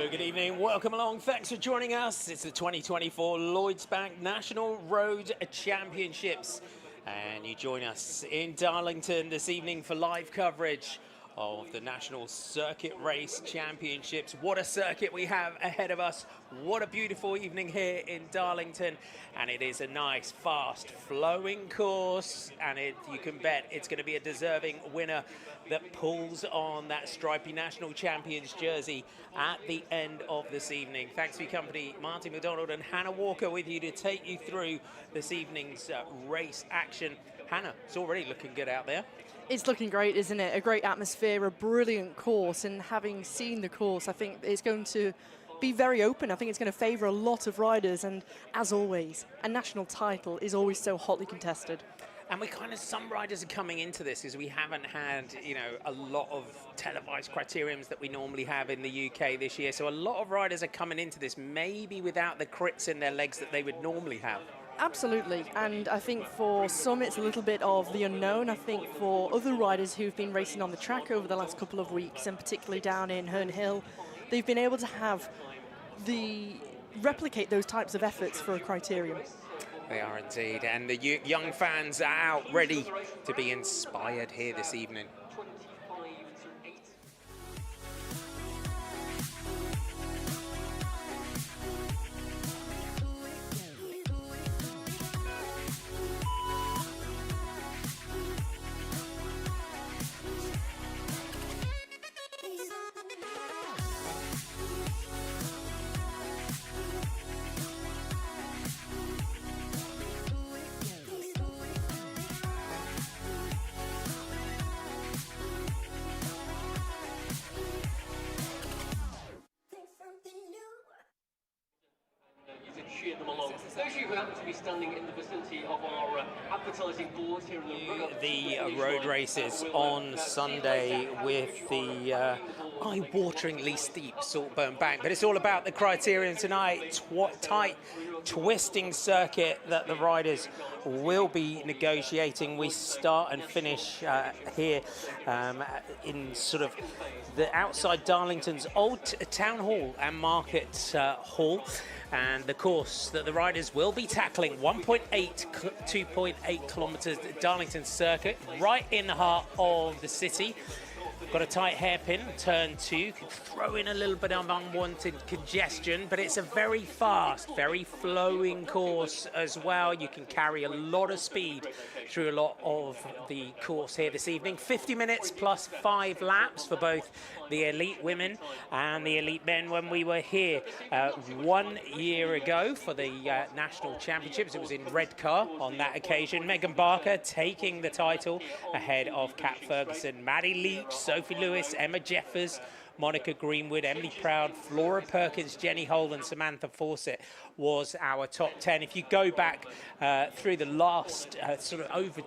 Hello, good evening, welcome along, thanks for joining us. It's the 2024 Lloyds Bank National Road Championships, and you join us in Darlington this evening for live coverage of the National Circuit Race Championships. What a circuit we have ahead of us. What a beautiful evening here in Darlington. And it is a nice, fast, flowing course. And you can bet it's going to be a deserving winner that pulls on that stripy National Champions jersey at the end of this evening. Thanks for your company. Martin McDonald and Hannah Walker with you to take you through this evening's race action. Hannah, it's already looking good out there. It's looking great, isn't it? A great atmosphere, a brilliant course, and having seen the course, I think it's going to be very open. I think it's going to favour a lot of riders, and as always, a national title is always so hotly contested. And some riders are coming into this as we haven't had, a lot of televised criteriums that we normally have in the UK this year. So a lot of riders are coming into this maybe without the crits in their legs that they would normally have. Absolutely, and I think for some it's a little bit of the unknown. I think for other riders who've been racing on the track over the last couple of weeks, and particularly down in Herne Hill, they've been able to replicate those types of efforts for a criterium. They are indeed, and the young fans are out ready to be inspired here this evening. Those of you who happen to be standing in the vicinity of our advertising board here in the road races on Sunday with the eye-wateringly steep Saltburn Bank, but it's all about the criterion tonight. Tight, twisting circuit that the riders will be negotiating. We start and finish here in sort of the outside Darlington's old town hall and market hall. And the course that the riders will be tackling, 2.8 kilometres Darlington circuit, right in the heart of the city. Got a tight hairpin, turn 2, can throw in a little bit of unwanted congestion, but it's a very fast, very flowing course as well. You can carry a lot of speed through a lot of the course here this evening. 50 minutes plus 5 laps for both the elite women and the elite men. When we were here 1 year ago for the National Championships, it was in red car on that occasion. Megan Barker taking the title ahead of Kat Ferguson, Maddie Leach, Sophie Lewis, Emma Jeffers, Monica Greenwood, Emily Proud, Flora Perkins, Jenny Hole and Samantha Fawcett was our top 10. If you go back through the last sort of over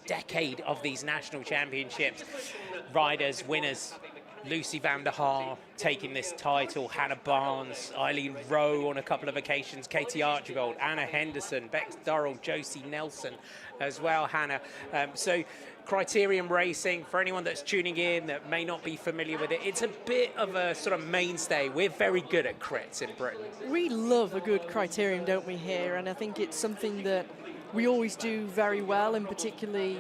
decade of these national championships, riders, winners, Lucy van der Haar taking this title, Hannah Barnes, Eileen Rowe on a couple of occasions, Katie Archibald, Anna Henderson, Bex Durrell, Josie Nelson as well, Hannah. So criterium racing, for anyone that's tuning in that may not be familiar with it, it's a bit of a sort of mainstay. We're very good at crits in Britain. We love a good criterium, don't we, here? And I think it's something that we always do very well, and particularly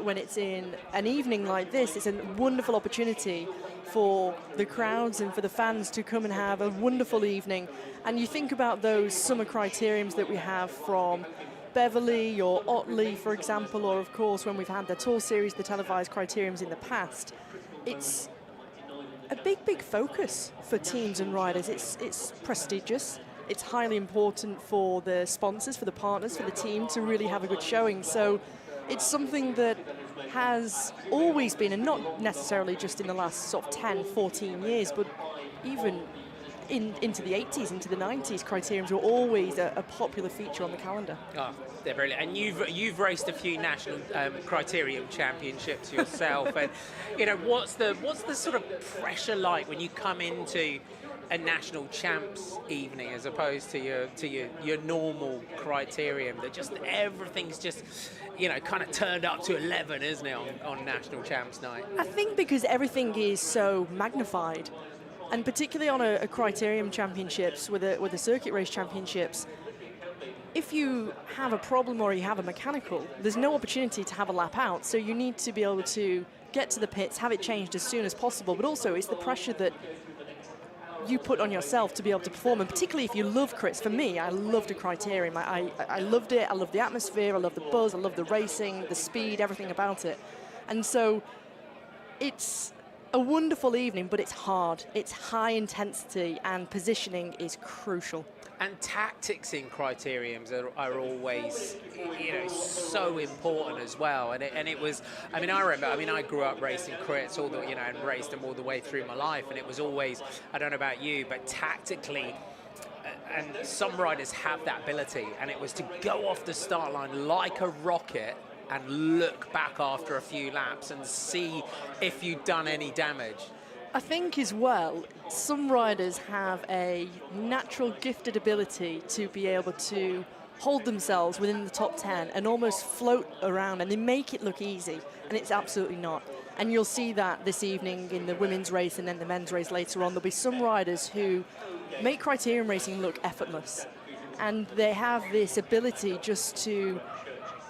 when it's in an evening like this, it's a wonderful opportunity for the crowds and for the fans to come and have a wonderful evening. And you think about those summer criteriums that we have from Beverley or Otley, for example, or of course when we've had the Tour Series, the televised criteriums in the past, it's a big focus for teams and riders. It's prestigious. It's highly important for the sponsors, for the partners, for the team to really have a good showing. So it's something that has always been, and not necessarily just in the last sort of 10, 14 years, but even into the 80s, into the 90s, criteriums were always a popular feature on the calendar. Oh, they're brilliant. And you've raced a few national criterium championships yourself. And what's the sort of pressure like when you come into a national champs evening as opposed to your normal criterium? That just everything's just kind of turned up to 11, isn't it, on national champs night? I think because everything is so magnified. And particularly on a criterium championships, with a circuit race championships, if you have a problem or you have a mechanical, there's no opportunity to have a lap out. So you need to be able to get to the pits, have it changed as soon as possible. But also it's the pressure that you put on yourself to be able to perform. And particularly if you love crits. For me, I loved a criterium. I loved it. I loved the atmosphere. I loved the buzz. I loved the racing, the speed, everything about it. And so it's a wonderful evening, but it's hard. It's high intensity, and positioning is crucial. And tactics in criteriums are always, so important as well. And it was, I remember, I grew up racing crits and raced them all the way through my life. And it was always, I don't know about you, but tactically, and some riders have that ability. And it was to go off the start line like a rocket and look back after a few laps and see if you'd done any damage. I think as well, some riders have a natural gifted ability to be able to hold themselves within the top 10 and almost float around, and they make it look easy, and it's absolutely not. And you'll see that this evening in the women's race and then the men's race later on. There'll be some riders who make criterium racing look effortless, and they have this ability just to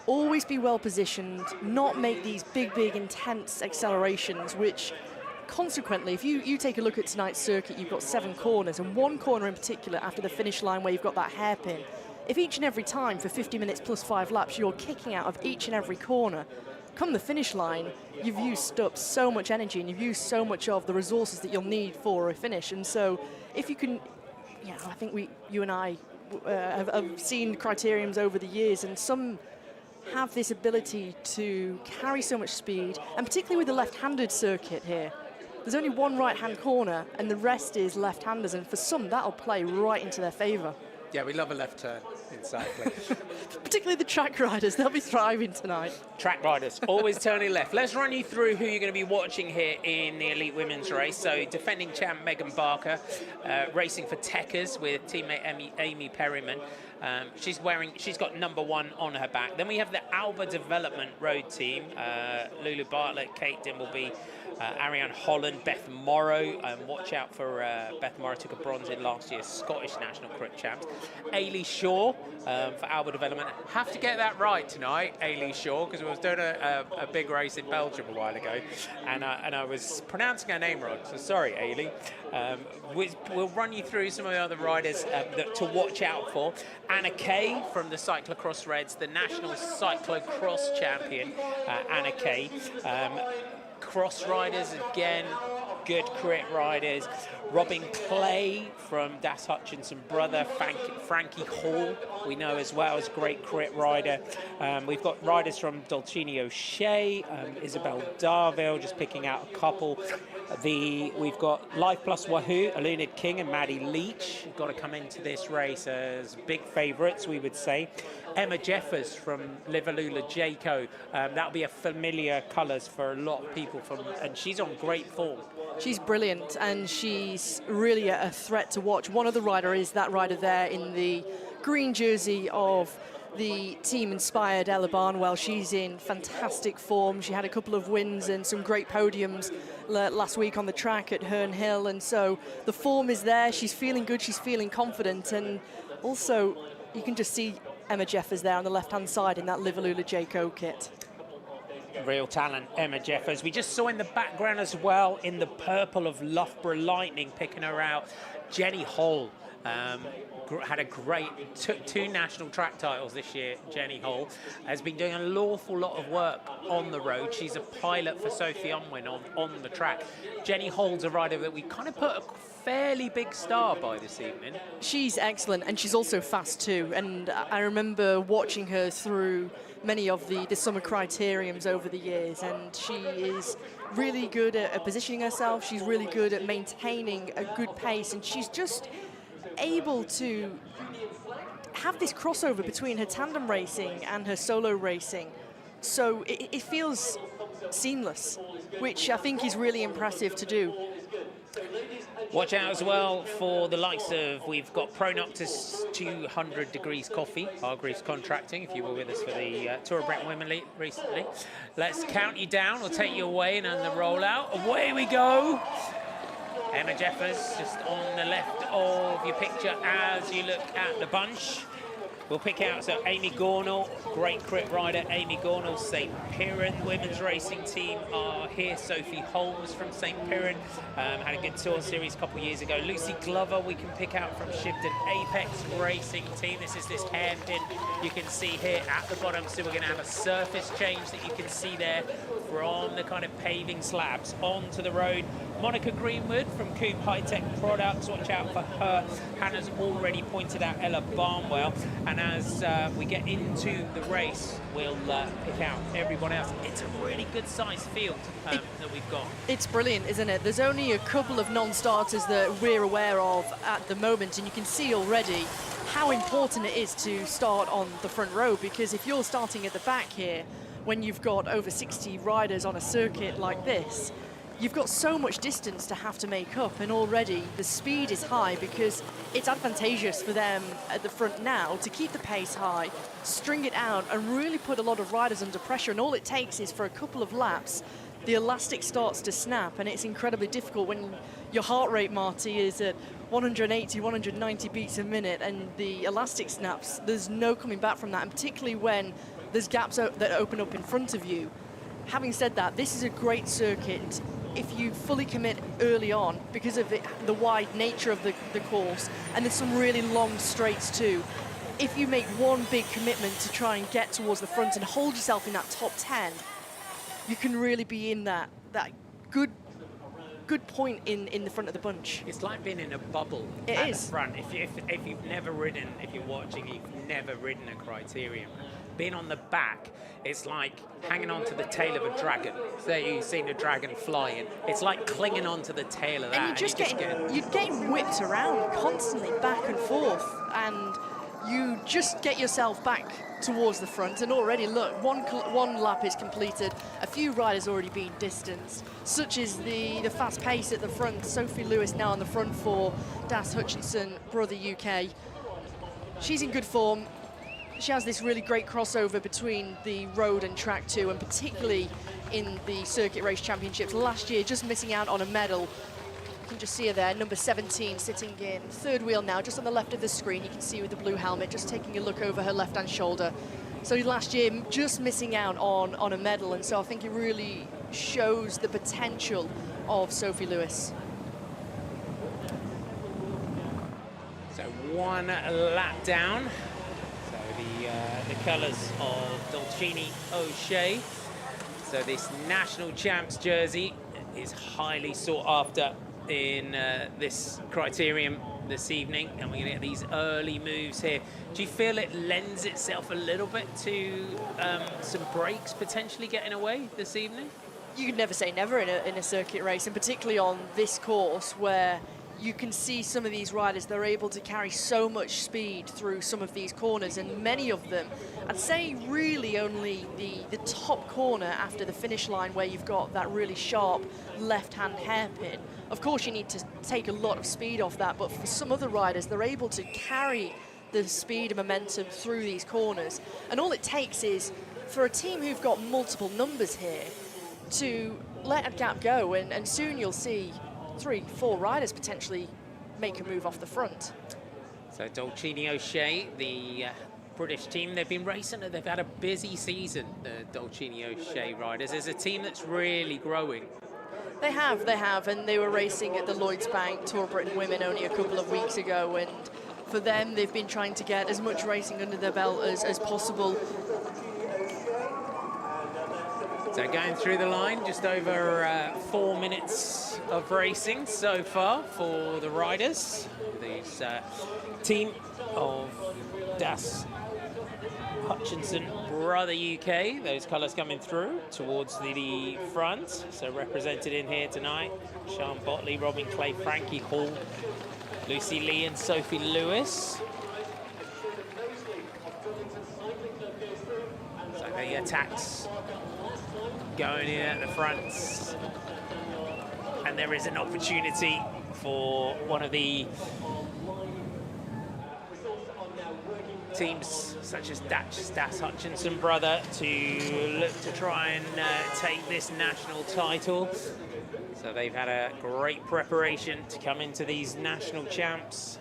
always be well positioned, not make these big, intense accelerations, which consequently, if you take a look at tonight's circuit, you've got 7 corners, and one corner in particular after the finish line where you've got that hairpin. If each and every time for 50 minutes plus 5 laps you're kicking out of each and every corner, come the finish line, you've used up so much energy and you've used so much of the resources that you'll need for a finish. And so if you can, I think you and I have seen criteriums over the years, and some have this ability to carry so much speed, and particularly with the left-handed circuit here. There's only one right-hand corner, and the rest is left-handers, and for some, that'll play right into their favour. Yeah, we love a left turn in cycling. Particularly the track riders, they'll be thriving tonight. Track riders, always turning left. Let's run you through who you're going to be watching here in the elite women's race. So defending champ Megan Barker, racing for Teckers with teammate Amy Perryman. She's got number 1 on her back. Then we have the Alba Development Road team, Lulu Bartlett, Kate Dimbleby, Ariane Holland, Beth Morrow. Watch out for Beth Morrow, took a bronze in last year's Scottish National Crit Champs. Ailey Shaw for Alba Development. Have to get that right tonight, Ailey Shaw, because I was doing a big race in Belgium a while ago, and I was pronouncing her name wrong, so sorry, Ailey. We'll run you through some of the other riders to watch out for. Anna Kay from the Cyclocross Reds, the National Cyclocross Champion, Anna Kay. Cross riders, again, good crit riders. Robin Clay from Das Hutchinson brother, Frankie Hall, we know as well as great crit rider. We've got riders from Dolcini O'Shea, Isabel Darville, just picking out a couple. We've got Life Plus Wahoo, Alunid King and Maddie Leach. Got to come into this race as big favourites, we would say. Emma Jeffers from Liverlula Jayco. That'll be a familiar colours for a lot of people, and she's on great form. She's brilliant, and she's really a threat to watch. One other rider is that rider there in the green jersey of the team-inspired Ella Barnwell. She's in fantastic form. She had a couple of wins and some great podiums last week on the track at Herne Hill, and so the form is there. She's feeling good, she's feeling confident, and also you can just see Emma Jeffers there on the left-hand side in that Liverlula Jayco kit. Real talent, Emma Jeffers. We just saw in the background as well, in the purple of Loughborough Lightning, picking her out, Jenny Hall. Had a took 2 national track titles this year. Jenny Hall has been doing an awful lot of work on the road. She's a pilot for Sophie Unwin on the track. Jenny Hall's a rider that we kind of put a fairly big star by this evening. She's excellent, and she's also fast too. And I remember watching her through many of the summer criteriums over the years, and she is really good at positioning herself. She's really good at maintaining a good pace, and she's just able to have this crossover between her tandem racing and her solo racing. So it feels seamless, which I think is really impressive to do. Watch out as well for the likes of, we've got Pro Noctis 200 Degrees Coffee, Hargreaves Contracting, if you were with us for the Tour of Britain Women recently. Let's count you down, we'll take you away and on the rollout. Away we go. Emma Jeffers just on the left of your picture as you look at the bunch. We'll pick out, so Amy Gornall, great crit rider, Amy Gornall, St. Piran women's racing team are here. Sophie Holmes from St. Piran, had a good tour series a couple of years ago. Lucy Glover we can pick out from Shibden Apex racing team. This is this hairpin you can see here at the bottom. So we're going to have a surface change that you can see there from the kind of paving slabs onto the road. Monica Greenwood from Coop High Tech Products, watch out for her. Hannah's already pointed out Ella Barnwell, and as we get into the race, we'll pick out everyone else. It's a really good sized field that we've got. It's brilliant, isn't it? There's only a couple of non-starters that we're aware of at the moment, and you can see already how important it is to start on the front row, because if you're starting at the back here, when you've got over 60 riders on a circuit like this, you've got so much distance to have to make up, and already the speed is high because it's advantageous for them at the front now to keep the pace high, string it out, and really put a lot of riders under pressure. And all it takes is for a couple of laps, the elastic starts to snap, and it's incredibly difficult when your heart rate, Marty, is at 180, 190 beats a minute, and the elastic snaps. There's no coming back from that, and particularly when there's gaps that open up in front of you. Having said that, this is a great circuit if you fully commit early on because of the wide nature of the course, and there's some really long straights too. If you make one big commitment to try and get towards the front and hold yourself in that top 10, you can really be in that good point in the front of the bunch. It's like being in a bubble It at is. the front. If you've never ridden, if you're watching, you've never ridden a Criterium. Being on the back, it's like hanging onto the tail of a dragon. So you've seen a dragon flying. It's like clinging onto the tail of that. And you're getting whipped around constantly, back and forth, and you just get yourself back towards the front. And already, look, one lap is completed. A few riders already been distanced, such as the fast pace at the front. Sophie Lewis now on the front for Das Hutchinson, Brother UK. She's in good form. She has this really great crossover between the road and track too, and particularly in the Circuit Race Championships last year, just missing out on a medal. You can just see her there, number 17, sitting in third wheel now, just on the left of the screen. You can see with the blue helmet, just taking a look over her left-hand shoulder. So last year, just missing out on a medal, and so I think it really shows the potential of Sophie Lewis. So one lap down. The colours of Dolcini O'Shea. So this national champs jersey is highly sought after in this Criterium this evening, and we're going to get these early moves here. Do you feel it lends itself a little bit to some breaks potentially getting away this evening? You could never say never in a circuit race, and particularly on this course where you can see some of these riders, they're able to carry so much speed through some of these corners, and many of them, I'd say really only the top corner after the finish line where you've got that really sharp left-hand hairpin. Of course, you need to take a lot of speed off that, but for some other riders, they're able to carry the speed and momentum through these corners. And all it takes is for a team who've got multiple numbers here to let a gap go, and soon you'll see 3-4 riders potentially make a move off the front. So Dolcini O'Shea, the British team, they've been racing, they've had a busy season, the Dolcini O'Shea riders. There's a team that's really growing. They have, and they were racing at the Lloyds Bank Tour Britain Women only a couple of weeks ago, and for them, they've been trying to get as much racing under their belt as possible. So going through the line, just over 4 minutes of racing so far for the riders. This team of Das Hutchinson, Brother UK, those colours coming through towards the front. So represented in here tonight, Sian Botley, Robin Clay, Frankie Hall, Lucy Lee and Sophie Lewis. So the attacks going in at the front, and there is an opportunity for one of the teams such as Das Hutchinson Brother to look to try and take this national title. So they've had a great preparation to come into these national champs.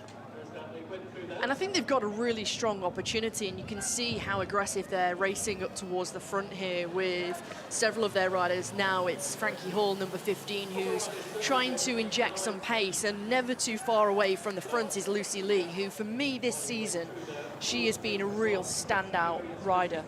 And I think they've got a really strong opportunity, and you can see how aggressive they're racing up towards the front here with several of their riders. Now it's Frankie Hall, number 15, who's trying to inject some pace, and never too far away from the front is Lucy Lee, who for me this season, she has been a real standout rider.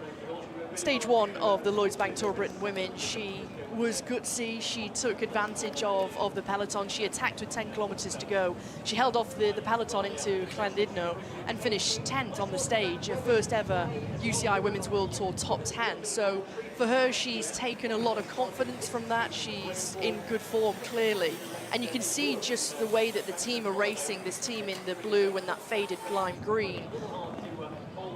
Stage 1 of the Lloyds Bank Tour Britain Women, she was gutsy. She took advantage of the peloton. She attacked with 10 kilometers to go. She held off the peloton into Llandudno and finished 10th on the stage, her first ever UCI Women's World Tour top 10. So for her, she's taken a lot of confidence from that. She's in good form, clearly. And you can see just the way that the team are racing, this team in the blue and that faded lime green.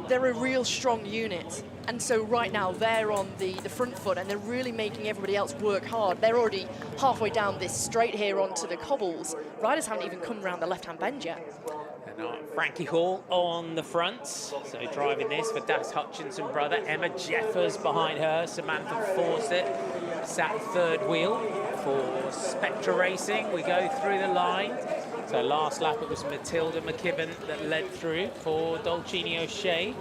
They're a real strong unit. And so right now they're on the front foot, and they're really making everybody else work hard. They're already halfway down this straight here onto the cobbles. Riders haven't even come around the left-hand bend yet. And Frankie Hall on the front, so driving this for Das Hutchinson brother. Emma Jeffers behind her. Samantha Fawcett sat third wheel for Spectra Racing. We go through the line. So last lap it was Matilda McKibben that led through for Dolcini O'Shea.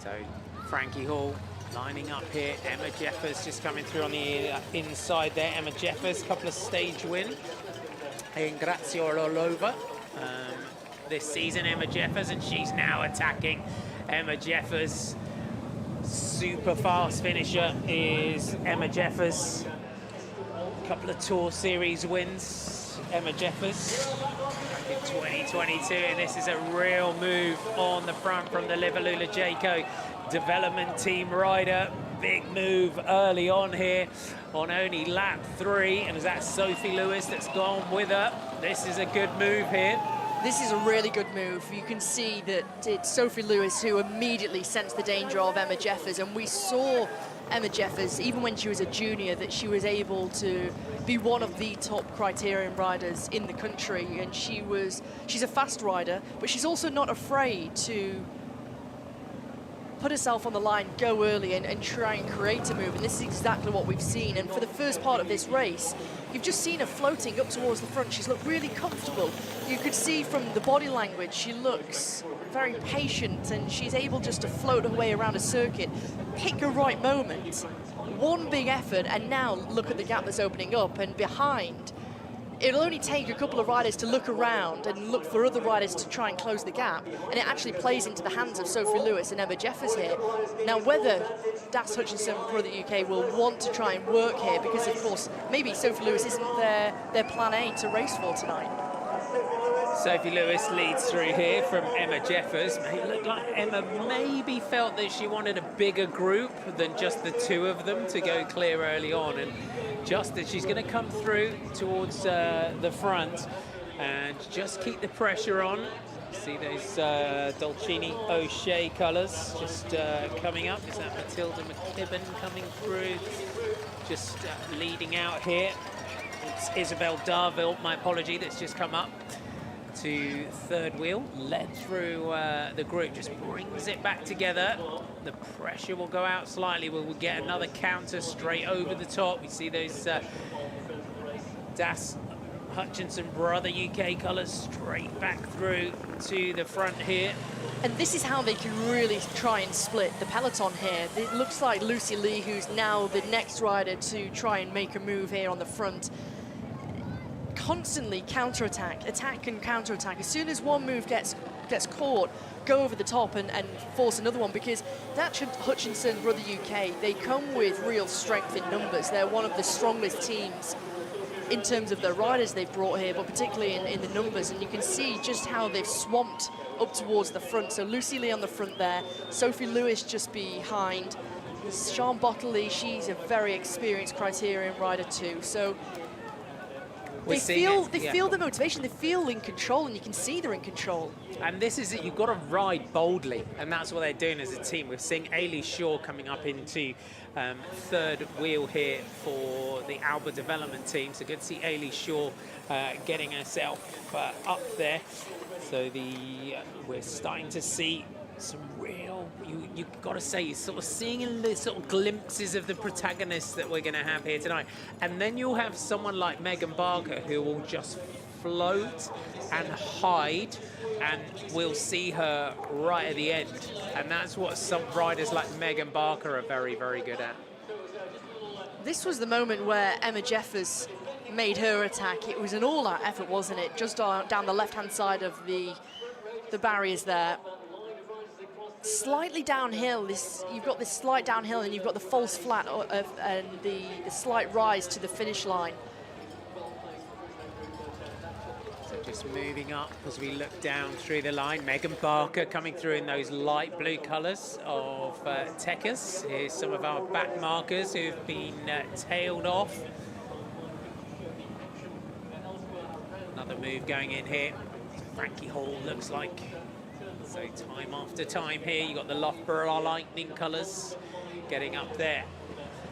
So Frankie Hall lining up here. Emma Jeffers just coming through on the inside there. Emma Jeffers, couple of stage win in Graziololova this season, Emma Jeffers, and she's now attacking. Emma Jeffers, super fast finisher is Emma Jeffers. Couple of Tour Series wins, Emma Jeffers back in 2022, and this is a real move on the front from the Liverlula Jayco development team rider. Big move early on here on only lap 3, and is that Sophie Lewis that's gone with her. This is a good move here. This is a really good move. You can see that it's Sophie Lewis who immediately sensed the danger of Emma Jeffers, and we saw Emma Jeffers, even when she was a junior, that she was able to be one of the top criterium riders in the country, and she's a fast rider, but she's also not afraid to put herself on the line, go early and try and create a move, and this is exactly what we've seen. And for the first part of this race, you've just seen her floating up towards the front. She's looked really comfortable. You could see from the body language, she looks very patient, and she's able just to float her way around a circuit, pick a right moment. One big effort, and now look at the gap that's opening up, and behind, it'll only take a couple of riders to look around and look for other riders to try and close the gap, and it actually plays into the hands of Sophie Lewis and Emma Jeffers here. Now, whether Das Hutchinson Brother UK will want to try and work here, because of course maybe Sophie Lewis isn't their plan A to race for tonight. Sophie Lewis leads through here from Emma Jeffers. It looked like Emma maybe felt that she wanted a bigger group than just the two of them to go clear early on, and just as she's going to come through towards the front and just keep the pressure on. See those Dolcini O'Shea colours just coming up. Is that Matilda McKibben coming through? Just leading out here. It's Isabel Darville, my apology, that's just come up to third wheel, led through the group, just brings it back together. The pressure will go out slightly. We'll get another counter straight over the top. We see those Das Hutchinson Brother UK colours straight back through to the front here. And this is how they can really try and split the peloton here. It looks like Lucy Lee, who's now the next rider to try and make a move here on the front, constantly counterattack, attack and counterattack. As soon as one move gets caught, go over the top and force another one, because that Hutchinson Brother UK, they come with real strength in numbers. They're one of the strongest teams in terms of the riders they've brought here, but particularly in the numbers, and you can see just how they've swamped up towards the front. So Lucy Lee on the front there, Sophie Lewis just behind, Sian Bottley, she's a very experienced criterium rider too. So they feel the motivation, they feel in control, and you can see they're in control. And this is it, you've got to ride boldly, and that's what they're doing as a team. We're seeing Ailey Shaw coming up into third wheel here for the Alba development team. So good to see Ailey Shaw getting herself up there. So we're starting to see some real, you got to say, you're sort of seeing sort of glimpses of the protagonists that we're going to have here tonight. And then you'll have someone like Megan Barker who will just float and hide, and we'll see her right at the end. And that's what some riders like Megan Barker are very, very good at. This was the moment where Emma Jeffers made her attack. It was an all-out effort, wasn't it? Just down the left-hand side of the barriers there. Slightly downhill, you've got this slight downhill and you've got the false flat and the slight rise to the finish line. So just moving up as we look down through the line. Megan Barker coming through in those light blue colours of Techers. Here's some of our back markers who've been tailed off. Another move going in here. Frankie Hall looks like. So time after time here, you've got the Loughborough Lightning colours getting up there.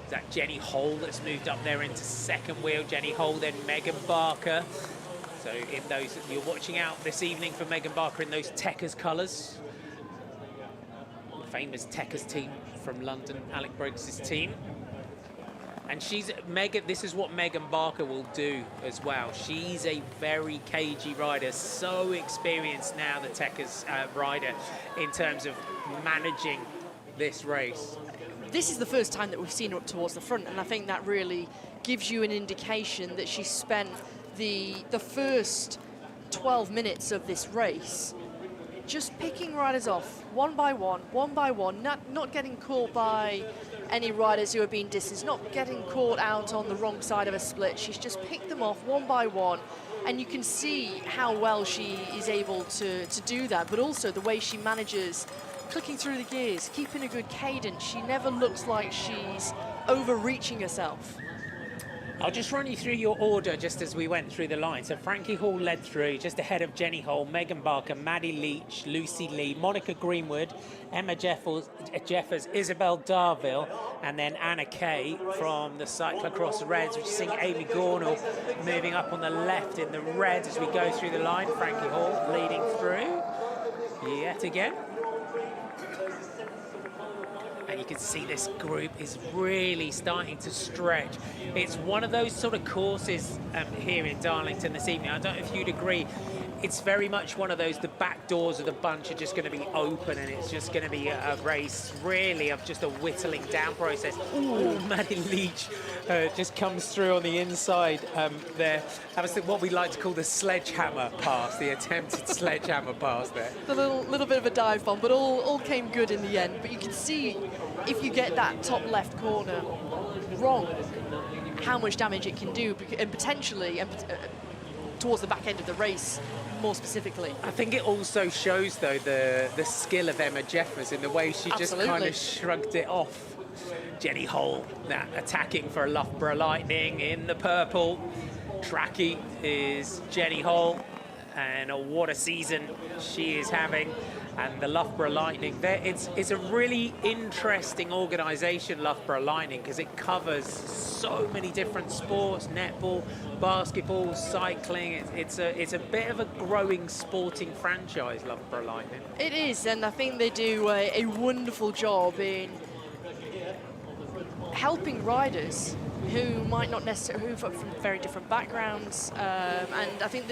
Is that Jenny Hole that's moved up there into second wheel? Jenny Hole, then Megan Barker. So in those, you're watching out this evening for Megan Barker in those Techers colours. The famous Techers team from London, Alec Briggs' team. And this is what Megan Barker will do as well. She's a very cagey rider, so experienced now, the Techers rider, in terms of managing this race. This is the first time that we've seen her up towards the front, and I think that really gives you an indication that she spent the first 12 minutes of this race just picking riders off one by one, not getting caught by any riders who are being distanced, not getting caught out on the wrong side of a split. She's just picked them off one by one, and you can see how well she is able to do that, but also the way she manages clicking through the gears, keeping a good cadence. She never looks like she's overreaching herself. I'll just run you through your order just as we went through the line. So Frankie Hall led through, just ahead of Jenny Hole, Megan Barker, Maddie Leach, Lucy Lee, Monica Greenwood, Emma Jeffers, Isabel Darville, and then Anna Kay from the Cyclocross Reds. We're seeing Amy Gornall moving up on the left in the Reds as we go through the line. Frankie Hall leading through yet again. And you can see this group is really starting to stretch. It's one of those sort of courses here in Darlington this evening. I don't know if you'd agree. It's very much one of those, the back doors of the bunch are just going to be open, and it's just going to be a race really of just a whittling down process. Ooh, Maddie Leach just comes through on the inside there. That was what we like to call the sledgehammer pass, the attempted sledgehammer pass there. A little bit of a dive bomb, but all came good in the end. But you can see, if you get that top left corner wrong, how much damage it can do, and potentially towards the back end of the race, more specifically. I think it also shows, though, the skill of Emma Jeffers in the way she just kind of shrugged it off. Jenny Hole, attacking for a Loughborough Lightning in the purple. Tracky is Jenny Hole, and what a season she is having. And the Loughborough Lightning, it's a really interesting organisation, Loughborough Lightning, because it covers so many different sports: netball, basketball, cycling. It's a bit of a growing sporting franchise, Loughborough Lightning. It is, and I think they do a wonderful job in helping riders who might not necessarily, who are from very different backgrounds, and I think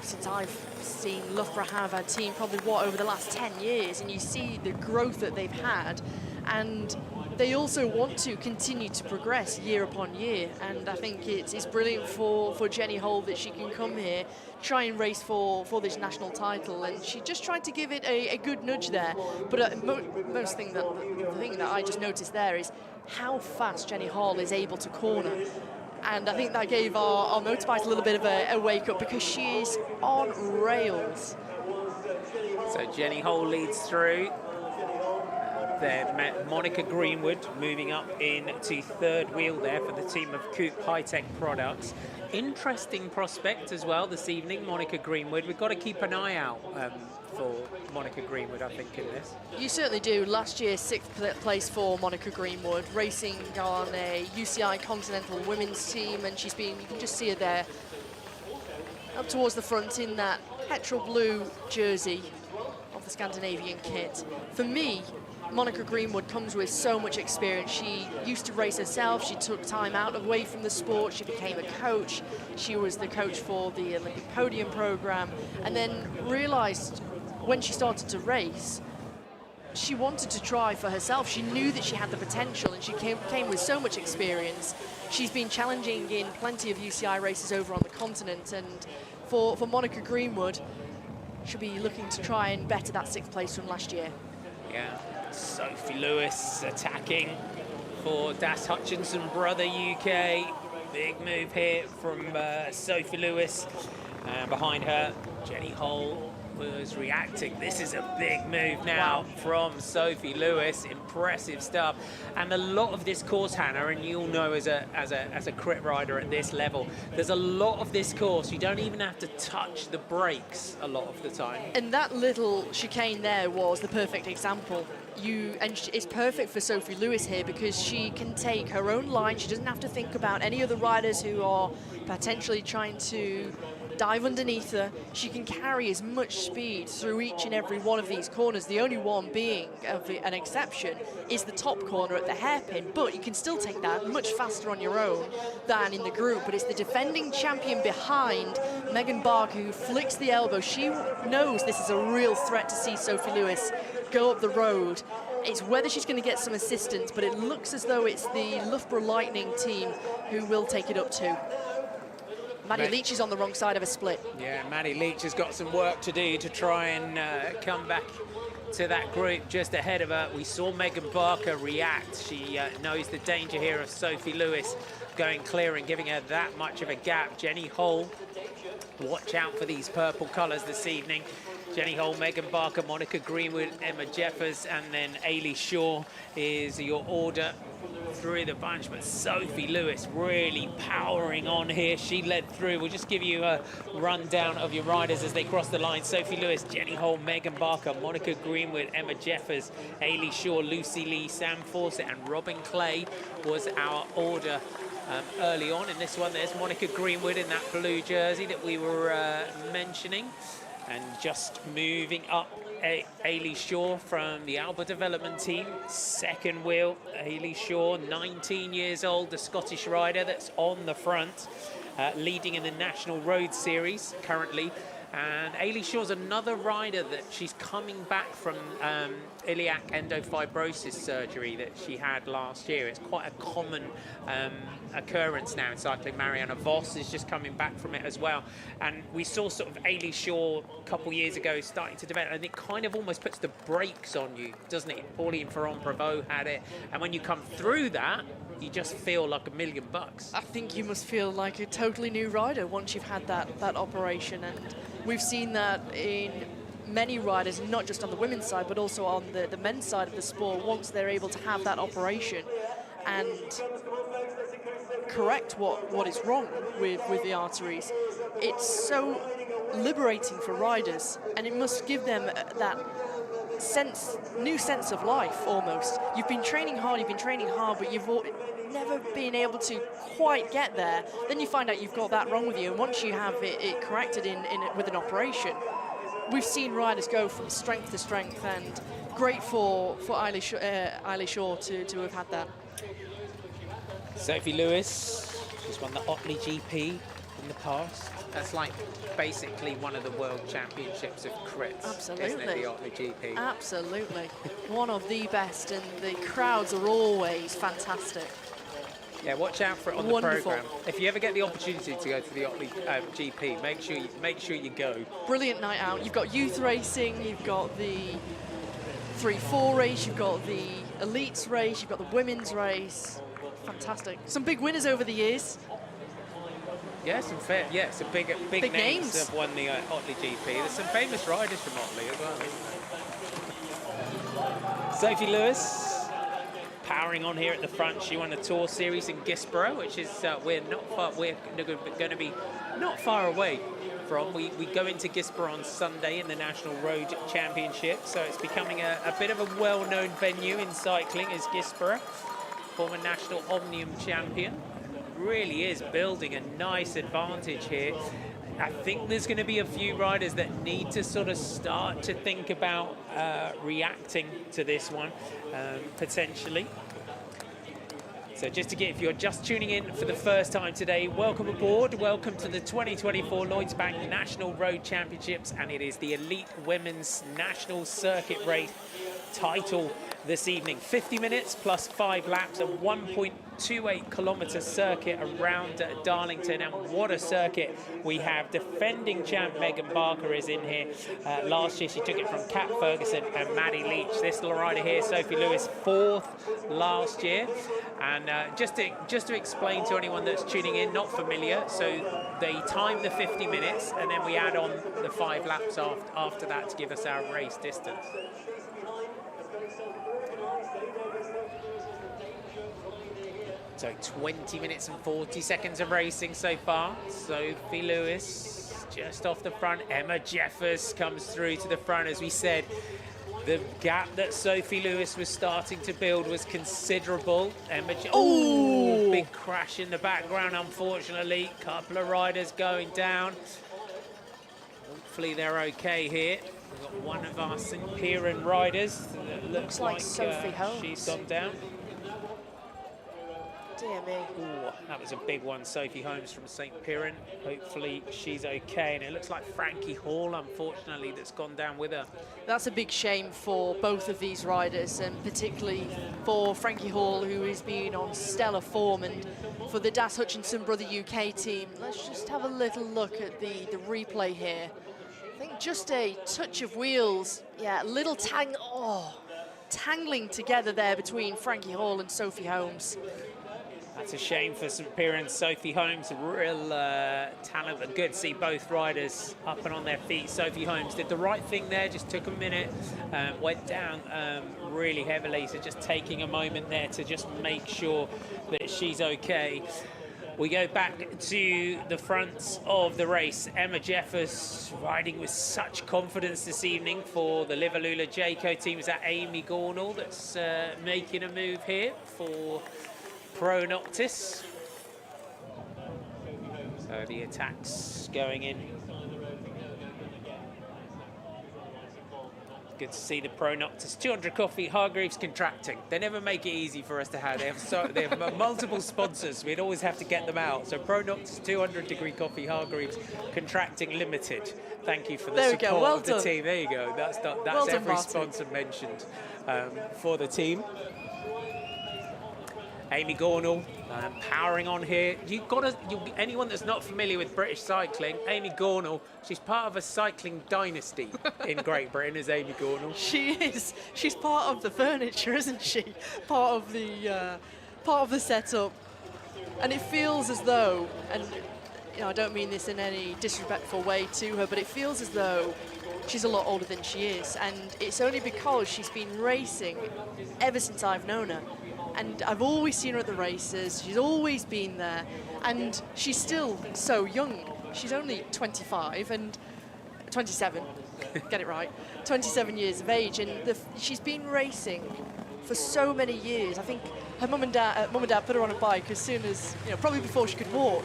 since I've seen Loughborough have a team probably over the last 10 years, and you see the growth that they've had, and they also want to continue to progress year upon year, and I think it's brilliant for Jenny Hole that she can come here, try and race for this national title, and she just tried to give it a good nudge there. But the thing that I just noticed there is how fast Jenny Hall is able to corner. And I think that gave our motorbikes a little bit of a wake-up, because she is on rails. So Jenny Hole leads through. Then Monica Greenwood moving up into third wheel there for the team of Coop High-Tech Products. Interesting prospect as well this evening, Monica Greenwood. We've got to keep an eye out for Monica Greenwood, I think, in this. You certainly do. Last year, 6th place for Monica Greenwood, racing on a UCI Continental Women's team, and you can just see her there up towards the front in that petrol blue jersey of the Scandinavian kit. For me, Monica Greenwood comes with so much experience. She used to race herself. She took time out away from the sport. She became a coach. She was the coach for the Olympic podium program, and then realized when she started to race, she wanted to try for herself. She knew that she had the potential, and she came with so much experience. She's been challenging in plenty of UCI races over on the continent, and for Monica Greenwood, she'll be looking to try and better that 6th place from last year. Yeah, Sophie Lewis attacking for Das Hutchinson brother UK. Big move here from Sophie Lewis. And behind her, Jenny Hull was reacting. This is a big move now from Sophie Lewis. Impressive stuff. And a lot of this course, Hannah, and you'll know as a crit rider at this level, there's a lot of this course you don't even have to touch the brakes a lot of the time. And that little chicane there was the perfect example. It's perfect for Sophie Lewis here because she can take her own line. She doesn't have to think about any other riders who are potentially trying to dive underneath her. She can carry as much speed through each and every one of these corners. The only one being an exception is the top corner at the hairpin, but you can still take that much faster on your own than in the group. But it's the defending champion behind Megan Barker who flicks the elbow. She knows this is a real threat to see Sophie Lewis go up the road. It's whether she's going to get some assistance, but it looks as though it's the Loughborough Lightning team who will take it up too. Maddie Leach is on the wrong side of a split. Yeah, Maddie Leach has got some work to do to try and come back to that group just ahead of her. We saw Megan Barker react. She knows the danger here of Sophie Lewis going clear and giving her that much of a gap. Jenny Hull, watch out for these purple colours this evening. Jenny Hull, Megan Barker, Monica Greenwood, Emma Jeffers, and then Ailey Shaw is your order through the bunch. But Sophie Lewis really powering on here. She led through. We'll just give you a rundown of your riders as they cross the line. Sophie Lewis, Jenny Hull, Megan Barker, Monica Greenwood, Emma Jeffers, Ailey Shaw, Lucy Lee, Sam Fawcett, and Robin Clay was our order early on. In this one, there's Monica Greenwood in that blue jersey that we were mentioning. And just moving up, Ailey Shaw from the Alba development team, second wheel. Ailey Shaw, 19 years old, the Scottish rider that's on the front, leading in the National Road Series currently. And Ailey Shaw's another rider that she's coming back from iliac endofibrosis surgery that she had last year. It's quite a common occurrence now in cycling. Mariana Vos is just coming back from it as well. And we saw sort of Ailey Shaw a couple years ago starting to develop, and it kind of almost puts the brakes on you, doesn't it? Pauline Ferrand-Prévot had it. And when you come through that, you just feel like $1 million. I think you must feel like a totally new rider once you've had that operation, and we've seen that in many riders, not just on the women's side, but also on the men's side of the sport. Once they're able to have that operation and correct what is wrong with the arteries, it's so liberating for riders, and it must give them that new sense of life almost. You've been training hard, but you've never been able to quite get there. Then you find out you've got that wrong with you, and once you have it corrected with an operation, we've seen riders go from strength to strength, and great for Ailey Shaw to have had that. Sophie Lewis, she's won the Otley GP in the past. That's like basically one of the world championships of crits. Absolutely. Isn't it, the Otley GP? Absolutely. One of the best, and the crowds are always fantastic. Yeah, watch out for it on Wonderful. the programme. If you ever get the opportunity to go to the Otley GP, make sure you go. Brilliant night out. You've got youth racing, you've got the 3-4 race, you've got the elites race, you've got the women's race. Fantastic. Some big winners over the years. Yeah, some big names have won the Otley GP. There's some famous riders from Otley as well. Sophie Lewis powering on here at the front. She won the Tour Series in Gisborough, which is we're going to be not far away from. We go into Gisborough on Sunday in the National Road Championship, so it's becoming a bit of a well-known venue in cycling is Gisborough. Former national Omnium champion. really is building a nice advantage here. I think there's going to be a few riders that need to sort of start to think about reacting to this one, potentially. So just to get, if you're just tuning in for the first time today, welcome aboard. Welcome to the 2024 Lloyds Bank National Road Championships, and it is the Elite Women's National Circuit Race title this evening. 50 minutes plus 5 laps, a 1.28 kilometre circuit around Darlington, and what a circuit we have. Defending champ Megan Barker is in here. Last year she took it from Kat Ferguson and Maddie Leach. This little rider here, Sophie Lewis, 4th last year. And just to explain to anyone that's tuning in, not familiar, so they time the 50 minutes and then we add on the 5 laps after that to give us our race distance. So 20 minutes and 40 seconds of racing so far. Sophie Lewis just off the front. Emma Jeffers comes through to the front. As we said, the gap that Sophie Lewis was starting to build was considerable. Oh, big crash in the background, unfortunately. Couple of riders going down. Hopefully they're okay here. We've got one of our St. Piran riders that looks like Sophie Holmes. She's gone down. Dear me. Ooh, that was a big one, Sophie Holmes from St. Piran. Hopefully she's okay. And it looks like Frankie Hall, unfortunately, that's gone down with her. That's a big shame for both of these riders, and particularly for Frankie Hall, who has been on stellar form, and for the Das Hutchinson Brother UK team. Let's just have a little look at the replay here. I think just a touch of wheels. Yeah, a little tangling together there between Frankie Hall and Sophie Holmes. That's a shame for St. Piran. Sophie Holmes, a real talent, but good to see both riders up and on their feet. Sophie Holmes did the right thing there, just took a minute, went down really heavily, so just taking a moment there to just make sure that she's okay. We go back to the fronts of the race. Emma Jeffers riding with such confidence this evening for the Liverloola Jayco team. Is that Amy Gornall that's making a move here for Pro Noctis? So the attack's going in. Good to see the Pro Noctis. 200 Coffee, Hargreaves contracting. They never make it easy for us to have. They have multiple sponsors. We'd always have to get them out. So Pro Noctis, 200 Degree Coffee, Hargreaves Contracting Limited. Thank you for the support of the team. There you go. That's every sponsor mentioned for the team. Amy Gornall powering on here. Anyone that's not familiar with British cycling, Amy Gornall, she's part of a cycling dynasty in Great Britain, is Amy Gornall. She is. She's part of the furniture, isn't she? Part of the setup. And it feels as though, and I don't mean this in any disrespectful way to her, but it feels as though she's a lot older than she is, and it's only because she's been racing ever since I've known her. And I've always seen her at the races. She's always been there, and she's still so young. She's only 25 and 27, get it right, 27 years of age, and she's been racing for so many years. I think her mum and dad put her on a bike as soon as, probably before she could walk.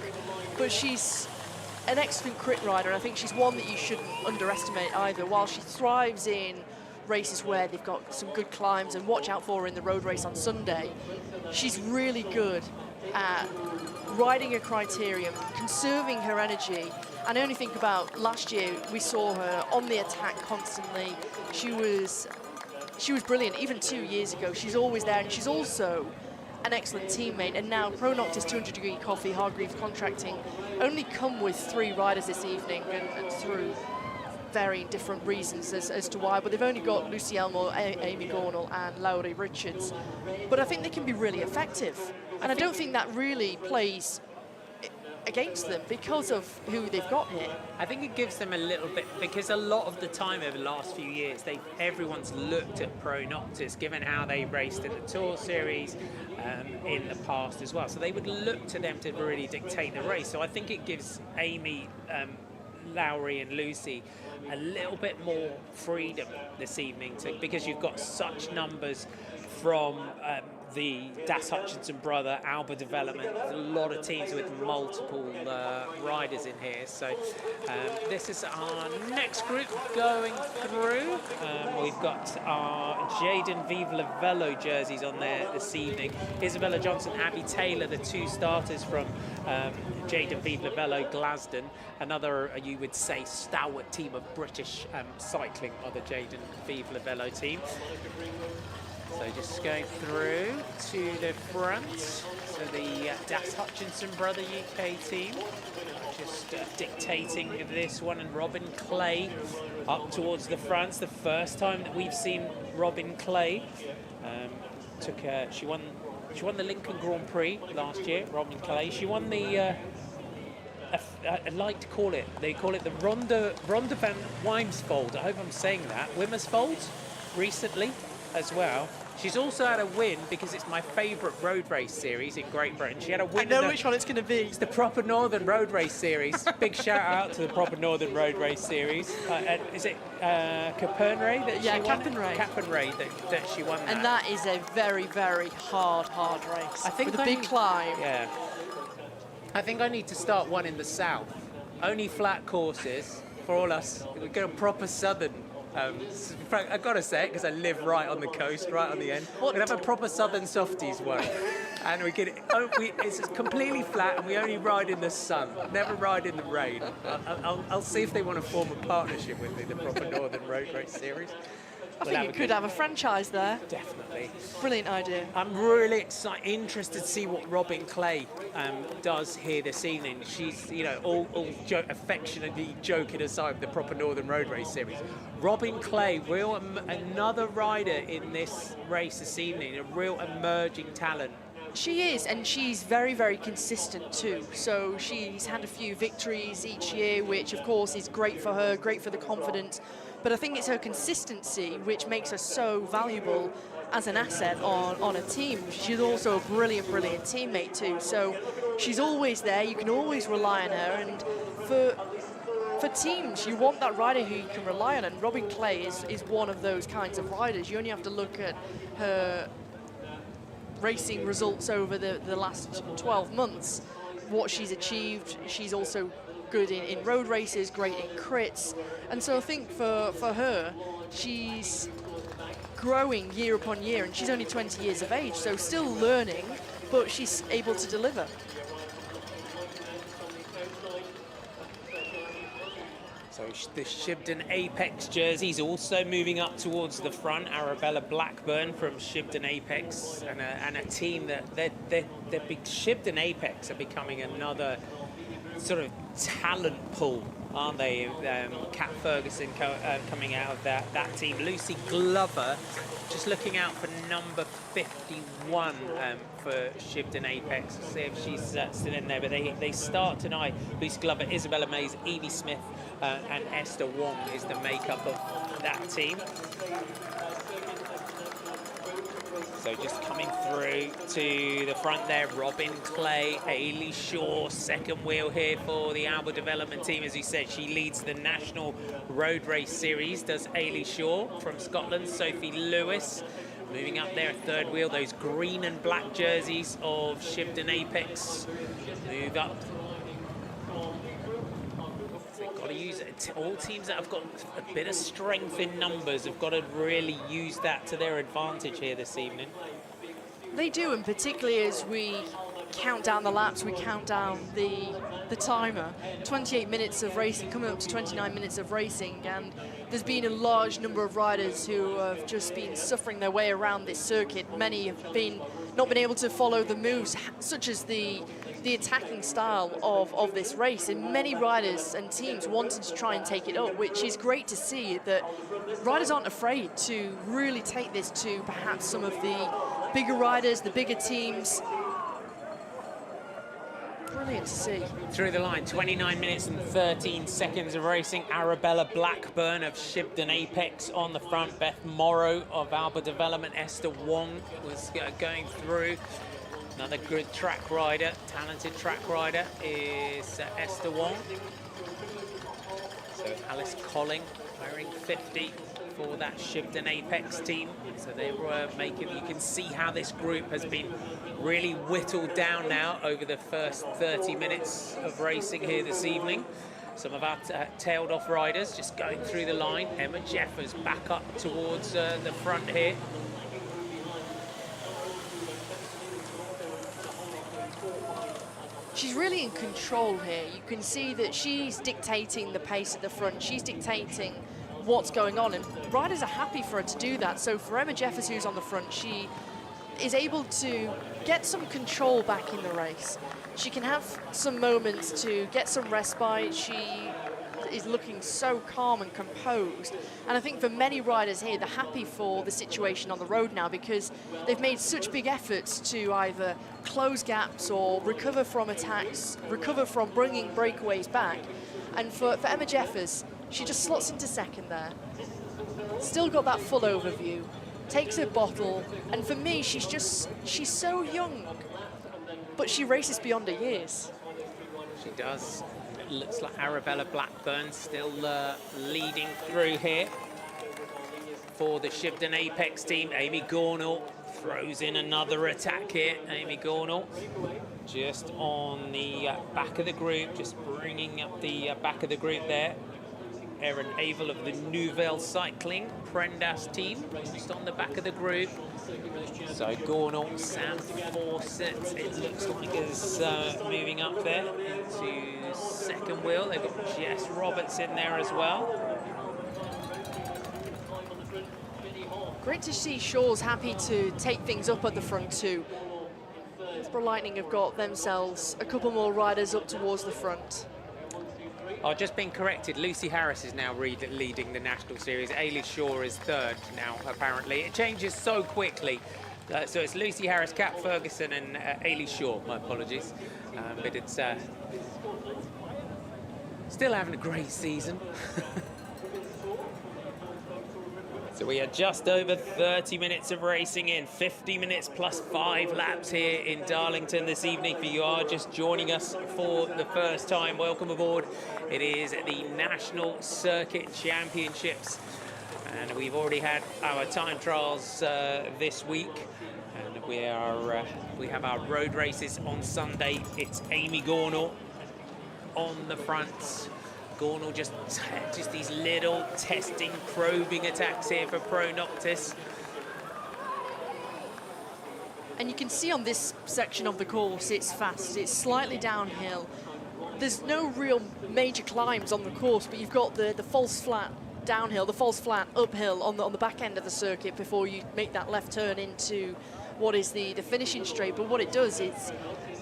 But she's an excellent crit rider, and I think she's one that you shouldn't underestimate either. While she thrives in races where they've got some good climbs, and watch out for her in the road race on Sunday, she's really good at riding a criterium, conserving her energy. And I only think about last year, we saw her on the attack constantly. She was brilliant. Even 2 years ago, she's always there, and she's also an excellent teammate. And now Pro Noctis 200 Degree Coffee, Hargreaves Contracting only come with 3 riders this evening, and through varying different reasons as to why, but they've only got Lucy Elmore, Amy Gornall and Laurie Richards. But I think they can be really effective, and I don't think that really plays against them because of who they've got here. I think it gives them a little bit, because a lot of the time over the last few years, everyone's looked at Pro Noctis, given how they raced in the Tour Series in the past as well. So they would look to them to really dictate the race. So I think it gives Amy, Laurie and Lucy a little bit more freedom this evening, because you've got such numbers from the Das Hutchinson brother, Alba Development. There's a lot of teams with multiple riders in here. So this is our next group going through. We've got our Jaden Vive La Velo jerseys on there this evening. Isabella Johnson, Abby Taylor, the two starters from Jaden Vive La Velo, Glasden. Another, you would say, stalwart team of British cycling are the Jaden Vive La Velo team. So just going through to the front. So the Das Hutchinson brother UK team just dictating this one, and Robin Clay up towards the front. It's the first time that we've seen Robin Clay. She won the Lincoln Grand Prix last year. Robin Clay. She won the. I like to call it. They call it the Ronde van Wimsfold. I hope I'm saying that. Wimmersfold recently as well. She's also had a win because it's my favourite road race series in Great Britain. She had a win. I know which one it's going to be. It's the Proper Northern Road Race Series. Big shout out to the Proper Northern Road Race Series. Is it Capernwray that she won? Capernwray that she won that. And that is a very, very hard race. I think with a big climb. Yeah. I think I need to start one in the south. Only flat courses for all us. We go proper southern. I've got to say it because I live right on the coast, right on the end. We're going to have a proper southern softies one. And it's completely flat and we only ride in the sun, never ride in the rain. I'll see if they want to form a partnership with me, the Proper Northern Road Race Series. I think you could have a franchise there. Definitely. Brilliant idea. I'm really interested to see what Robin Clay does here this evening. She's, all affectionately joking aside, the Proper Northern Road Race Series. Robin Clay, another rider in this race this evening, a real emerging talent. She is, and she's very, very consistent too. So she's had a few victories each year, which of course is great for her, great for the confidence. But I think it's her consistency which makes her so valuable as an asset on a team. She's also a brilliant teammate too. So she's always there. You can always rely on her. And for teams, you want that rider who you can rely on. And Robin Clay is one of those kinds of riders. You only have to look at her racing results over the last 12 months, what she's achieved. She's also good in road races, great in crits. And so I think for her, she's growing year upon year, and she's only 20 years of age, so still learning, but she's able to deliver. So the Shibden Apex jerseys also moving up towards the front. Arabella Blackburn from Shibden Apex, and a team that Shibden Apex are becoming another sort of talent pool, aren't they? Kat Ferguson coming out of that team. Lucy Glover just looking out for number 51 for Shibden Apex. See if she's still in there. But they start tonight. Lucy Glover, Isabella Mays, Evie Smith, and Esther Wong is the makeup of that team. So just coming through to the front there, Robin Clay, Hayley Shaw, second wheel here for the Alba Development team. As he said, she leads the National Road Race Series, does Hayley Shaw from Scotland. Sophie Lewis moving up there, third wheel. Those green and black jerseys of Shibden Apex move up. Got to use it. All teams that have got a bit of strength in numbers have got to really use that to their advantage here this evening. They do, and particularly as we count down the laps, we count down the timer. 28 minutes of racing, coming up to 29 minutes of racing, and there's been a large number of riders who have just been suffering their way around this circuit. Many have not been able to follow the moves, such as the attacking style of this race, and many riders and teams wanted to try and take it up, which is great to see that riders aren't afraid to really take this to perhaps some of the bigger riders, the bigger teams. Brilliant to see. Through the line, 29 minutes and 13 seconds of racing. Arabella Blackburn of Shibden Apex on the front. Beth Morrow of Alba Development. Esther Wong was going through. Another good track rider, talented track rider is Esther Wong. So Alice Colling wearing 50 for that Shibden Apex team. So they were making, you can see how this group has been really whittled down now over the first 30 minutes of racing here this evening. Some of our tailed off riders just going through the line. Emma Jeffers back up towards the front here. She's really in control here. You can see that she's dictating the pace at the front. She's dictating what's going on, and riders are happy for her to do that. So for Emma Jeffers, who's on the front, she is able to get some control back in the race. She can have some moments to get some respite. She is looking so calm and composed. And I think for many riders here, they're happy for the situation on the road now, because they've made such big efforts to either close gaps or recover from attacks, recover from bringing breakaways back. And for Emma Jeffers, she just slots into second there. Still got that full overview, takes her bottle, and for me, she's so young, but she races beyond her years. She does. It looks like Arabella Blackburn still leading through here for the Shibden Apex team. Amy Gornall throws in another attack here. Amy Gornall just on the back of the group, just bringing up the back of the group there. Erin Avell of the Nouvelle Cycling Prendas team, just on the back of the group. So Gornall, Sam Fawcett, it looks like is moving up there into second wheel. They've got Jess Roberts in there as well. Great to see Shaw's happy to take things up at the front too. Middlesbrough Lightning have got themselves a couple more riders up towards the front. Oh, just been corrected. Lucy Harris is now leading the National Series. Ailey Shaw is third now, apparently. It changes so quickly. So it's Lucy Harris, Kat Ferguson, and Ailey Shaw. My apologies. But it's still having a great season. So we are just over 30 minutes of racing in, 50 minutes plus 5 laps here in Darlington this evening. If you are just joining us for the first time, welcome aboard. It is the National Circuit Championships, and we've already had our time trials this week, and we have our road races on Sunday. It's Amy Gornall on the front. Gornall just these little testing, probing attacks here for Pro Noctis. And you can see on this section of the course, it's fast, it's slightly downhill. There's no real major climbs on the course, but you've got the false flat downhill, the false flat uphill on the back end of the circuit before you make that left turn into what is the finishing straight. But what it does, it's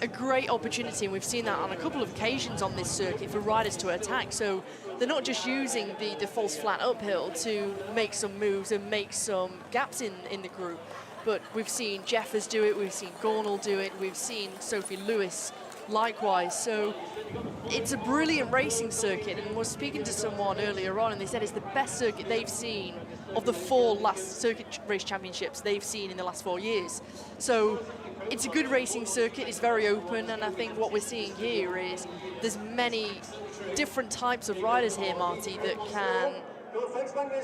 a great opportunity, and we've seen that on a couple of occasions on this circuit, for riders to attack. So they're not just using the false flat uphill to make some moves and make some gaps in the group, but we've seen Jeffers do it, we've seen Gornall do it, we've seen Sophie Lewis likewise. So it's a brilliant racing circuit, and we're speaking to someone earlier on, and they said it's the best circuit they've seen of the 4 last circuit race championships they've seen in the last 4 years. So it's a good racing circuit, it's very open, and I think what we're seeing here is there's many different types of riders here, Marty, that can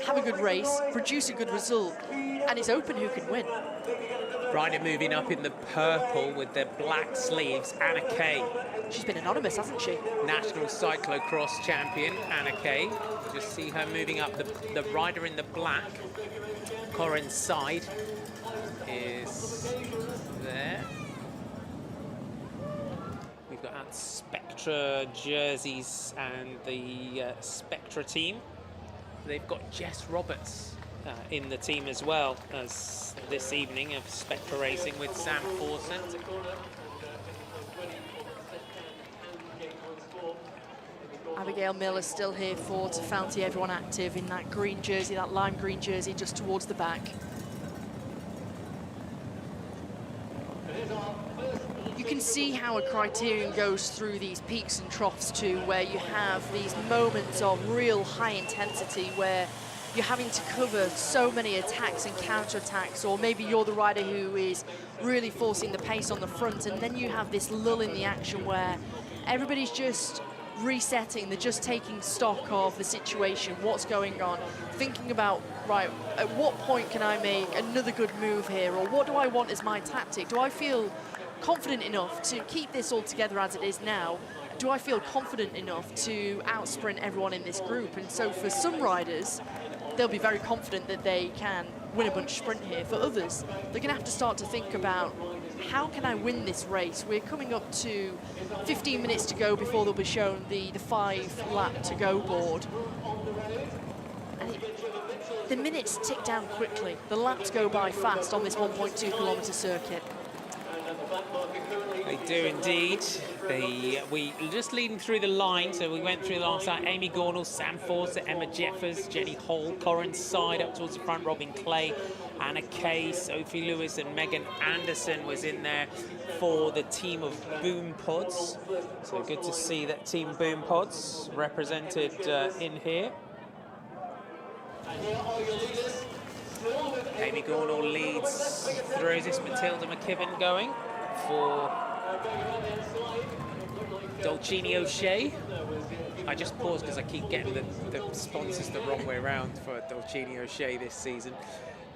have a good race, produce a good result, and it's open who can win. Rider moving up in the purple with the black sleeves, Anna Kay. She's been anonymous, hasn't she? National cyclocross champion, Anna Kay. Just see her moving up. The rider in the black, Corin Side, is there. We've got our Spectra jerseys and the Spectra team. They've got Jess Roberts in the team as well as this evening of Spectra Racing with Sam Fawcett. Abigail Miller still here to fancy everyone active in that green jersey, that lime green jersey just towards the back. You can see how a criterium goes through these peaks and troughs too, where you have these moments of real high intensity where you're having to cover so many attacks and counter-attacks, or maybe you're the rider who is really forcing the pace on the front, and then you have this lull in the action where everybody's just resetting, they're just taking stock of the situation, what's going on, thinking about, right, at what point can I make another good move here, or what do I want as my tactic? Do I feel confident enough to keep this all together as it is now? Do I feel confident enough to outsprint everyone in this group? And so for some riders, they'll be very confident that they can win a bunch sprint here. For others, they're going to have to start to think about, how can I win this race? We're coming up to 15 minutes to go before they'll be shown the 5 lap to go board. And the minutes tick down quickly. The laps go by fast on this 1.2 kilometre circuit. They do indeed. We just leading through the line, so we went through the last night. Amy Gornall, Sam Forster, Emma Jeffers, Jenny Hall, Corin Side up towards the front, Robin Clay, Anna Kay, Sophie Lewis and Megan Anderson was in there for the team of Boom Pods. So good to see that team Boom Pods represented in here. Amy Gornall leads through this. Matilda McKibben going for Dolcini O'Shea. I just paused because I keep getting the sponsors the wrong way around for Dolcini O'Shea this season.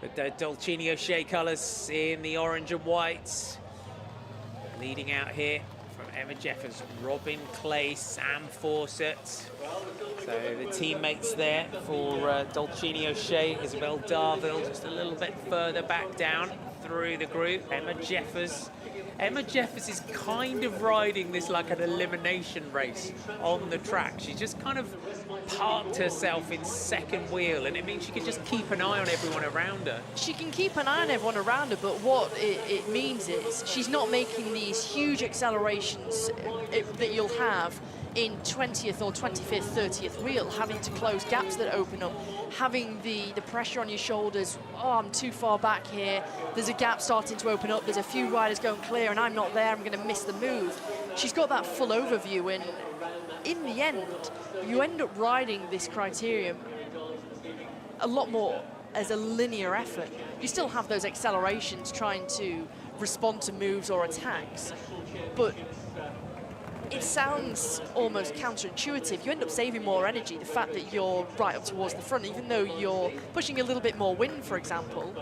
But the Dolcini O'Shea colours in the orange and white. Leading out here from Emma Jeffers, Robin Clay, Sam Fawcett. So the teammates there for Dolcini O'Shea, Isabel Darville, just a little bit further back down through the group. Emma Jeffers. Emma Jeffers is kind of riding this like an elimination race on the track. She just kind of parked herself in second wheel, and it means she can just keep an eye on everyone around her. She can keep an eye on everyone around her, but what it means is she's not making these huge accelerations that you'll have in 20th or 25th, 30th wheel, having to close gaps that open up, having the pressure on your shoulders. Oh, I'm too far back here. There's a gap starting to open up. There's a few riders going clear and I'm not there. I'm going to miss the move. She's got that full overview, and in the end, you end up riding this criterium a lot more as a linear effort. You still have those accelerations trying to respond to moves or attacks, but it sounds almost counterintuitive. You end up saving more energy. The fact that you're right up towards the front, even though you're pushing a little bit more wind, for example,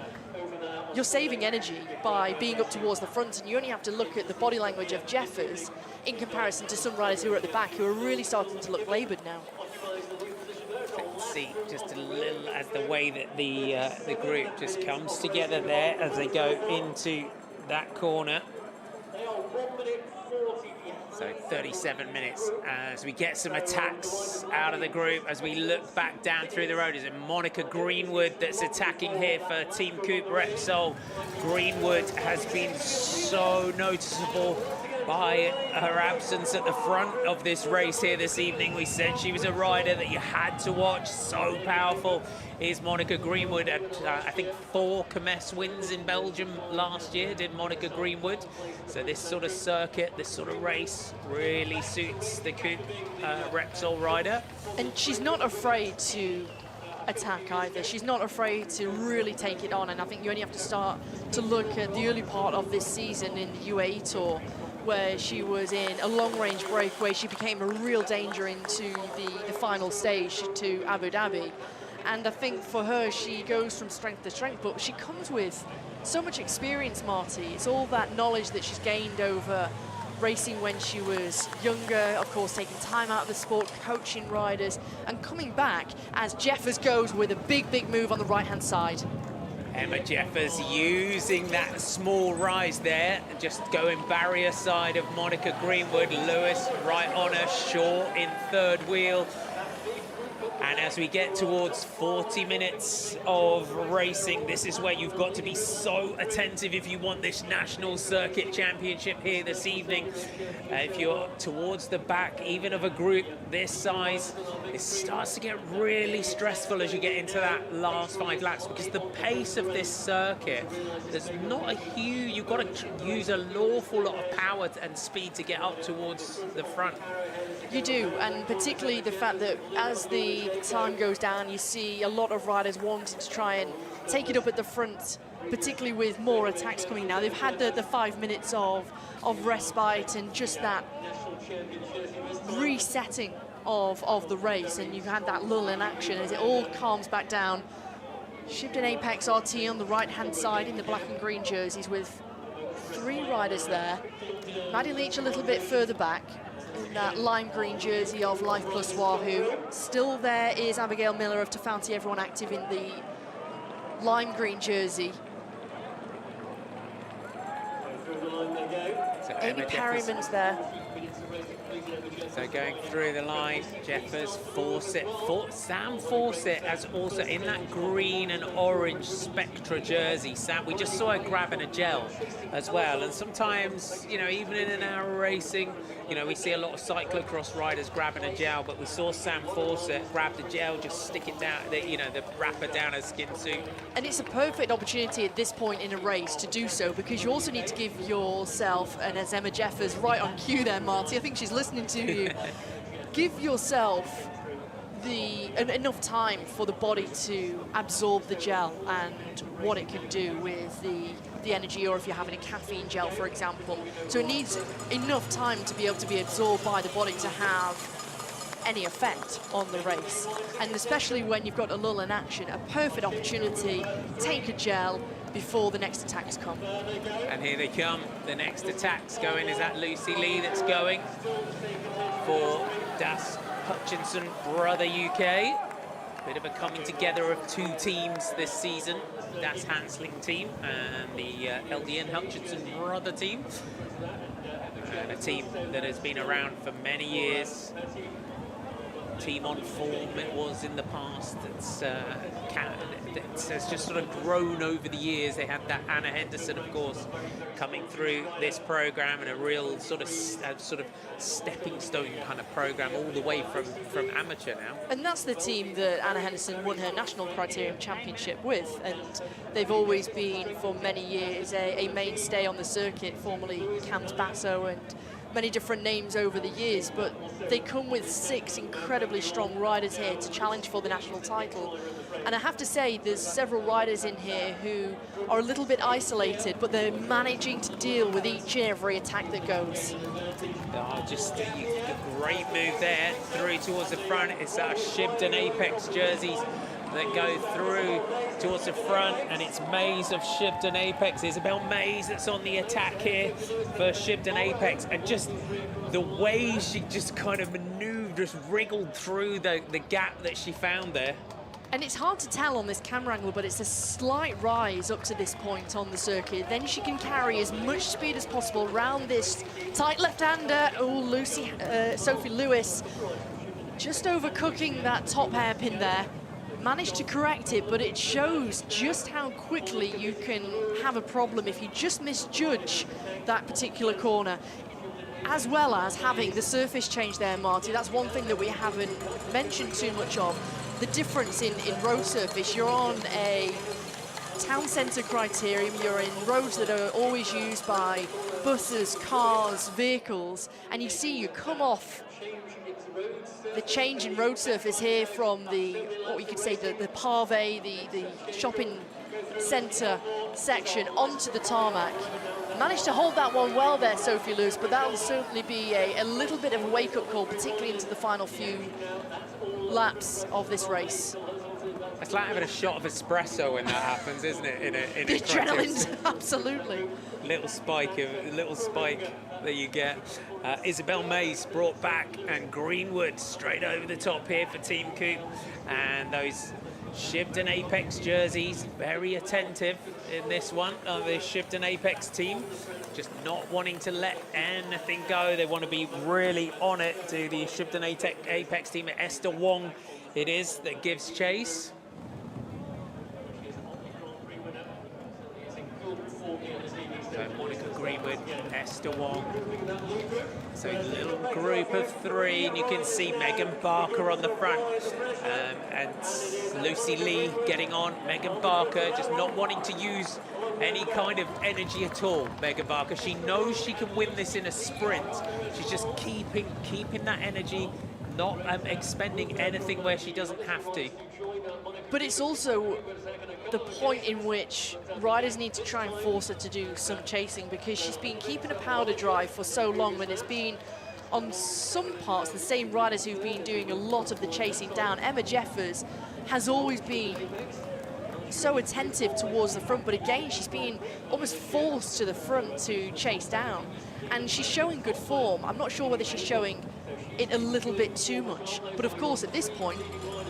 you're saving energy by being up towards the front, and you only have to look at the body language of Jeffers in comparison to some riders who are at the back who are really starting to look laboured now. See just a little as the way that the group just comes together there as they go into that corner. So 37 minutes as we get some attacks out of the group as we look back down through the road. Is it Monica Greenwood that's attacking here for Team Coupe Repsol? Greenwood has been so noticeable by her absence at the front of this race here this evening. We said she was a rider that you had to watch. So powerful is Monica Greenwood. I think 4 Commerce wins in Belgium last year did Monica Greenwood. So this sort of circuit, this sort of race really suits the Coupe Repsol rider. And she's not afraid to attack either. She's not afraid to really take it on, and I think you only have to start to look at the early part of this season in the UAE Tour, where she was in a long-range break where she became a real danger into the final stage to Abu Dhabi. And I think for her, she goes from strength to strength, but she comes with so much experience, Marty. It's all that knowledge that she's gained over racing when she was younger, of course, taking time out of the sport, coaching riders, and coming back as Jeffers goes with a big, big move on the right-hand side. Emma Jeffers using that small rise there, just going barrier side of Monica Greenwood. Lewis right on her, short in third wheel. And as we get towards 40 minutes of racing, this is where you've got to be so attentive if you want this National Circuit Championship here this evening. If you're towards the back, even of a group this size, it starts to get really stressful as you get into that last 5 laps, because the pace of this circuit, there's not a huge, you've got to use an awful lot of power and speed to get up towards the front. You do, and particularly the fact that as the time goes down, you see a lot of riders wanting to try and take it up at the front, particularly with more attacks coming now. They've had the 5 minutes of respite and just that resetting of the race, and you had that lull in action as it all calms back down. Shibden Apex RT on the right-hand side in the black and green jerseys with 3 riders there. Maddie Leach a little bit further back in that lime green jersey of Life Plus Wahoo. Still there is Abigail Miller of Tofauti, everyone active in the lime green jersey. So Amy Perryman's there. So going through the line, Jeffers, Fawcett, Sam Fawcett as also in that green and orange Spectra jersey. Sam, we just saw her grabbing a gel as well. And sometimes, you know, even in an hour racing, you know, we see a lot of cyclocross riders grabbing a gel, but we saw Sam Fawcett grab the gel, just stick it down, you know, the wrapper down her skin suit. And it's a perfect opportunity at this point in a race to do so, because you also need to give yourself, and as Emma Jeffers right on cue there, Marty, I think she's listening to you, give yourself enough time for the body to absorb the gel and what it can do with the energy, or if you're having a caffeine gel, for example. So it needs enough time to be able to be absorbed by the body to have any effect on the race. And especially when you've got a lull in action, a perfect opportunity, take a gel before the next attacks come. And here they come, the next attacks going. Is that Lucy Lee that's going for Das Hutchinson Brother UK? Bit of a coming together of 2 teams this season, Das Hansling team and the LDN Hutchinson Brother team. And a team that has been around for many years. Team on form it was in the past. It's just sort of grown over the years. They had that Anna Henderson, of course, coming through this program, and a real sort of stepping stone kind of program all the way from amateur now. And that's the team that Anna Henderson won her national criterium championship with, and they've always been for many years a mainstay on the circuit, formerly Camps Basso and many different names over the years, but they come with 6 incredibly strong riders here to challenge for the national title. And I have to say, there's several riders in here who are a little bit isolated, but they're managing to deal with each and every attack that goes. Oh, just a great move there, through towards the front. It's our Shibden Apex jerseys that go through towards the front, and it's Mays of Shibden Apex. Isabel Mays that's on the attack here for Shibden Apex, and just the way she just kind of maneuvered, just wriggled through the gap that she found there. And it's hard to tell on this camera angle, but it's a slight rise up to this point on the circuit. Then she can carry as much speed as possible around this tight left-hander. Oh, Sophie Lewis just overcooking that top hairpin there. Managed to correct it, but it shows just how quickly you can have a problem if you just misjudge that particular corner, as well as having the surface change there, Marty. That's one thing that we haven't mentioned too much of. The difference in road surface. You're on a town centre criterium, you're in roads that are always used by buses, cars, vehicles, and you see you come off the change in road surface here from what you could say, the pave, the shopping centre section onto the tarmac. Managed to hold that one well there, Sophie Lewis, but that will certainly be a little bit of a wake-up call, particularly into the final few laps of this race. It's like having a shot of espresso when that happens, isn't it? In a the adrenaline, absolutely. Little spike that you get. Isabel Mays brought back, and Greenwood straight over the top here for Team Coop. And those Shibden Apex jerseys, very attentive in this one, the Shibden Apex team. Just not wanting to let anything go. They want to be really on it to the Shibden Apex team. Esther Wong it is that gives chase. So Monica Greenwood, Esther Wong. So a little group of 3, and you can see Megan Barker on the front, and Lucy Lee getting on. Megan Barker just not wanting to use any kind of energy at all. Megan Barker, she knows she can win this in a sprint. She's just keeping that energy, not expending anything where she doesn't have to. But it's also the point in which riders need to try and force her to do some chasing, because she's been keeping a powder dry for so long, and it's been on some parts, the same riders who've been doing a lot of the chasing down. Emma Jeffers has always been so attentive towards the front, but again, she's been almost forced to the front to chase down. And she's showing good form. I'm not sure whether she's showing it a little bit too much. But of course, at this point,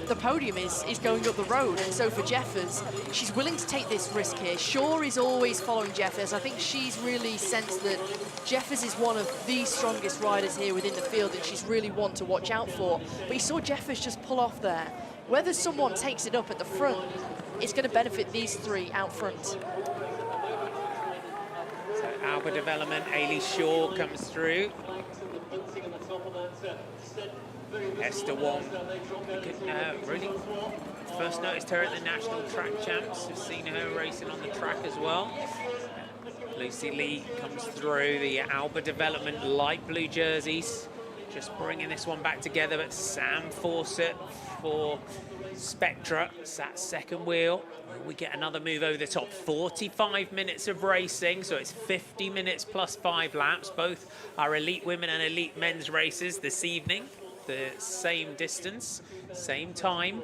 the podium is going up the road. And so for Jeffers, she's willing to take this risk here. Shaw is always following Jeffers. I think she's really sensed that Jeffers is one of the strongest riders here within the field, and she's really one to watch out for. But you saw Jeffers just pull off there. Whether someone takes it up at the front, it's going to benefit these three out front. So Alba Development, Ailey Shaw comes through. Esther Wong, really first noticed her at the National Track Champs. We've seen her racing on the track as well. Lucy Lee comes through, the Alba Development light blue jerseys. Just bringing this one back together, but Sam Fawcett for Spectra, sat second wheel. We get another move over the top. 45 minutes of racing, so it's 50 minutes plus 5 laps. Both are elite women and elite men's races this evening. The same distance, same time.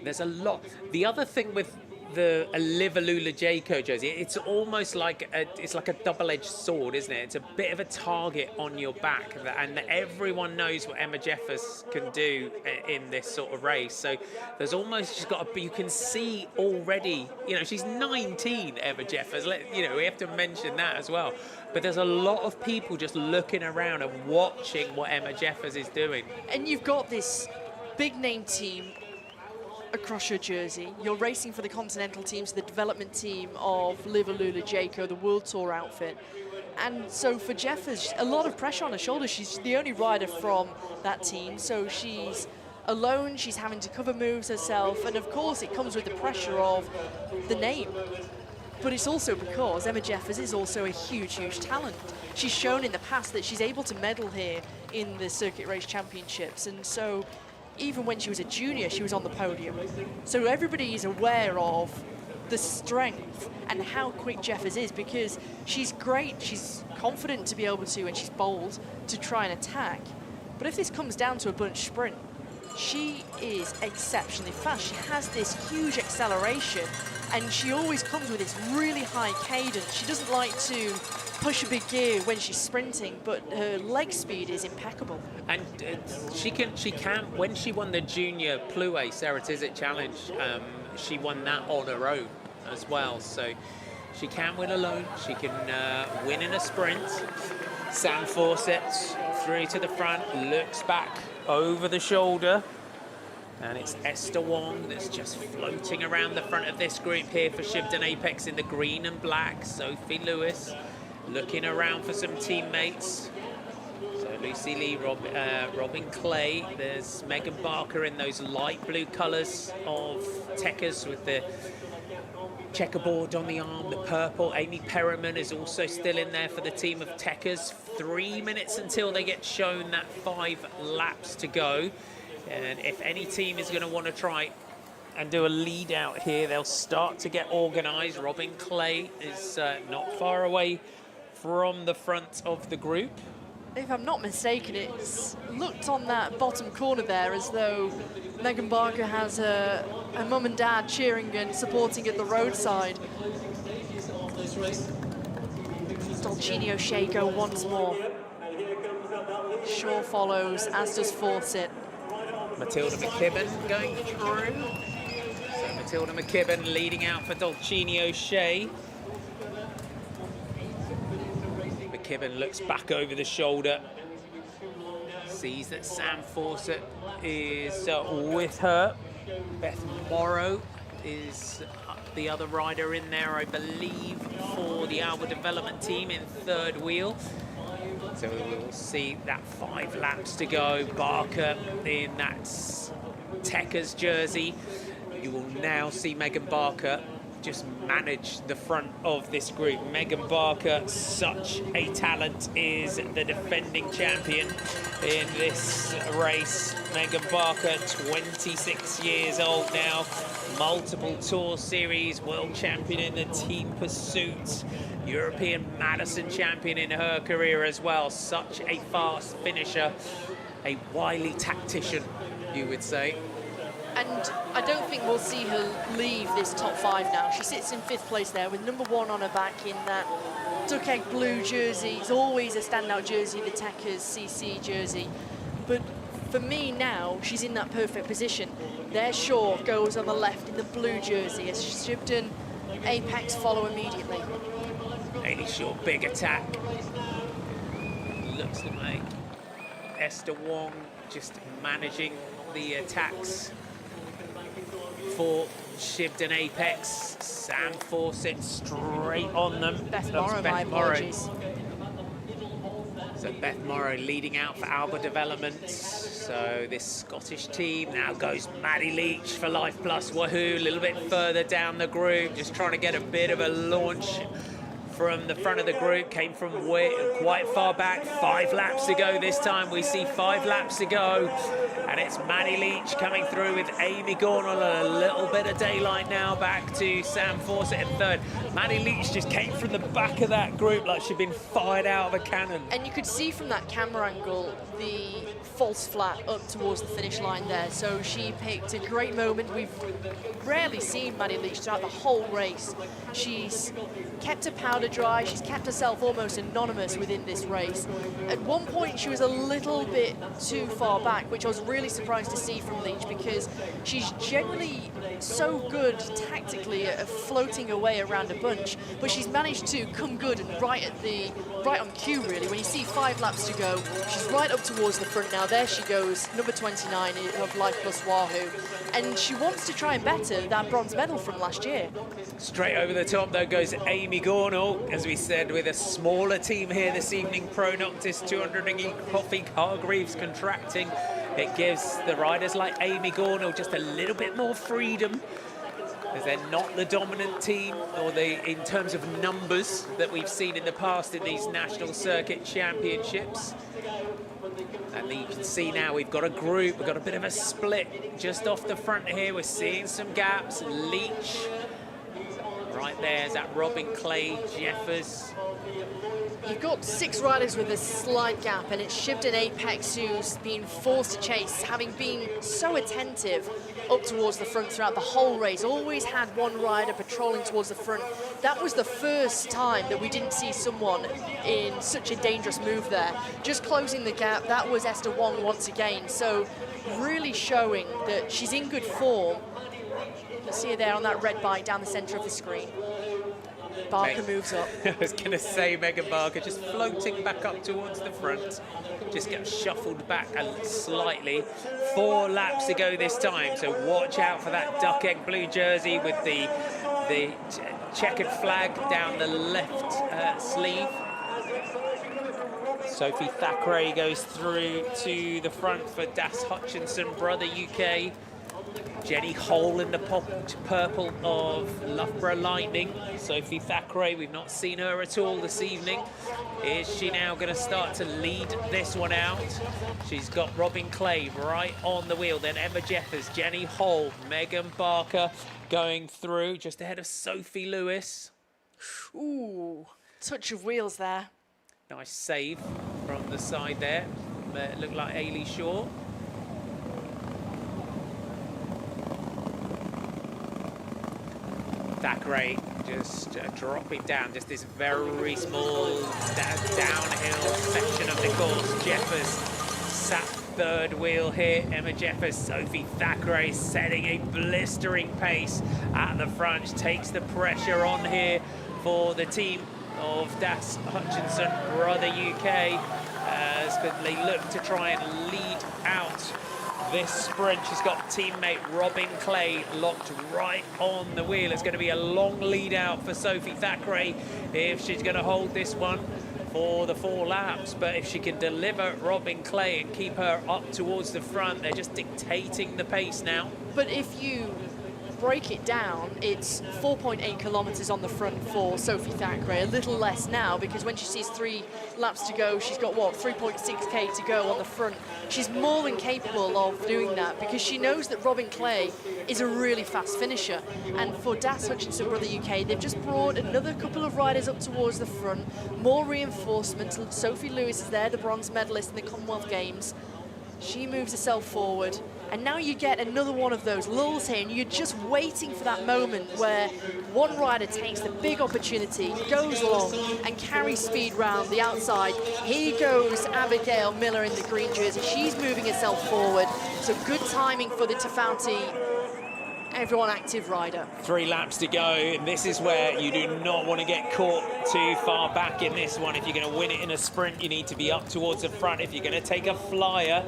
There's a lot. The other thing with the Liverlula Jayco jersey, it's almost like it's like a double-edged sword, isn't it? It's a bit of a target on your back, and everyone knows what Emma Jeffers can do in this sort of race. So there's almost, she's got you can see already, you know, she's 19, Emma Jeffers. You know, we have to mention that as well. But there's a lot of people just looking around and watching what Emma Jeffers is doing. And you've got this big name team across your jersey. You're racing for the Continental teams, the development team of Liverlula Jayco, the World Tour outfit. And so for Jeffers, a lot of pressure on her shoulders. She's the only rider from that team, so she's alone, she's having to cover moves herself, and of course it comes with the pressure of the name. But it's also because Emma Jeffers is also a huge, huge talent. She's shown in the past that she's able to medal here in the Circuit Race Championships, and so even when she was a junior, she was on the podium. So everybody is aware of the strength and how quick Jeffers is, because she's great, she's confident to be able to, and she's bold to try and attack. But if this comes down to a bunch sprint, she is exceptionally fast. She has this huge acceleration, and she always comes with this really high cadence. She doesn't like to push a big gear when she's sprinting, but her leg speed is impeccable. And she can, when she won the Junior Plouay Sarah Tizet Challenge, she won that on her own as well. So she can win alone, she can win in a sprint. Sam Fawcett through to the front, looks back over the shoulder, and it's Esther Wong that's just floating around the front of this group here for Shibden Apex in the green and black. Sophie Lewis looking around for some teammates. So Lucy Lee, Robin Clay, there's Megan Barker in those light blue colours of Tekkers with the checkerboard on the arm, the purple. Amy Perriman is also still in there for the team of Tekkers. 3 minutes until they get shown that 5 laps to go. And if any team is going to want to try and do a lead out here, they'll start to get organised. Robin Clay is not far away from the front of the group. If I'm not mistaken, it's looked on that bottom corner there as though Megan Barker has her mum and dad cheering and supporting at the roadside. Dolcini O'Shea go once more. Shaw follows, as does Fawcett. Matilda McKibben going through. So Matilda McKibben leading out for Dolcini O'Shea. McKibben looks back over the shoulder, sees that Sam Fawcett is with her. Beth Morrow is the other rider in there, I believe, for the Alba Development team in third wheel. So we'll see that 5 laps to go. Barker in that Tekkers jersey. You will now see Megan Barker just manage the front of this group. Megan Barker, such a talent, is the defending champion in this race. Megan Barker, 26 years old now, multiple Tour Series world champion in the team pursuit, European Madison champion in her career as well. Such a fast finisher, a wily tactician, you would say. And I don't think we'll see her leave this top 5 now. She sits in 5th place there with number 1 on her back in that duck egg blue jersey. It's always a standout jersey, the Techers CC jersey. But for me now, she's in that perfect position. There Shaw goes on the left in the blue jersey as Shibden, Apex follow immediately. Hayley Shaw, big attack. Looks like Esther Wong just managing the attacks for Shibden Apex. Sam Fawcett straight on them. Beth Morrow, my apologies. So Beth Morrow leading out for Alba Developments. So this Scottish team now goes Maddie Leach for Life Plus Wahoo, a little bit further down the group, just trying to get a bit of a launch from the front of the group. Came from quite far back. 5 laps to go this time. We see 5 laps to go. And it's Maddie Leach coming through with Amy Gornall. A little bit of daylight now back to Sam Fawcett in 3rd. Maddie Leach just came from the back of that group like she'd been fired out of a cannon. And you could see from that camera angle the false flat up towards the finish line there. So she picked a great moment. We've rarely seen Maddie Leach throughout the whole race. She's kept her powder dry. She's kept herself almost anonymous within this race. At one point, she was a little bit too far back, which I was really surprised to see from Leach because she's generally so good tactically at floating away around a bunch, but she's managed to come good and right on cue really. When you see 5 laps to go, she's right up towards the front now. There she goes, number 29 of Life Plus Wahoo, and she wants to try and better that bronze medal from last year. Straight over the top though goes Amy Gornall, as we said, with a smaller team here this evening. Pro Noctis 200 and Coffee Hargreaves contracting. It gives the riders like Amy Gornall just a little bit more freedom, as they're not the dominant team or in terms of numbers that we've seen in the past in these national circuit championships. And you can see now we've got a group, we've got a bit of a split just off the front here. We're seeing some gaps. Leach right there is that Robin Clay, Jeffers. You've got 6 riders with a slight gap, and it's Shibden Apex who's been forced to chase, having been so attentive up towards the front throughout the whole race. Always had one rider patrolling towards the front. That was the first time that we didn't see someone in such a dangerous move there. Just closing the gap, that was Esther Wong once again. So really showing that she's in good form. You can see her there on that red bike down the center of the screen. Barker moves up. I was going to say Megan Barker just floating back up towards the front. Just gets shuffled back slightly. 4 laps to go this time, so watch out for that duck egg blue jersey with the checkered flag down the left sleeve. Sophie Thackeray goes through to the front for Das Hutchinson, Brother UK. Jenny Hole in the purple of Loughborough Lightning. Sophie Thackeray, we've not seen her at all this evening. Is she now going to start to lead this one out? She's got Robin Clay right on the wheel, then Emma Jeffers, Jenny Hole, Megan Barker going through just ahead of Sophie Lewis. Ooh, touch of wheels there. Nice save from the side there. It looked like Hayley Shaw. Thackeray just dropping down, just this very small downhill section of the course. Jeffers sat 3rd wheel here. Emma Jeffers, Sophie Thackeray setting a blistering pace at the front. Takes the pressure on here for the team of Das Hutchinson, Brother UK, as they look to try and lead out this sprint. She's got teammate Robin Clay locked right on the wheel. It's going to be a long lead out for Sophie Thackeray if she's going to hold this one for the 4 laps. But if she can deliver Robin Clay and keep her up towards the front, they're just dictating the pace now. But if you break it down, it's 4.8 kilometres on the front for Sophie Thackeray, a little less now, because when she sees 3 laps to go, she's got, what, 3.6k to go on the front. She's more than capable of doing that, because she knows that Robin Clay is a really fast finisher. And for Das Hutchinson Brother UK, they've just brought another couple of riders up towards the front, more reinforcements. Sophie Lewis is there, the bronze medalist in the Commonwealth Games. She moves herself forward. And now you get another one of those lulls here, and you're just waiting for that moment where one rider takes the big opportunity, goes long, and carries speed round the outside. Here goes Abigail Miller in the green jersey. She's moving herself forward. So good timing for the Tofauti Everyone Active rider. 3 laps to go, and this is where you do not want to get caught too far back in this one. If you're going to win it in a sprint, you need to be up towards the front. If you're going to take a flyer,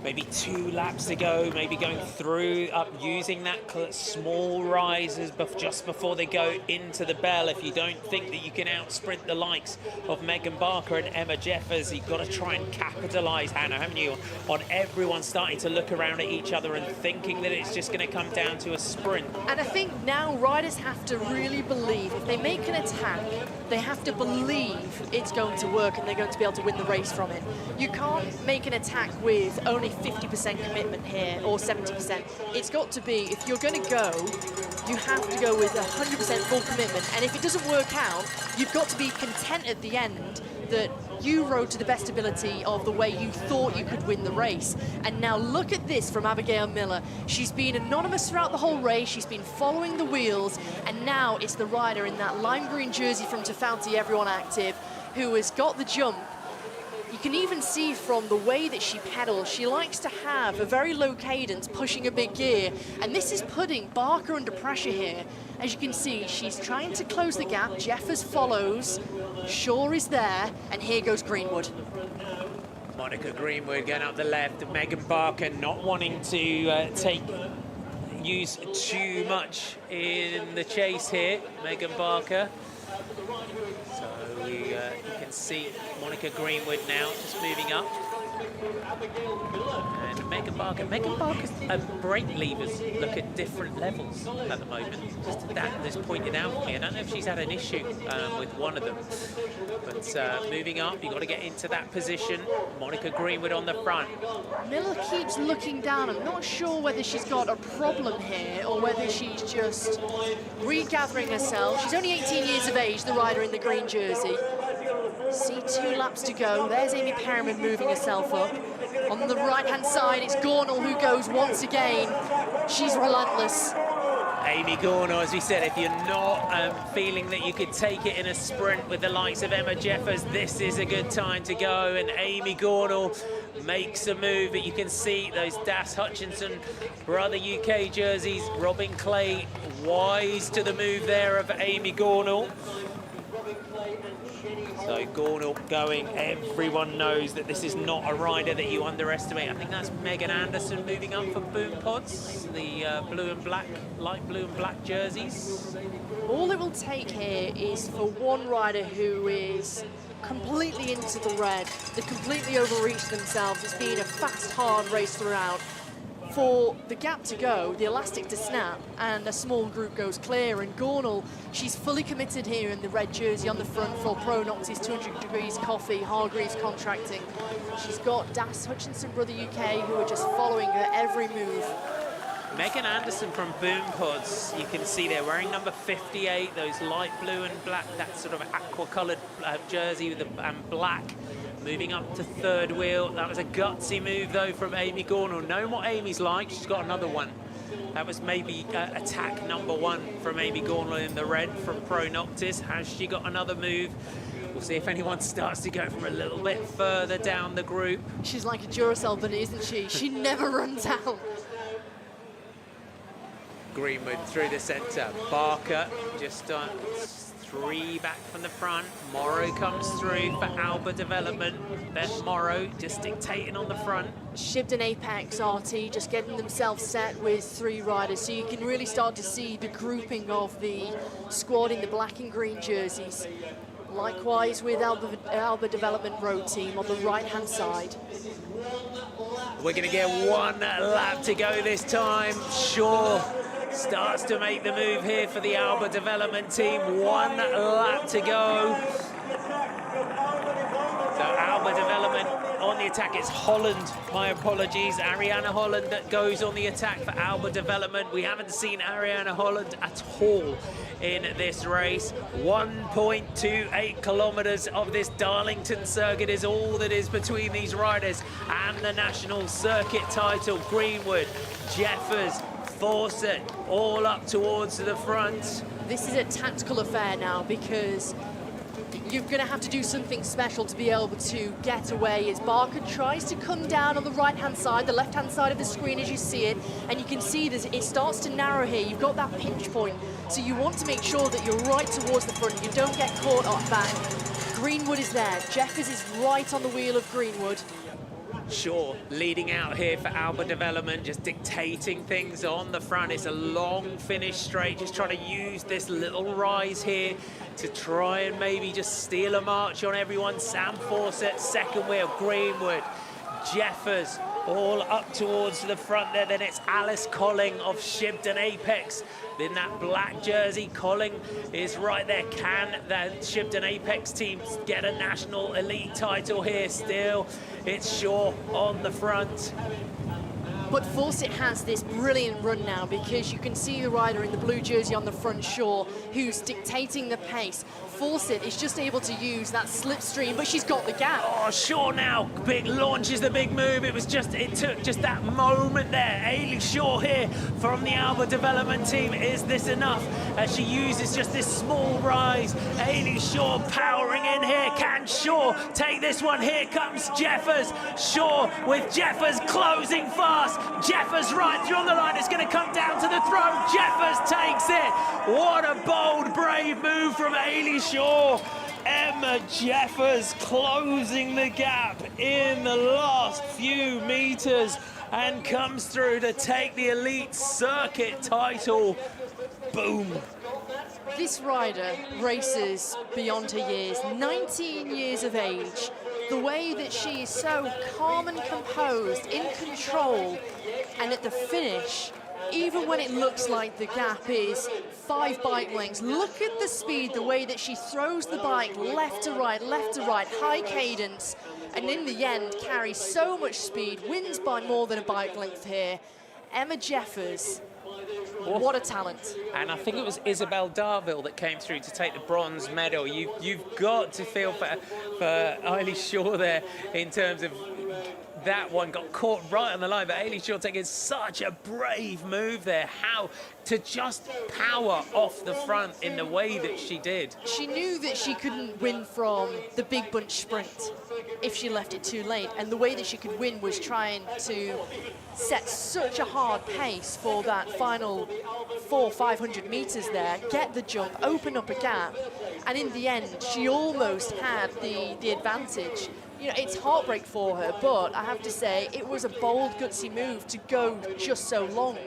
maybe 2 laps to go, maybe going through, up, using that small rises just before they go into the bell. If you don't think that you can outsprint the likes of Megan Barker and Emma Jeffers, you've got to try and capitalise, Hannah, haven't you, on everyone starting to look around at each other and thinking that it's just going to come down to a sprint. And I think now riders have to really believe, if they make an attack, they have to believe it's going to work and they're going to be able to win the race from it. You can't make an attack with only 50% commitment here or 70%. It's got to be, if you're going to go, you have to go with 100% full commitment. And if it doesn't work out, you've got to be content at the end that you rode to the best ability of the way you thought you could win the race. And now look at this from Abigail Miller. She's been anonymous throughout the whole race. She's been following the wheels. And now it's the rider in that lime green jersey from Tofauti Everyone Active who has got the jump. You can even see from the way that she pedals, she likes to have a very low cadence, pushing a big gear. And this is putting Barker under pressure here. As you can see, she's trying to close the gap. Jeffers follows, Shaw is there, and here goes Greenwood. Monica Greenwood going up the left, Megan Barker not wanting to use too much in the chase here, Megan Barker. So you can see Monica Greenwood now just moving up. And Megan Barker's brake levers look at different levels at the moment. Just that was pointed out to me. I don't know if she's had an issue with one of them. But moving up, you've got to get into that position. Monica Greenwood on the front. Miller keeps looking down. I'm not sure whether she's got a problem here or whether she's just regathering herself. She's only 18 years of age, the rider in the green jersey. See 2 laps to go. There's Amy Perriman moving herself up. On the right-hand side, it's Gornall who goes once again. She's relentless. Amy Gornall, as we said, if you're not feeling that you could take it in a sprint with the likes of Emma Jeffers, this is a good time to go. And Amy Gornall makes a move, but you can see those Das Hutchinson Brother UK jerseys. Robin Clay wise to the move there of Amy Gornall. So Gornall going, everyone knows that this is not a rider that you underestimate. I think that's Megan Anderson moving up for Boom Pods, the blue and black, light blue and black jerseys. All it will take here is for one rider who is completely into the red, they completely overreached themselves. It's been a fast, hard race throughout. For the gap to go, the elastic to snap, and a small group goes clear. And Gornall, she's fully committed here in the red jersey on the front for Pro Noctis, 200 Degrees Coffee, Hargreaves Contracting. She's got Das Hutchinson Brother UK who are just following her every move. Megan Anderson from Boom Pods, you can see they're wearing number 58, those light blue and black, that sort of aqua-coloured jersey with the black. Moving up to third wheel. That was a gutsy move, though, from Amy Gornall. Knowing what Amy's like, she's got another one. That was maybe attack number 1 from Amy Gornall in the red from Pro Noctis. Has she got another move? We'll see if anyone starts to go from a little bit further down the group. She's like a Duracell bunny, isn't she? She never runs out. Greenwood through the centre. Barker just 3 back from the front. Morrow comes through for Alba Development. Beth Morrow just dictating on the front. Shibden Apex RT just getting themselves set with 3 riders, so you can really start to see the grouping of the squad in the black and green jerseys. Likewise with Alba Development Road Team on the right-hand side. We're going to get 1 lap to go this time. Shaw starts to make the move here for the Alba development team. 1 lap to go. So Alba development on the attack. It's Holland, my apologies. Ariana Holland that goes on the attack for Alba development. We haven't seen Ariana Holland at all in this race. 1.28 kilometers of this Darlington circuit is all that is between these riders and the national circuit title. Greenwood, Jeffers, Fawcett, all up towards the front. This is a tactical affair now, because you're going to have to do something special to be able to get away as Barker tries to come down on the right-hand side, the left-hand side of the screen as you see it, and you can see that it starts to narrow here. You've got that pinch point, so you want to make sure that you're right towards the front. You don't get caught off back. Greenwood is there. Jeffers is right on the wheel of Greenwood. Shaw leading out here for Alba development, just dictating things on the front. It's a long finish straight, just trying to use this little rise here to try and maybe just steal a march on everyone. Sam Fawcett, second wheel, Greenwood, Jeffers, all up towards the front there. Then it's Alice Colling of Shibden Apex in that black jersey. Colling is right there. Can the Shibden Apex team get a national elite title here still? It's Shaw on the front. But Fawcett has this brilliant run now, because you can see the rider in the blue jersey on the front, Shaw, who's dictating the pace. Fawcett is just able to use that slipstream, but she's got the gap. Oh, Shaw now launches the big move. It took just that moment there. Ailey Shaw here from the Alba development team. Is this enough? As she uses just this small rise. Ailey Shaw powering in here. Can Shaw take this one? Here comes Jeffers. Shaw with Jeffers closing fast. Jeffers right through on the line. It's going to come down to the throat. Jeffers takes it. What a bold, brave move from Ailey Shaw. Emma Jeffers closing the gap in the last few meters and comes through to take the elite circuit title. Boom. This rider races beyond her years, 19 years of age. The way that she is so calm and composed, in control, and at the finish, even when it looks like the gap is 5 bike lengths, look at the speed, the way that she throws the bike left to right, high cadence, and in the end carries so much speed, wins by more than a bike length here. Emma Jeffers, what a talent. And I think it was Isabel Darville that came through to take the bronze medal. You've got to feel for Ailey Shaw there in terms of that one got caught right on the line, but Ailey Shaw taking such a brave move there. How to just power off the front in the way that she did. She knew that she couldn't win from the big bunch sprint if she left it too late, and the way that she could win was trying to set such a hard pace for that final 400-500 meters there, get the jump, open up a gap, and in the end she almost had the advantage. You know, it's heartbreak for her, but I have to say it was a bold, gutsy move to go just so long.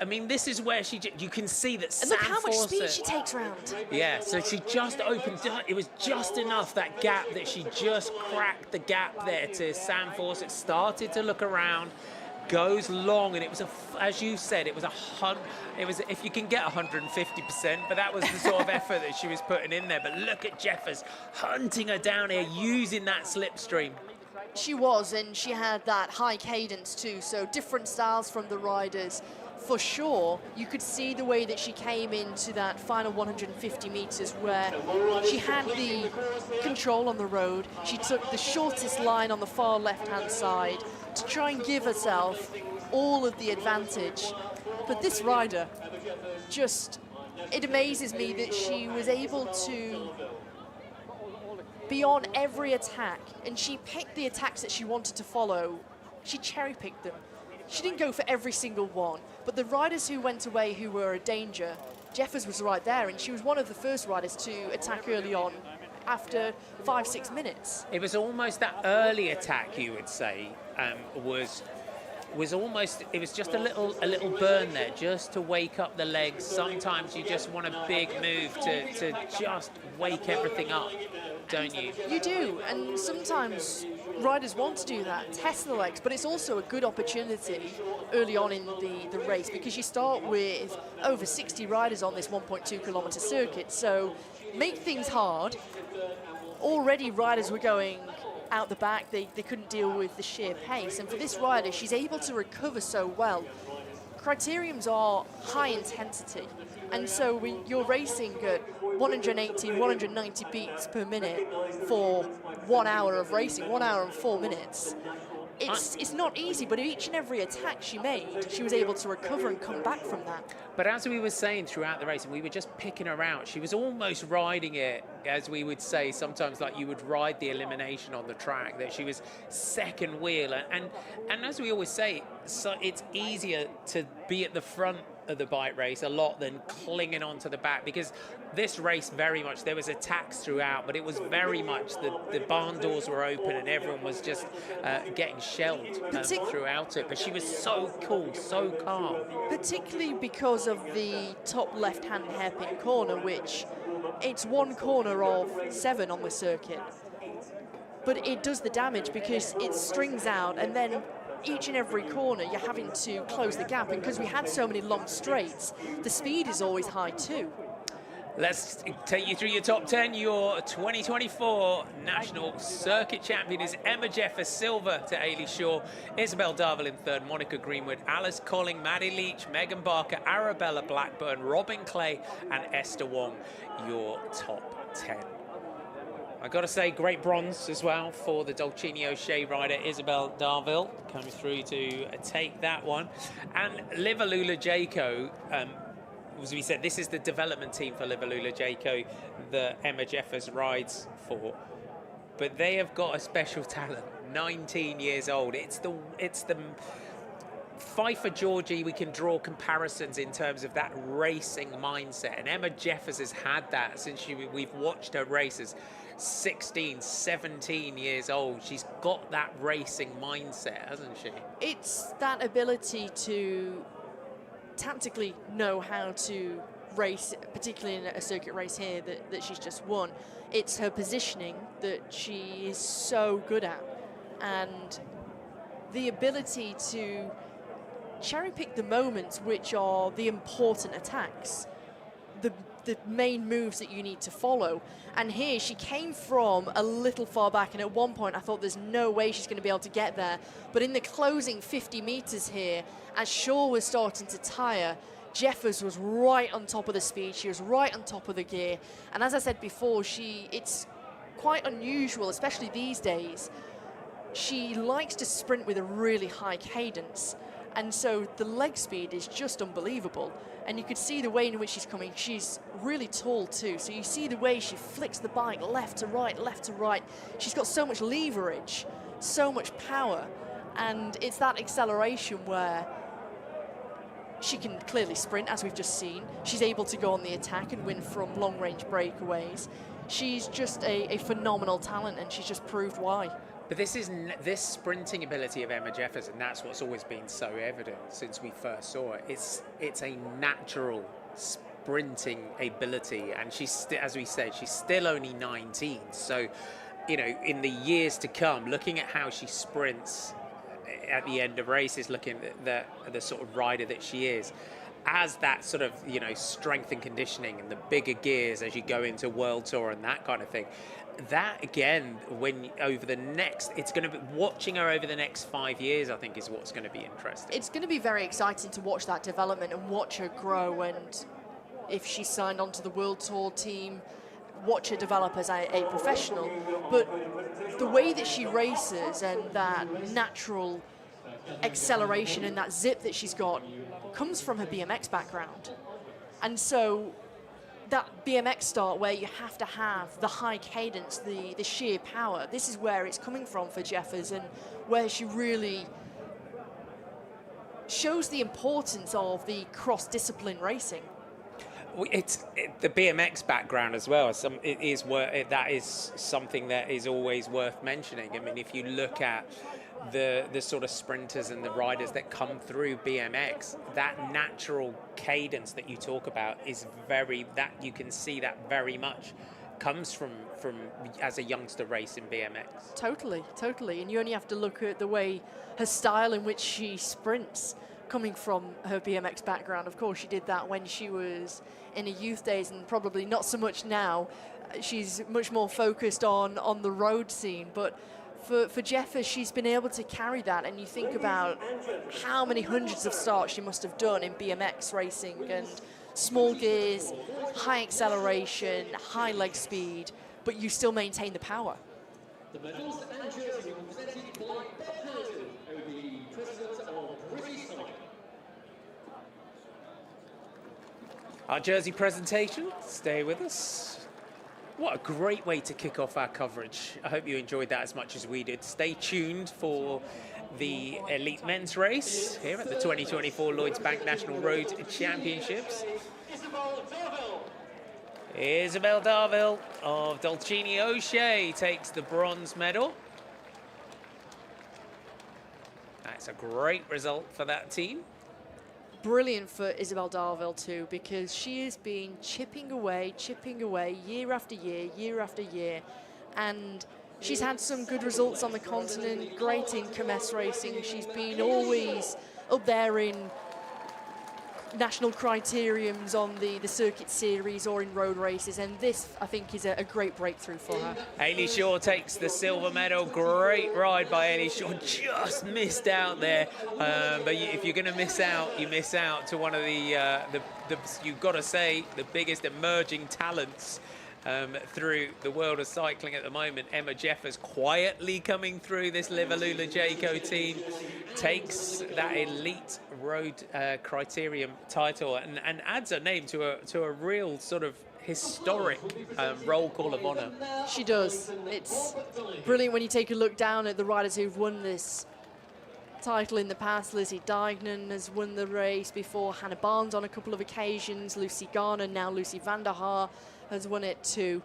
I mean, this is where you can see that And look how much speed she takes round. Yeah, so she just opened, it was just enough, that gap, that she just cracked the gap there to Sam Fawcett, started to look around, goes long, and it was as you said, it was if you can get 150%, but that was the sort of effort that she was putting in there. But look at Jeffers hunting her down here, using that slipstream. She was, and she had that high cadence too, so different styles from the riders. For sure, you could see the way that she came into that final 150 meters where she had the control on the road. She took the shortest line on the far left-hand side to try and give herself all of the advantage. But this rider, it amazes me that she was able to be on every attack, and she picked the attacks that she wanted to follow. She cherry-picked them. She didn't go for every single one, but the riders who went away who were a danger, Jeffers was right there, and she was one of the first riders to attack early on after 5-6 minutes. It was almost that early attack, you would say, was almost, it was just a little burn there, just to wake up the legs. Sometimes you just want a big move to just wake everything up, don't you? You do, and sometimes riders want to do that, test the legs, but it's also a good opportunity early on in the race, because you start with over 60 riders on this 1.2 kilometre circuit, so make things hard. Already riders were going out the back, they couldn't deal with the sheer pace, and for this rider, she's able to recover so well. Criteriums are high intensity, and so when you're racing at 180, 190 beats per minute for 1 hour of racing, 1 hour and 4 minutes, it's not easy, but each and every attack she made, she was able to recover and come back from that. But as we were saying throughout the race, and we were just picking her out, she was almost riding it, as we would say sometimes, like you would ride the elimination on the track, that she was second wheel. And as we always say, so it's easier to be at the front of the bike race a lot than clinging onto the back, because this race very much, there was attacks throughout, but it was very much the barn doors were open and everyone was just getting shelled throughout it. But she was so cool, so calm. Particularly because of the top left-hand hairpin corner, which it's one corner of 7 on the circuit, but it does the damage because it strings out, and then each and every corner you're having to close the gap, and because we had so many long straights, the speed is always high too. Let's take you through your top 10. Your 2024 National Circuit Champion is Emma Jeffers, silver to Ailey Shaw, Isabel Darville in third, Monica Greenwood, Alice Colling, Maddie Leach, Megan Barker, Arabella Blackburn, Robin Clay and Esther Wong, your top 10. I got to say, great bronze as well for the Dolcini O'Shea rider Isabel Darville, coming through to take that one. And Livalula Jaco, as we said, this is the development team for Livalula Jaco that Emma Jeffers rides for. But they have got a special talent, 19 years old. It's the Pfeiffer Georgie, we can draw comparisons in terms of that racing mindset. And Emma Jeffers has had that since we've watched her races. 16, 17 years old. She's got that racing mindset, hasn't she? It's that ability to tactically know how to race, particularly in a circuit race here that she's just won. It's her positioning that she is so good at, and the ability to cherry pick the moments which are the important attacks, the main moves that you need to follow. And here she came from a little far back, and at one point I thought there's no way she's going to be able to get there, but in the closing 50 meters here, as Shaw was starting to tire, Jeffers was right on top of the speed, she was right on top of the gear, and as I said before, it's quite unusual, especially these days. She likes to sprint with a really high cadence, and so the leg speed is just unbelievable. And you could see the way in which she's coming. She's really tall too, so you see the way she flicks the bike left to right, left to right. She's got so much leverage, so much power, and it's that acceleration where she can clearly sprint, as we've just seen. She's able to go on the attack and win from long-range breakaways. She's just a phenomenal talent, and she's just proved why. But this sprinting ability of Emma Jeffers, and that's what's always been so evident since we first saw it. It's a natural sprinting ability, and she's as we said, she's still only 19. So, you know, in the years to come, looking at how she sprints at the end of races, looking at the sort of rider that she is, as that sort of, you know, strength and conditioning and the bigger gears as you go into World Tour and that kind of thing. That again, it's going to be watching her over the next 5 years, I think, is what's going to be interesting. It's going to be very exciting to watch that development and watch her grow, and if she's signed onto the World Tour team, watch her develop as a professional. But the way that she races and that natural acceleration and that zip that she's got comes from her BMX background. And so that BMX start where you have to have the high cadence, the sheer power, this is where it's coming from for Jeffers, and where she really shows the importance of the cross-discipline racing. The BMX background as well. That is something that is always worth mentioning. I mean, if you look at the sort of sprinters and the riders that come through BMX, that natural cadence that you talk about is you can see that very much comes from as a youngster race in BMX. Totally, totally. And you only have to look at the way her style in which she sprints, coming from her BMX background. Of course, she did that when she was in her youth days, and probably not so much now. She's much more focused on the road scene. But for Jeffa, she's been able to carry that. And you think about how many hundreds of starts she must have done in BMX racing, and small gears, high acceleration, high leg speed, but you still maintain the power. The medals and jersey were presented by Bob Hamilton, the president of British Cycling. Our jersey presentation, stay with us. What a great way to kick off our coverage. I hope you enjoyed that as much as we did. Stay tuned for the elite men's race here at the 2024 Lloyds Bank National Road Championships. Isabel Darville of Dalchini O'Shea takes the bronze medal. That's a great result for that team. Brilliant for Isabel Darville too, because she has been chipping away year after year, and she's had some good results on the continent, great in Kermesse racing. She's been always up there in national criteriums on the circuit series or in road races, and this, I think, is a great breakthrough for her. Ailey Shaw takes the silver medal. Great ride by Ailey Shaw. Just missed out there, but if you're going to miss out, you miss out to one of the you've got to say, the biggest emerging talents through the world of cycling at the moment. Emma Jeffers quietly coming through this Liverlula Jayco team, takes that elite road criterium title and adds her name to a real sort of historic roll call of honour. She does. It's brilliant when you take a look down at the riders who've won this title in the past. Lizzie Deignan has won the race before, Hannah Barnes on a couple of occasions, Lucy Garner, now Lucy van der Haar has won it too.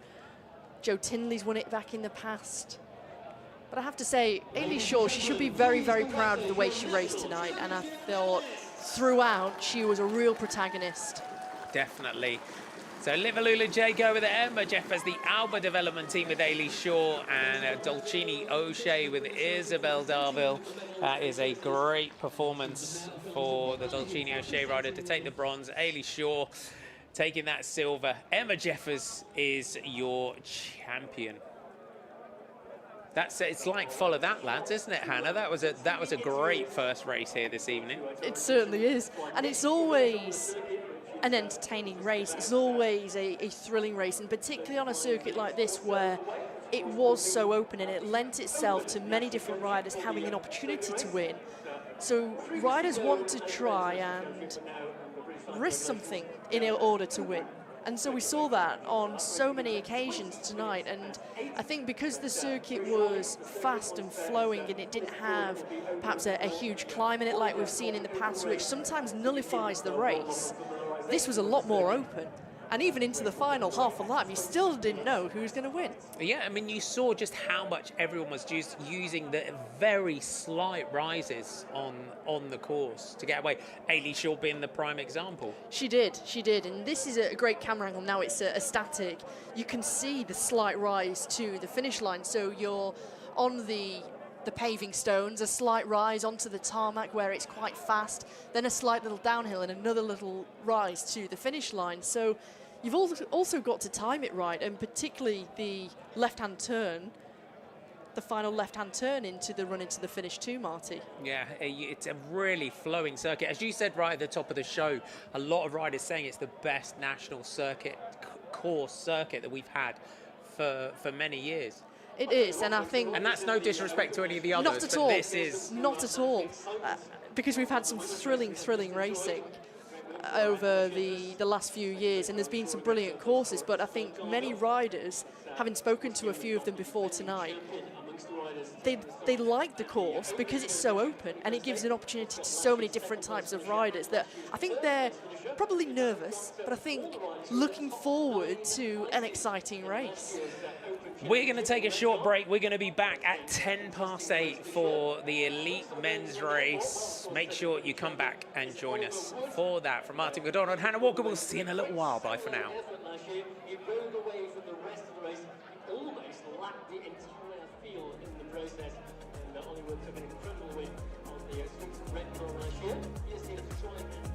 Jo Tinley's won it back in the past. But I have to say, Ailey Shaw, she should be very, very proud of the way she raced tonight, and I thought throughout she was a real protagonist. Definitely. So Liverlula Jayco with Emma Jeffers, the Alba development team with Ailey Shaw, and Dalchini O'Shea with Isabel Darville. That is a great performance for the Dalchini O'Shea rider to take the bronze. Ailey Shaw taking that silver. Emma Jeffers is your champion. That's it. It's like follow that, lads, isn't it, Hannah? That was a great first race here this evening. It certainly is, and it's always an entertaining race. It's always a thrilling race, and particularly on a circuit like this where it was so open and it lent itself to many different riders having an opportunity to win. So riders want to try and risk something in order to win. And so we saw that on so many occasions tonight, and I think because the circuit was fast and flowing and it didn't have perhaps a huge climb in it like we've seen in the past, which sometimes nullifies the race, this was a lot more open. And even into the final half a lap, you still didn't know who was going to win. Yeah, I mean, you saw just how much everyone was just using the very slight rises on the course to get away. Ailey Shaw being the prime example. She did. And this is a great camera angle. Now it's a static. You can see the slight rise to the finish line. So you're on the paving stones, a slight rise onto the tarmac where it's quite fast, then a slight little downhill and another little rise to the finish line. So you've also got to time it right, and particularly the left-hand turn, the final left-hand turn into the run into the finish too, Marty. Yeah, it's a really flowing circuit. As you said right at the top of the show, a lot of riders saying it's the best national circuit, course circuit that we've had for many years. It is, and I think... And that's no disrespect to any of the others, not at all. This is... Not at all, because we've had some thrilling racing over the last few years, and there's been some brilliant courses, but I think many riders, having spoken to a few of them before tonight, they like the course because it's so open and it gives an opportunity to so many different types of riders that I think they're probably nervous, but I think looking forward to an exciting race. We're going to take a short break. We're going to be back at 8:10 for the elite men's race. Make sure you come back and join us for that. From Martin Godon and Hannah Walker, we'll see you in a little while. Bye for now. You rode away from the rest of the the entire field in the process, and Oliver took an incredible win on the sprint red car last year. Here's here to try and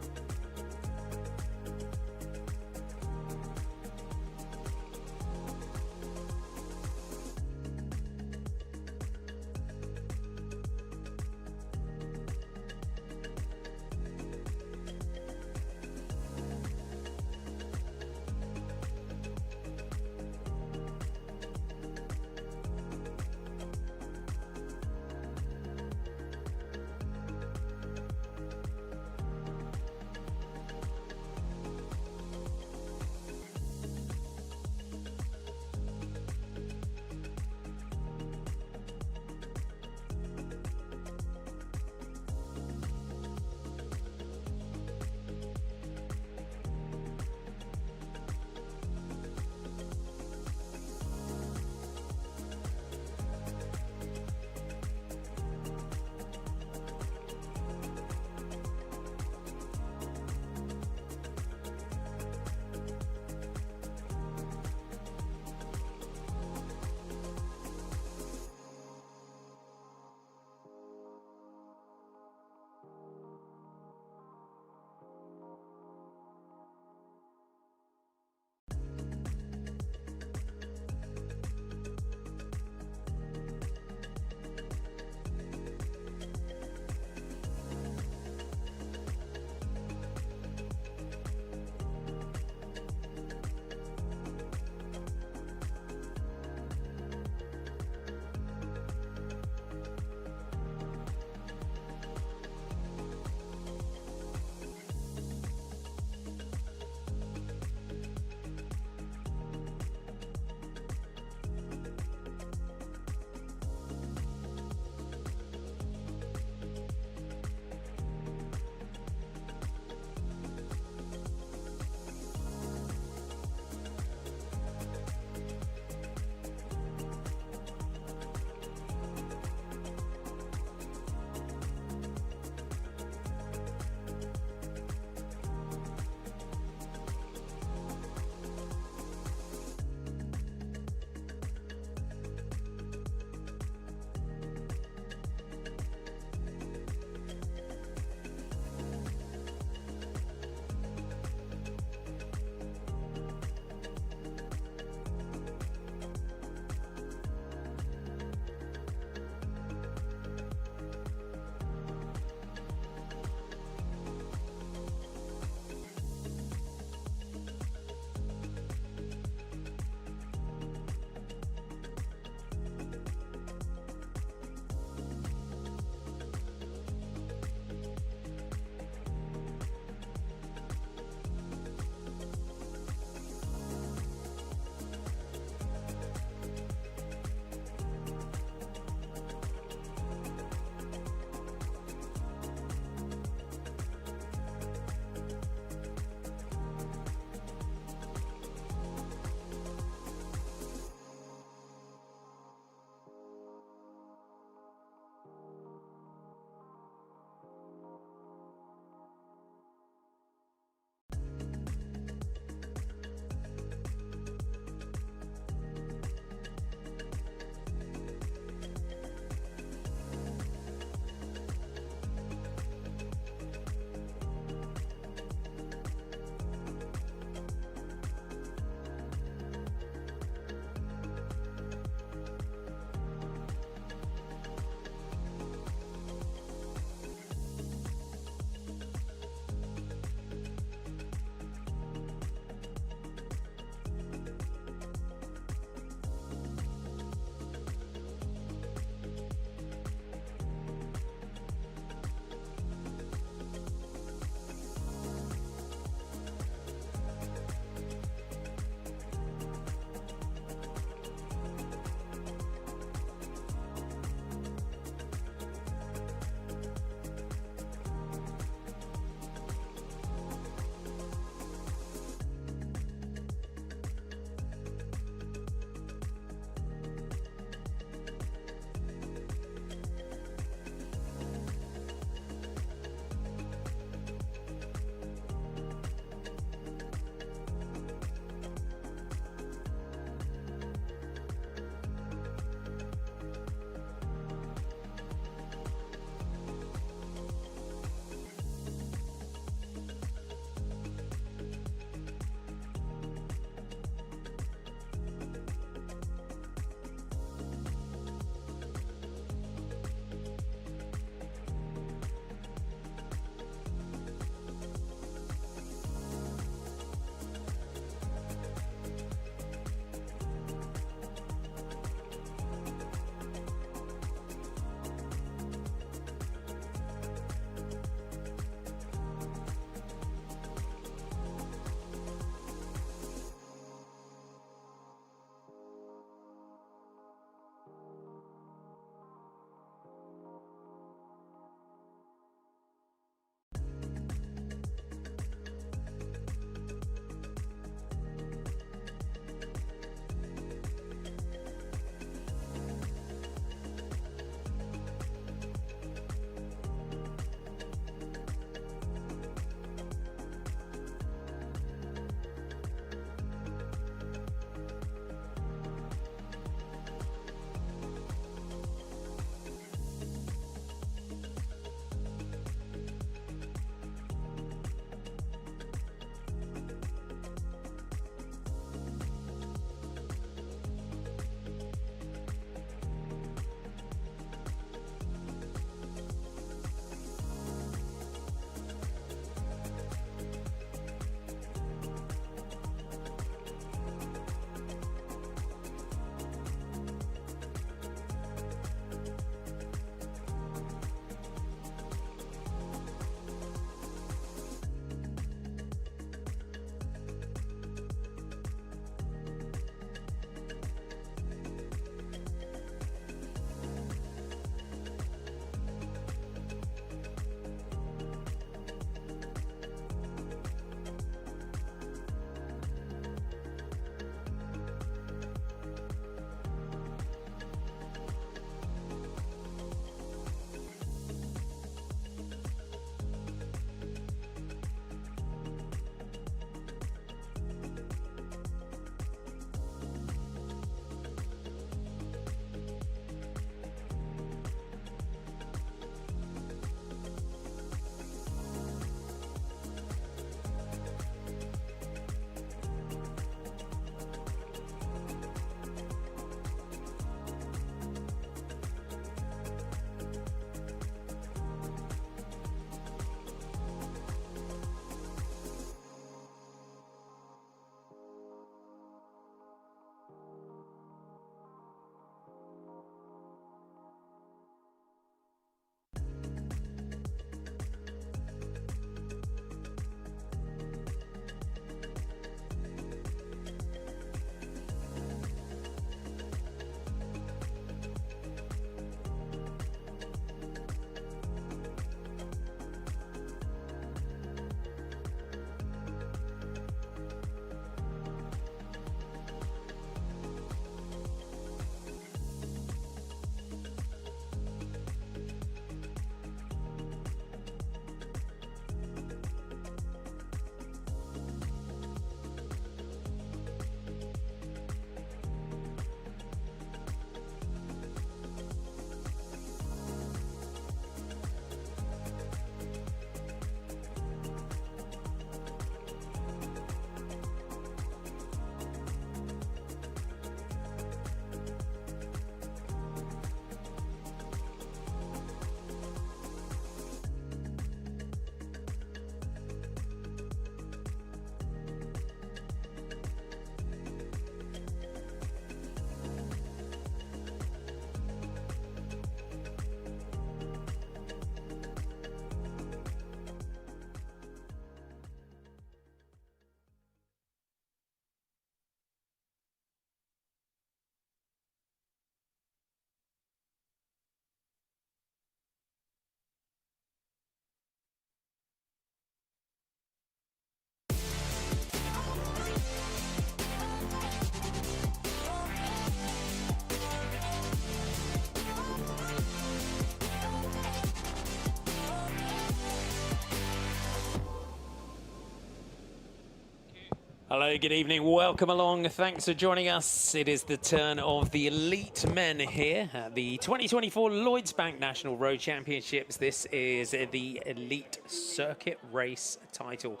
Hello, good evening, welcome along, thanks for joining us. It is the turn of the elite men here at the 2024 Lloyds Bank National Road Championships. This is the elite circuit race title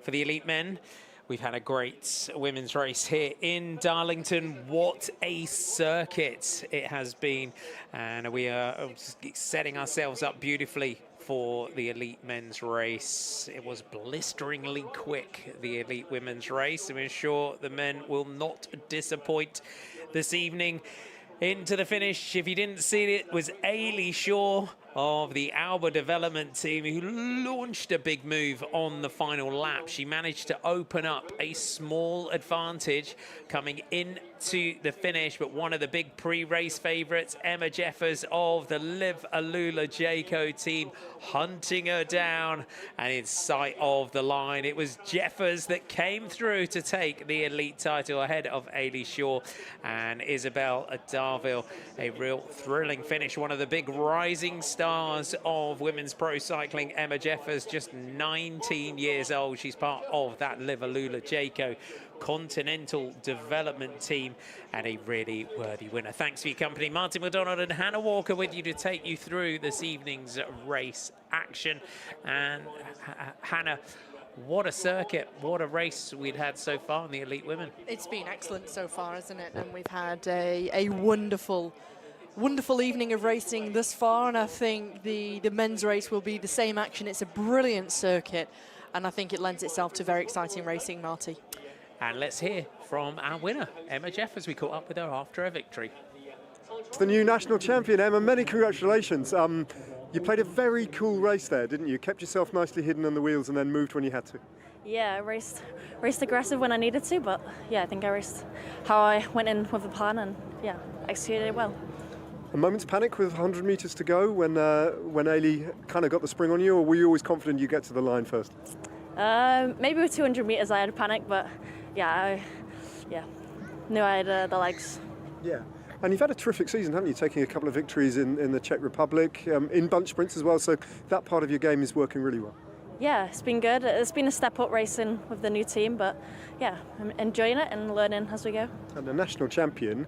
for the elite men. We've had a great women's race here in Darlington. What a circuit it has been, and we are setting ourselves up beautifully for the elite men's race. It was blisteringly quick, the elite women's race, and we're sure the men will not disappoint this evening. Into the finish, if you didn't see it, was Ailey Shaw of the Alba development team, who launched a big move on the final lap. She managed to open up a small advantage coming into the finish, but one of the big pre-race favourites, Emma Jeffers of the Liv Alula Jayco team, hunting her down and in sight of the line. It was Jeffers that came through to take the elite title ahead of Ailey Shaw and Isabel Darville. A real thrilling finish, one of the big rising stars of women's pro cycling. Emma Jeffers, just 19 years old. She's part of that Liv Alula Jayco Continental Development Team and a really worthy winner. Thanks for your company. Martin McDonald and Hannah Walker with you to take you through this evening's race action. And Hannah, what a circuit, what a race we'd had so far in the elite women. It's been excellent so far, hasn't it? And we've had a wonderful evening of racing thus far, and I think the men's race will be the same action. It's a brilliant circuit, and I think it lends itself to very exciting racing, Marty. And let's hear from our winner, Emma Jeffers. We caught up with her after her victory. It's the new national champion, Emma. Many congratulations. You played a very cool race there, didn't you? Kept yourself nicely hidden on the wheels and then moved when you had to. Yeah, I raced aggressive when I needed to, but yeah, I think I raced how I went in with a plan and yeah, executed it well. A moment's panic with 100 metres to go when Ailey kind of got the spring on you, or were you always confident you get to the line first? Maybe with 200 metres I had a panic, but yeah, I knew I had the legs. Yeah. And you've had a terrific season, haven't you? Taking a couple of victories in the Czech Republic, in bunch sprints as well, so that part of your game is working really well. Yeah, it's been good. It's been a step up racing with the new team, but yeah, I'm enjoying it and learning as we go. And a national champion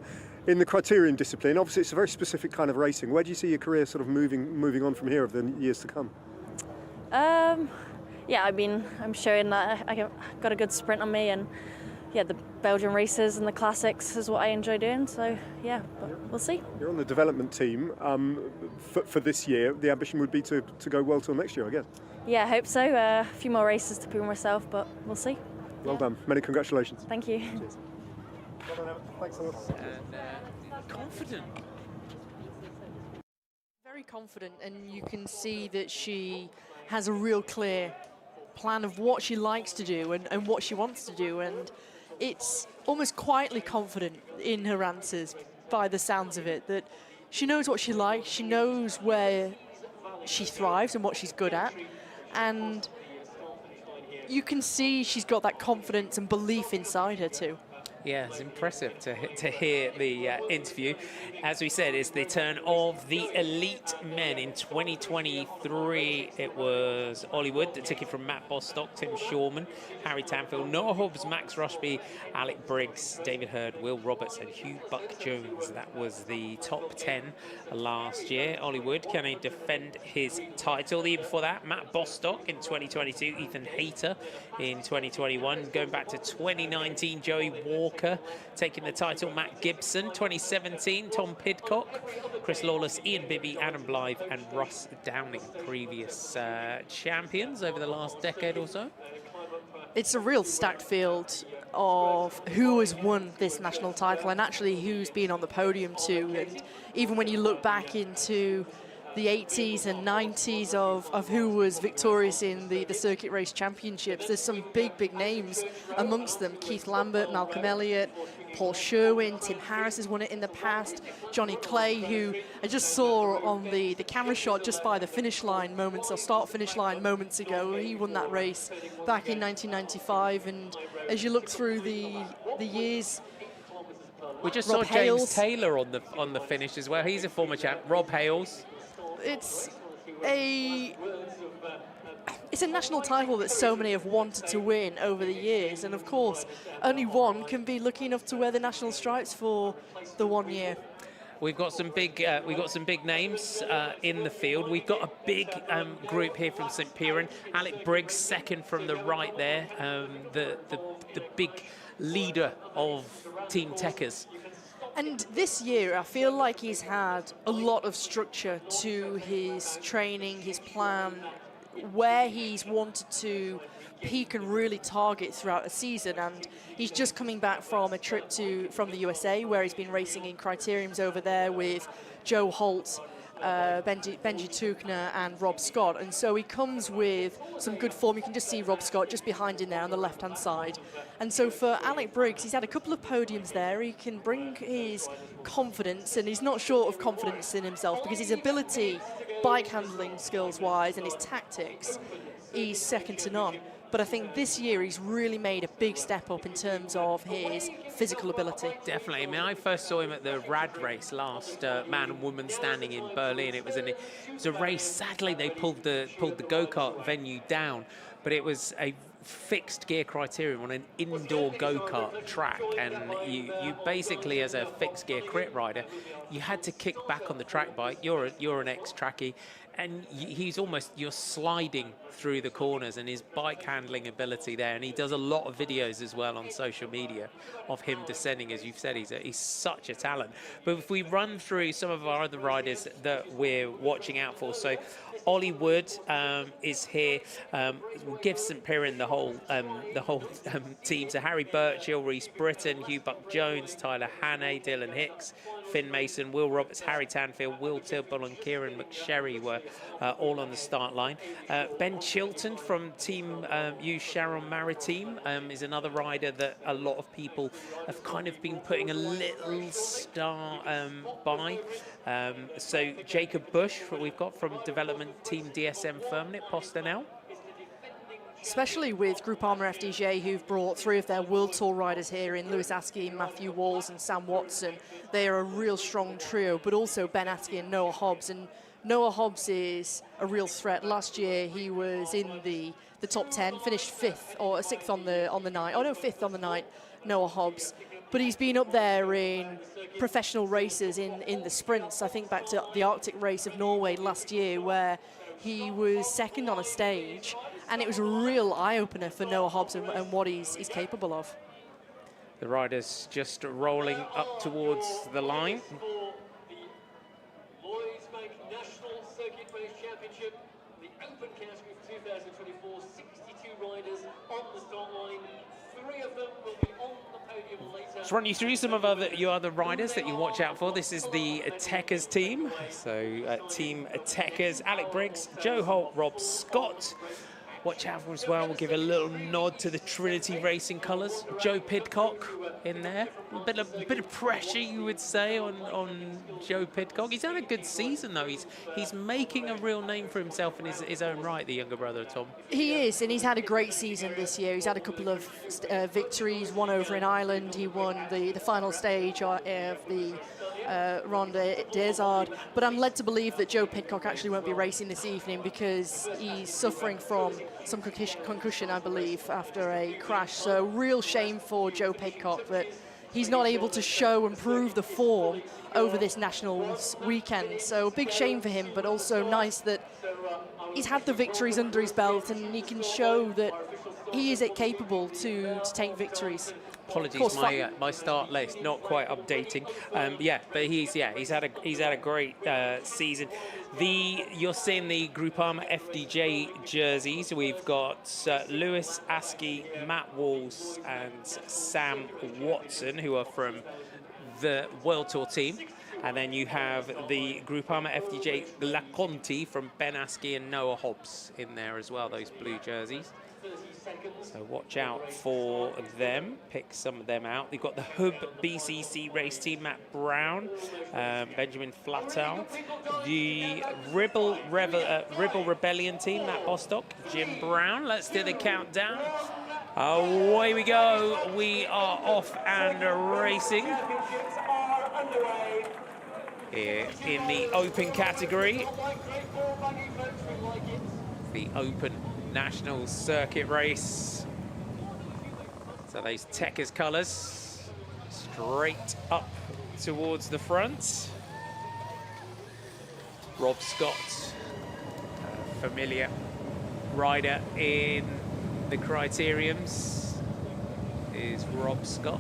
in the criterium discipline, obviously it's a very specific kind of racing. Where do you see your career sort of moving on from here over the years to come? Yeah, I mean, I'm showing that I got a good sprint on me, and yeah, the Belgian races and the classics is what I enjoy doing, so yeah, but we'll see. You're on the development team for this year. The ambition would be to go well till next year, I guess. Yeah, I hope so. A few more races to prove myself, but we'll see. Well done. Many congratulations. Thank you. Cheers. Well done, Emma. Thanks a lot. And confident. Very confident, and you can see that she has a real clear plan of what she likes to do and what she wants to do, and it's almost quietly confident in her answers by the sounds of it, that she knows what she likes, she knows where she thrives and what she's good at, and you can see she's got that confidence and belief inside her too. Yeah, it's impressive to hear the interview. As we said, it's the turn of the elite men in 2023. It was Ollie Wood that took it from Matt Bostock, Tim Shawman, Harry Tanfield, Noah Hobbs, Max Rushby, Alec Briggs, David Hurd, Will Roberts and Hugh Buck-Jones. That was the top 10 last year. Ollie Wood, can he defend his title? The year before that, Matt Bostock in 2022, Ethan Hayter in 2021. Going back to 2019, Joey Walker taking the title, Matt Gibson. 2017, Tom Pidcock, Chris Lawless, Ian Bibby, Adam Blythe and Russ Downing, previous champions over the last decade or so. It's a real stacked field of who has won this national title and actually who's been on the podium too. And even when you look back into the 80s and 90s of who was victorious in the circuit race championships, there's some big names amongst them. Keith Lambert, Malcolm Elliott, Paul Sherwin, Tim Harris has won it in the past, Johnny Clay, who I just saw on the camera shot just by the finish line moments, or start-finish line moments ago. He won that race back in 1995, and as you look through the years, we just Rob saw Hales. James Taylor on the finish as well. He's a former champ. Rob Hales. It's it's a national title that so many have wanted to win over the years, and of course, only one can be lucky enough to wear the national stripes for the 1 year. We've got some big names in the field. We've got a big group here from St Piran. Alec Briggs, second from the right there, the big leader of Team Techers. And this year, I feel like he's had a lot of structure to his training, his plan, where he's wanted to peak and really target throughout a season. And he's just coming back from a trip from the USA, where he's been racing in criteriums over there with Joe Holt, Benji Tukner and Rob Scott, and so he comes with some good form. You can just see Rob Scott just behind him there on the left-hand side. And so for Alec Briggs, he's had a couple of podiums there. He can bring his confidence, and he's not short of confidence in himself, because his ability, bike handling skills-wise, and his tactics, he's second to none. But I think this year he's really made a big step up in terms of his physical ability. Definitely. I mean, I first saw him at the Rad race last, man and woman standing in Berlin. It was a race. Sadly, they pulled the go-kart venue down, but it was a fixed gear criterium on an indoor go-kart track, and you basically, as a fixed gear crit rider, you had to kick back on the track bike. You're an ex-trackie, and you're sliding through the corners, and his bike handling ability there, and he does a lot of videos as well on social media of him descending. As you've said, he's such a talent. But if we run through some of our other riders that we're watching out for, so Ollie Wood is here. We'll give St Piran the whole team. So Harry Birchill, Reese Britton, Hugh Buck-Jones, Tyler Hannay, Dylan Hicks, Finn Mason, Will Roberts, Harry Tanfield, Will Tilbull and Kieran McSherry were all on the start line. Ben Chilton from Team U Sharon Maritime is another rider that a lot of people have kind of been putting a little star by. So Jacob Bush, we've got from development team DSM Firmnet, Postanel. Especially with Groupama FDJ, who've brought 3 of their World Tour riders here in Lewis Askey, Matthew Walls and Sam Watson. They are a real strong trio, but also Ben Askey and Noah Hobbs. And Noah Hobbs is a real threat. Last year, he was in the top 10, finished 5th or 6th on the night. Oh no, 5th on the night, Noah Hobbs. But he's been up there in professional races in the sprints. I think back to the Arctic race of Norway last year, where he was second on a stage, and it was a real eye-opener for Noah Hobbs and what he's capable of. The riders just rolling up towards the line. Lloyds National Circuit Race Championship, the open category for 2024, 62 riders on the start line. 3 of them will be on the podium later. Let's run you through some of your other riders that you watch out for. This is the Techers team. So Team Techers, Alec Briggs, Joe Holt, Rob Scott. Watch out for as well. We'll give a little nod to the Trinity Racing colours. Joe Pidcock in there. A bit of pressure, you would say, on Joe Pidcock. He's had a good season, though. He's making a real name for himself in his own right, the younger brother of Tom. He is, and he's had a great season this year. He's had a couple of victories, one over in Ireland. He won the final stage of the Ronde Desard. But I'm led to believe that Joe Pidcock actually won't be racing this evening, because he's suffering from some concussion, I believe, after a crash. So real shame for Joe Pidcock that he's not able to show and prove the form over this Nationals weekend. So big shame for him, but also nice that he's had the victories under his belt and he can show that he is capable to take victories. Apologies, my start list not quite updating. But he's had a great season. You're seeing the Groupama FDJ jerseys. We've got Lewis Askey, Matt Walls, and Sam Watson, who are from the World Tour team. And then you have the Groupama FDJ La Conti from Ben Askey and Noah Hobbs in there as well, those blue jerseys. So watch out for them, pick some of them out. You've got the Hub BCC race team, Matt Brown, Benjamin Flatow. The Ribble Rebellion team, Matt Bostock, Jim Brown. Let's do the countdown. Away we go. We are off and racing. Here in the open category. The open national circuit race. So those Tekkers colours straight up towards the front. Rob Scott, a familiar rider in the criteriums, is Rob Scott.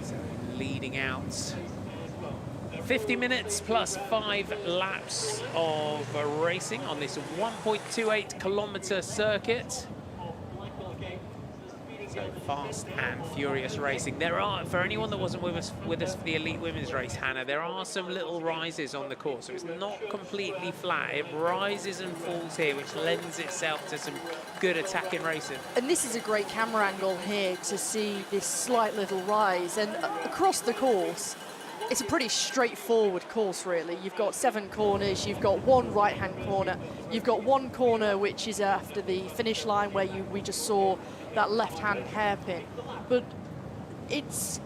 So leading out. 50 minutes plus 5 laps of racing on this 1.28 kilometre circuit. So fast and furious racing. There are, for anyone that wasn't with us for the Elite Women's race, Hannah, there are some little rises on the course, so it's not completely flat. It rises and falls here, which lends itself to some good attacking racing. And this is a great camera angle here to see this slight little rise. And across the course, it's a pretty straightforward course, really. You've got 7 corners, you've got 1 right-hand corner, you've got 1 corner which is after the finish line where we just saw that left-hand hairpin. But it's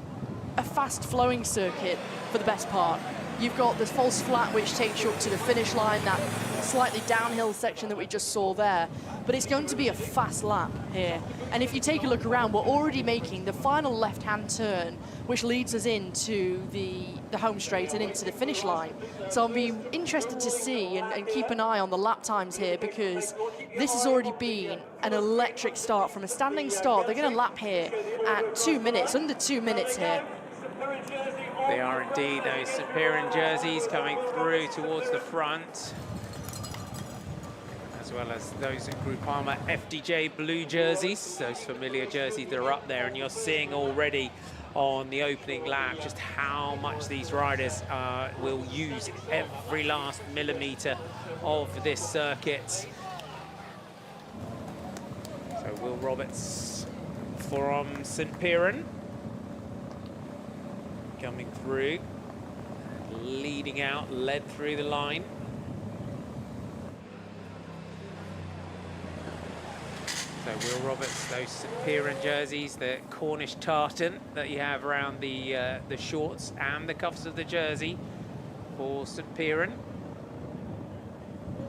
a fast-flowing circuit for the best part. You've got the false flat which takes you up to the finish line, that slightly downhill section that we just saw there. But it's going to be a fast lap here. And if you take a look around, we're already making the final left-hand turn, which leads us into the home straight and into the finish line. So I'll be interested to see and keep an eye on the lap times here, because this has already been an electric start. From a standing start, they're going to lap here at 2 minutes, under 2 minutes here. They are indeed, those St. Piran jerseys coming through towards the front, as well as those in Groupama FDJ blue jerseys, those familiar jerseys that are up there. And you're seeing already on the opening lap just how much these riders will use every last millimetre of this circuit. So Will Roberts from St. Piran coming through, leading out, led through the line. So Will Roberts, those St. Piran jerseys, the Cornish tartan that you have around the shorts and the cuffs of the jersey for St. Piran.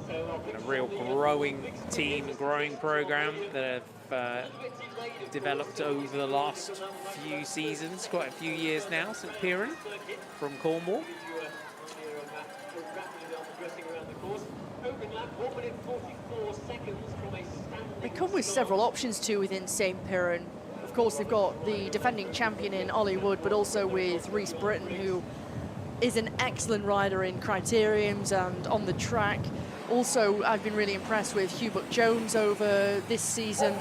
And a real growing team, growing program that have developed over the last few seasons, quite a few years now. St. Piran from Cornwall. They come with several options too within St. Piran. Of course, they've got the defending champion in Ollie Wood, but also with Rhys Britton, who is an excellent rider in criteriums and on the track. Also, I've been really impressed with Hugh Buck-Jones over this season.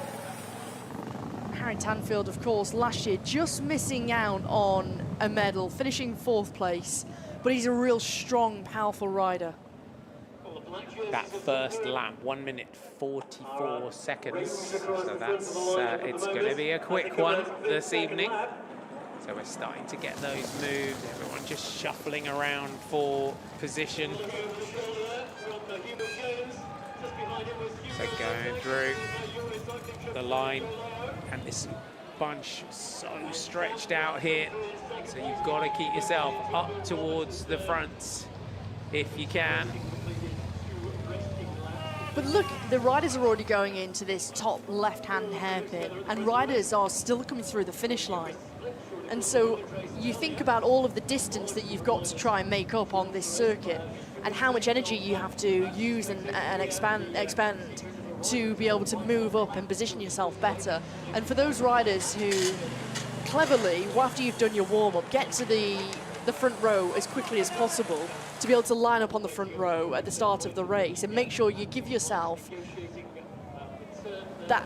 Harry Tanfield, of course, last year just missing out on a medal, finishing 4th place, but he's a real strong, powerful rider. That first lap, 1 minute 44 seconds. So that's it's going to be a quick one this evening. So we're starting to get those moves. Everyone just shuffling around for position. So going through the line, and this bunch so stretched out here. So you've got to keep yourself up towards the front if you can. But look, the riders are already going into this top left-hand hairpin, and riders are still coming through the finish line. And so you think about all of the distance that you've got to try and make up on this circuit, and how much energy you have to use and expend to be able to move up and position yourself better. And for those riders who cleverly, after you've done your warm-up, get to the front row as quickly as possible to be able to line up on the front row at the start of the race and make sure you give yourself that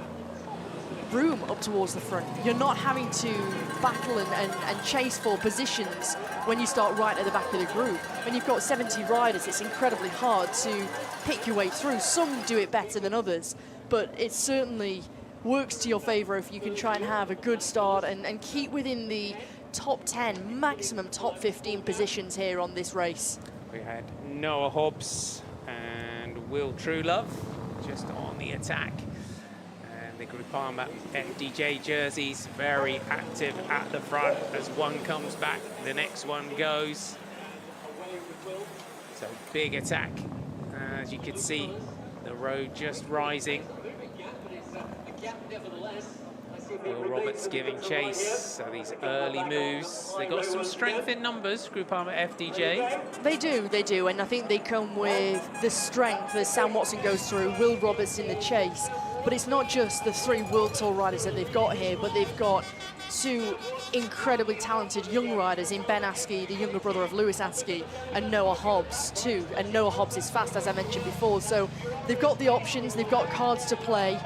room up towards the front. You're not having to battle and chase for positions when you start right at the back of the group. When you've got 70 riders, it's incredibly hard to pick your way through. Some do it better than others, but it certainly works to your favor if you can try and have a good start and keep within the top 10, maximum top 15 positions here on this race. We had Noah Hobbs and Will Truelove just on the attack. And the Groupama FDJ jerseys very active at the front. As one comes back, the next one goes. So big attack, as you can see The road just rising. Will Roberts giving chase, so these early moves. They got some strength in numbers, Groupama FDJ. They do, and I think they come with the strength as Sam Watson goes through, Will Roberts in the chase. But it's not just the 3 World Tour riders that they've got here, but they've got 2 incredibly talented young riders in Ben Askey, the younger brother of Lewis Askey, and Noah Hobbs too. And Noah Hobbs is fast, as I mentioned before. So they've got the options, they've got cards to play.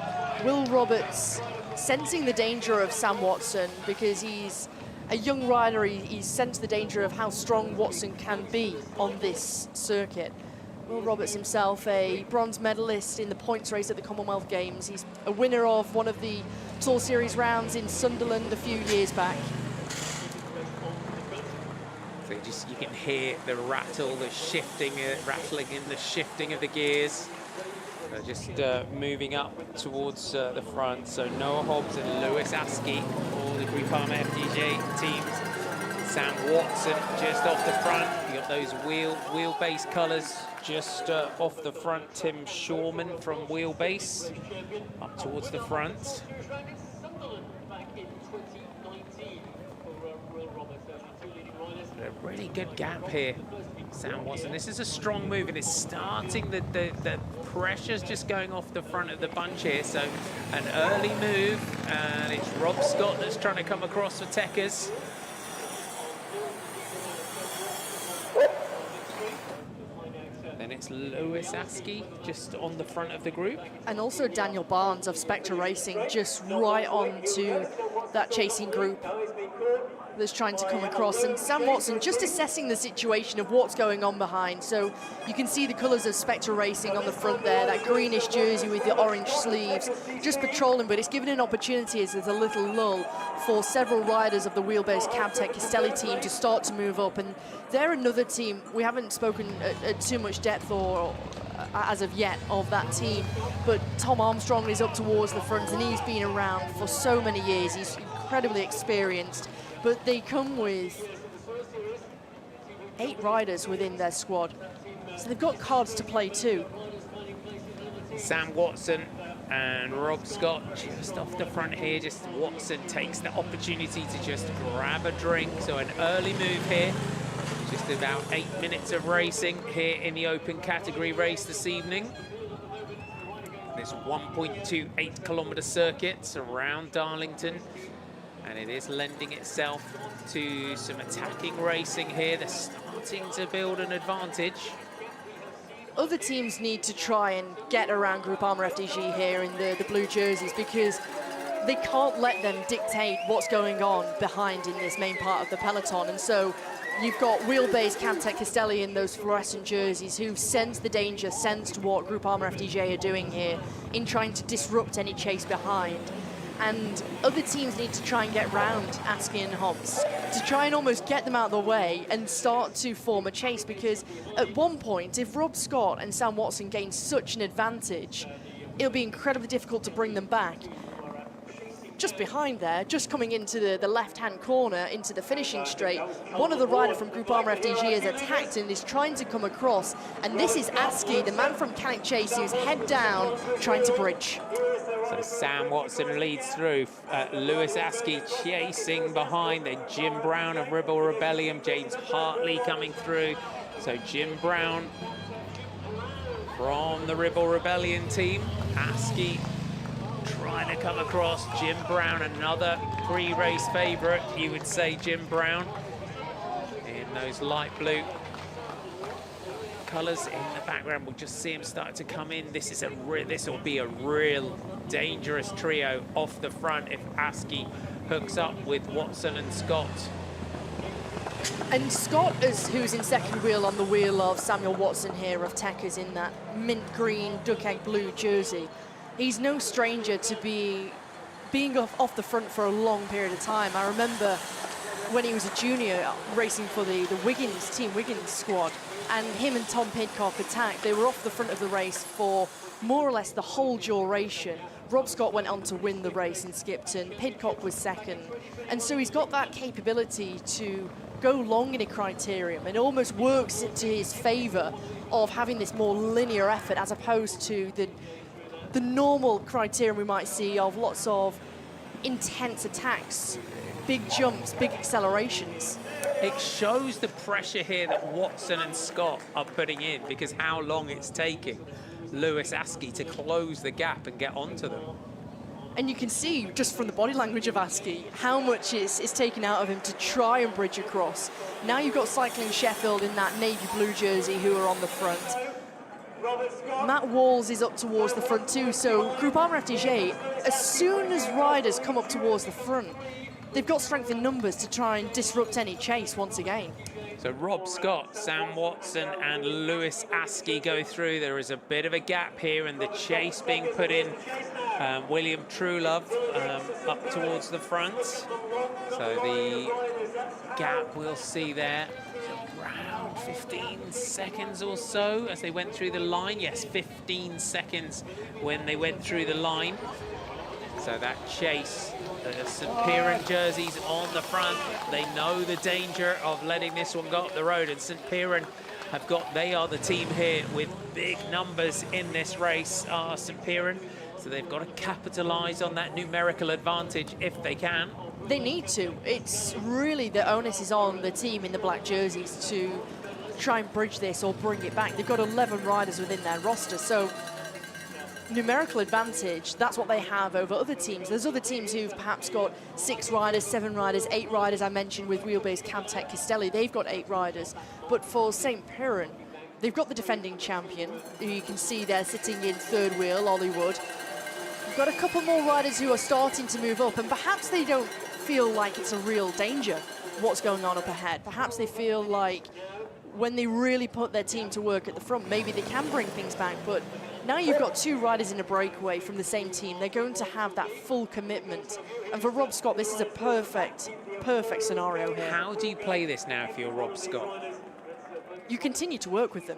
Will Roberts sensing the danger of Sam Watson because he's a young rider. He's sensed the danger of how strong Watson can be on this circuit. Will Roberts himself, a bronze medalist in the points race at the Commonwealth Games. He's a winner of one of the Tour Series rounds in Sunderland a few years back. So you can hear the rattle, the shifting, rattling in the shifting of the gears. Just moving up towards the front. So Noah Hobbs and Lewis Askey, all the Groupama FDJ teams. Sam Watson just off the front. You got those wheelbase colours just off the front. Tim Shawman from Wheelbase up towards the front. A really good gap here, Sam Watson. This is a strong move, and it's starting the pressure's just going off the front of the bunch here. So an early move, and it's Rob Scott that's trying to come across for Tekkers. Then it's Lewis Askey just on the front of the group. And also Daniel Barnes of Spectre Racing just right on to that chasing group that's trying to come across. And Sam Watson just assessing the situation of what's going on behind. So you can see the colours of Spectre Racing on the front there, that greenish jersey with the orange sleeves, just patrolling, but it's given an opportunity as there's a little lull for several riders of the Wheelbase Cabtech Castelli team to start to move up. And they're another team, we haven't spoken at too much depth or as of yet of that team, but Tom Armstrong is up towards the front, and he's been around for so many years. He's incredibly experienced. But they come with 8 riders within their squad. So they've got cards to play too. Sam Watson and Rob Scott just off the front here. Just Watson takes the opportunity to just grab a drink. So an early move here. Just about 8 minutes of racing here in the open category race this evening. This 1.28 kilometre circuit around Darlington. And it is lending itself to some attacking racing here. They're starting to build an advantage. Other teams need to try and get around Groupama FDJ here in the blue jerseys, because they can't let them dictate what's going on behind in this main part of the peloton. And so you've got Wheelbase Cabtech Castelli in those fluorescent jerseys who sense the danger, sensed what Groupama FDJ are doing here in trying to disrupt any chase behind. And other teams need to try and get round Askey and Hobbs to try and almost get them out of the way and start to form a chase, because at one point, if Rob Scott and Sam Watson gain such an advantage, it'll be incredibly difficult to bring them back. Just behind there, just coming into the left-hand corner, into the finishing straight, one of the riders from Groupama FDJ is attacked and is trying to come across, and this is Askey, the man from Cannock Chase, who's head down, trying to bridge. So Sam Watson leads through. Lewis Askey chasing behind. Then Jim Brown of Rebel Rebellion. James Hartley coming through. So Jim Brown from the Rebel Rebellion team. Askey trying to come across. Jim Brown, another pre-race favourite, you would say, Jim Brown. In those light blue colours in the background, we'll just see him start to come in. This will be a real dangerous trio off the front if Askey hooks up with Watson and Scott. And Scott, who's in second wheel on the wheel of Samuel Watson here of Tekkers in that mint green duck egg blue jersey, he's no stranger to being off the front for a long period of time. I remember when he was a junior racing for the Team Wiggins squad, and him and Tom Pidcock attacked. They were off the front of the race for more or less the whole duration. Rob Scott went on to win the race in Skipton. Pidcock was second. And so he's got that capability to go long in a criterium, and it almost works to his favour of having this more linear effort as opposed to the normal criterion we might see of lots of intense attacks, big jumps, big accelerations. It shows the pressure here that Watson and Scott are putting in, because how long it's taking Lewis Askey to close the gap and get onto them. And you can see just from the body language of Askey how much is taken out of him to try and bridge across. Now you've got Cycling Sheffield in that navy blue jersey who are on the front. Matt Walls is up towards the front too, so Groupama FDJ, as soon as riders come up towards the front, they've got strength in numbers to try and disrupt any chase once again. So Rob Scott, Sam Watson and Lewis Askey go through. There is a bit of a gap here and the chase being put in. William Truelove up towards the front. So the gap we'll see there, around 15 seconds or so as they went through the line. Yes, 15 seconds when they went through the line. So that chase, the St. Piran jerseys on the front, they know the danger of letting this one go up the road, and St. Piran they are the team here with big numbers in this race, St. Piran. So they've got to capitalise on that numerical advantage if they can. They need to. It's really, the onus is on the team in the black jerseys to try and bridge this or bring it back. They've got 11 riders within their roster, so numerical advantage, that's what they have over other teams. There's other teams who've perhaps got 6 riders, 7 riders, 8 riders. I mentioned with Wheelbase Camtech Castelli, they've got 8 riders. But for St. Piran, they've got the defending champion, who you can see there sitting in third wheel, Ollie Wood. We've got a couple more riders who are starting to move up, and perhaps they don't feel like it's a real danger what's going on up ahead. Perhaps they feel like when they really put their team to work at the front, maybe they can bring things back. But now you've got 2 riders in a breakaway from the same team. They're going to have that full commitment. And for Rob Scott, this is a perfect scenario here. How do you play this now if you're Rob Scott? You continue to work with them.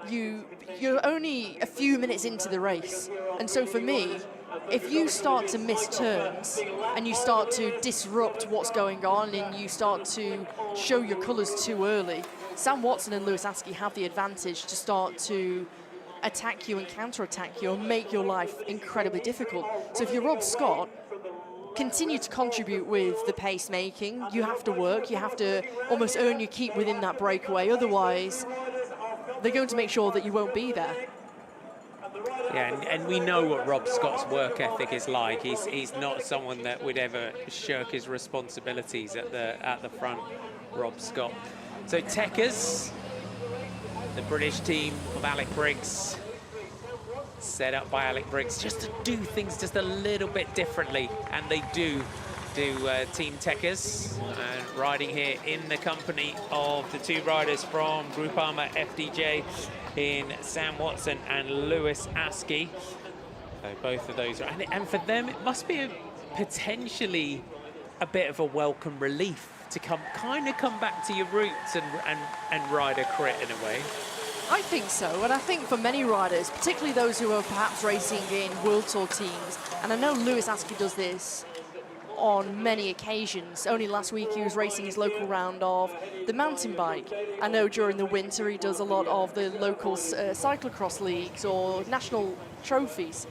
You're only a few minutes into the race. And so for me, if you start to miss turns and you start to disrupt what's going on and you start to show your colours too early, Sam Watson and Lewis Askey have the advantage to start to attack you and counter-attack you and make your life incredibly difficult. So if you're Rob Scott, continue to contribute with the pace making. You have to work, you have to almost earn your keep within that breakaway, otherwise they're going to make sure that you won't be there. Yeah, and we know what Rob Scott's work ethic is like. He's not someone that would ever shirk his responsibilities at the front, Rob Scott. So Tekkers, the British team of Alec Briggs, set up by Alec Briggs just to do things just a little bit differently, and they do Team Tekkers, riding here in the company of the 2 riders from Groupama FDJ in Sam Watson and Lewis Askey. So both of those, and for them it must be potentially a bit of a welcome relief to come back to your roots and ride a crit in a way. I think so, and I think for many riders, particularly those who are perhaps racing in World Tour teams, and I know Lewis Askey does this on many occasions. Only last week he was racing his local round of the mountain bike. I know during the winter he does a lot of the local cyclocross leagues or national trophies.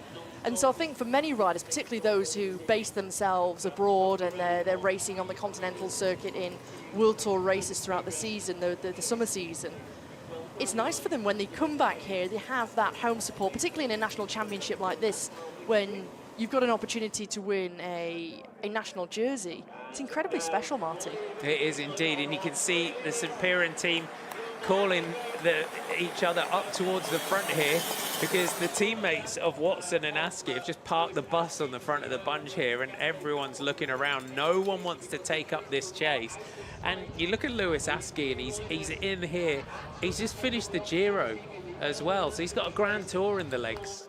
And so I think for many riders, particularly those who base themselves abroad and they're racing on the continental circuit in World Tour races throughout the season, the summer season, it's nice for them when they come back here, they have that home support, particularly in a national championship like this, when you've got an opportunity to win a national jersey. It's incredibly special, Marty. It is indeed, and you can see the St. Piran team calling each other up towards the front here, because the teammates of Watson and Askey have just parked the bus on the front of the bunch here, and everyone's looking around. No one wants to take up this chase. And you look at Lewis Askey, and he's in here. He's just finished the Giro as well, so he's got a Grand Tour in the legs.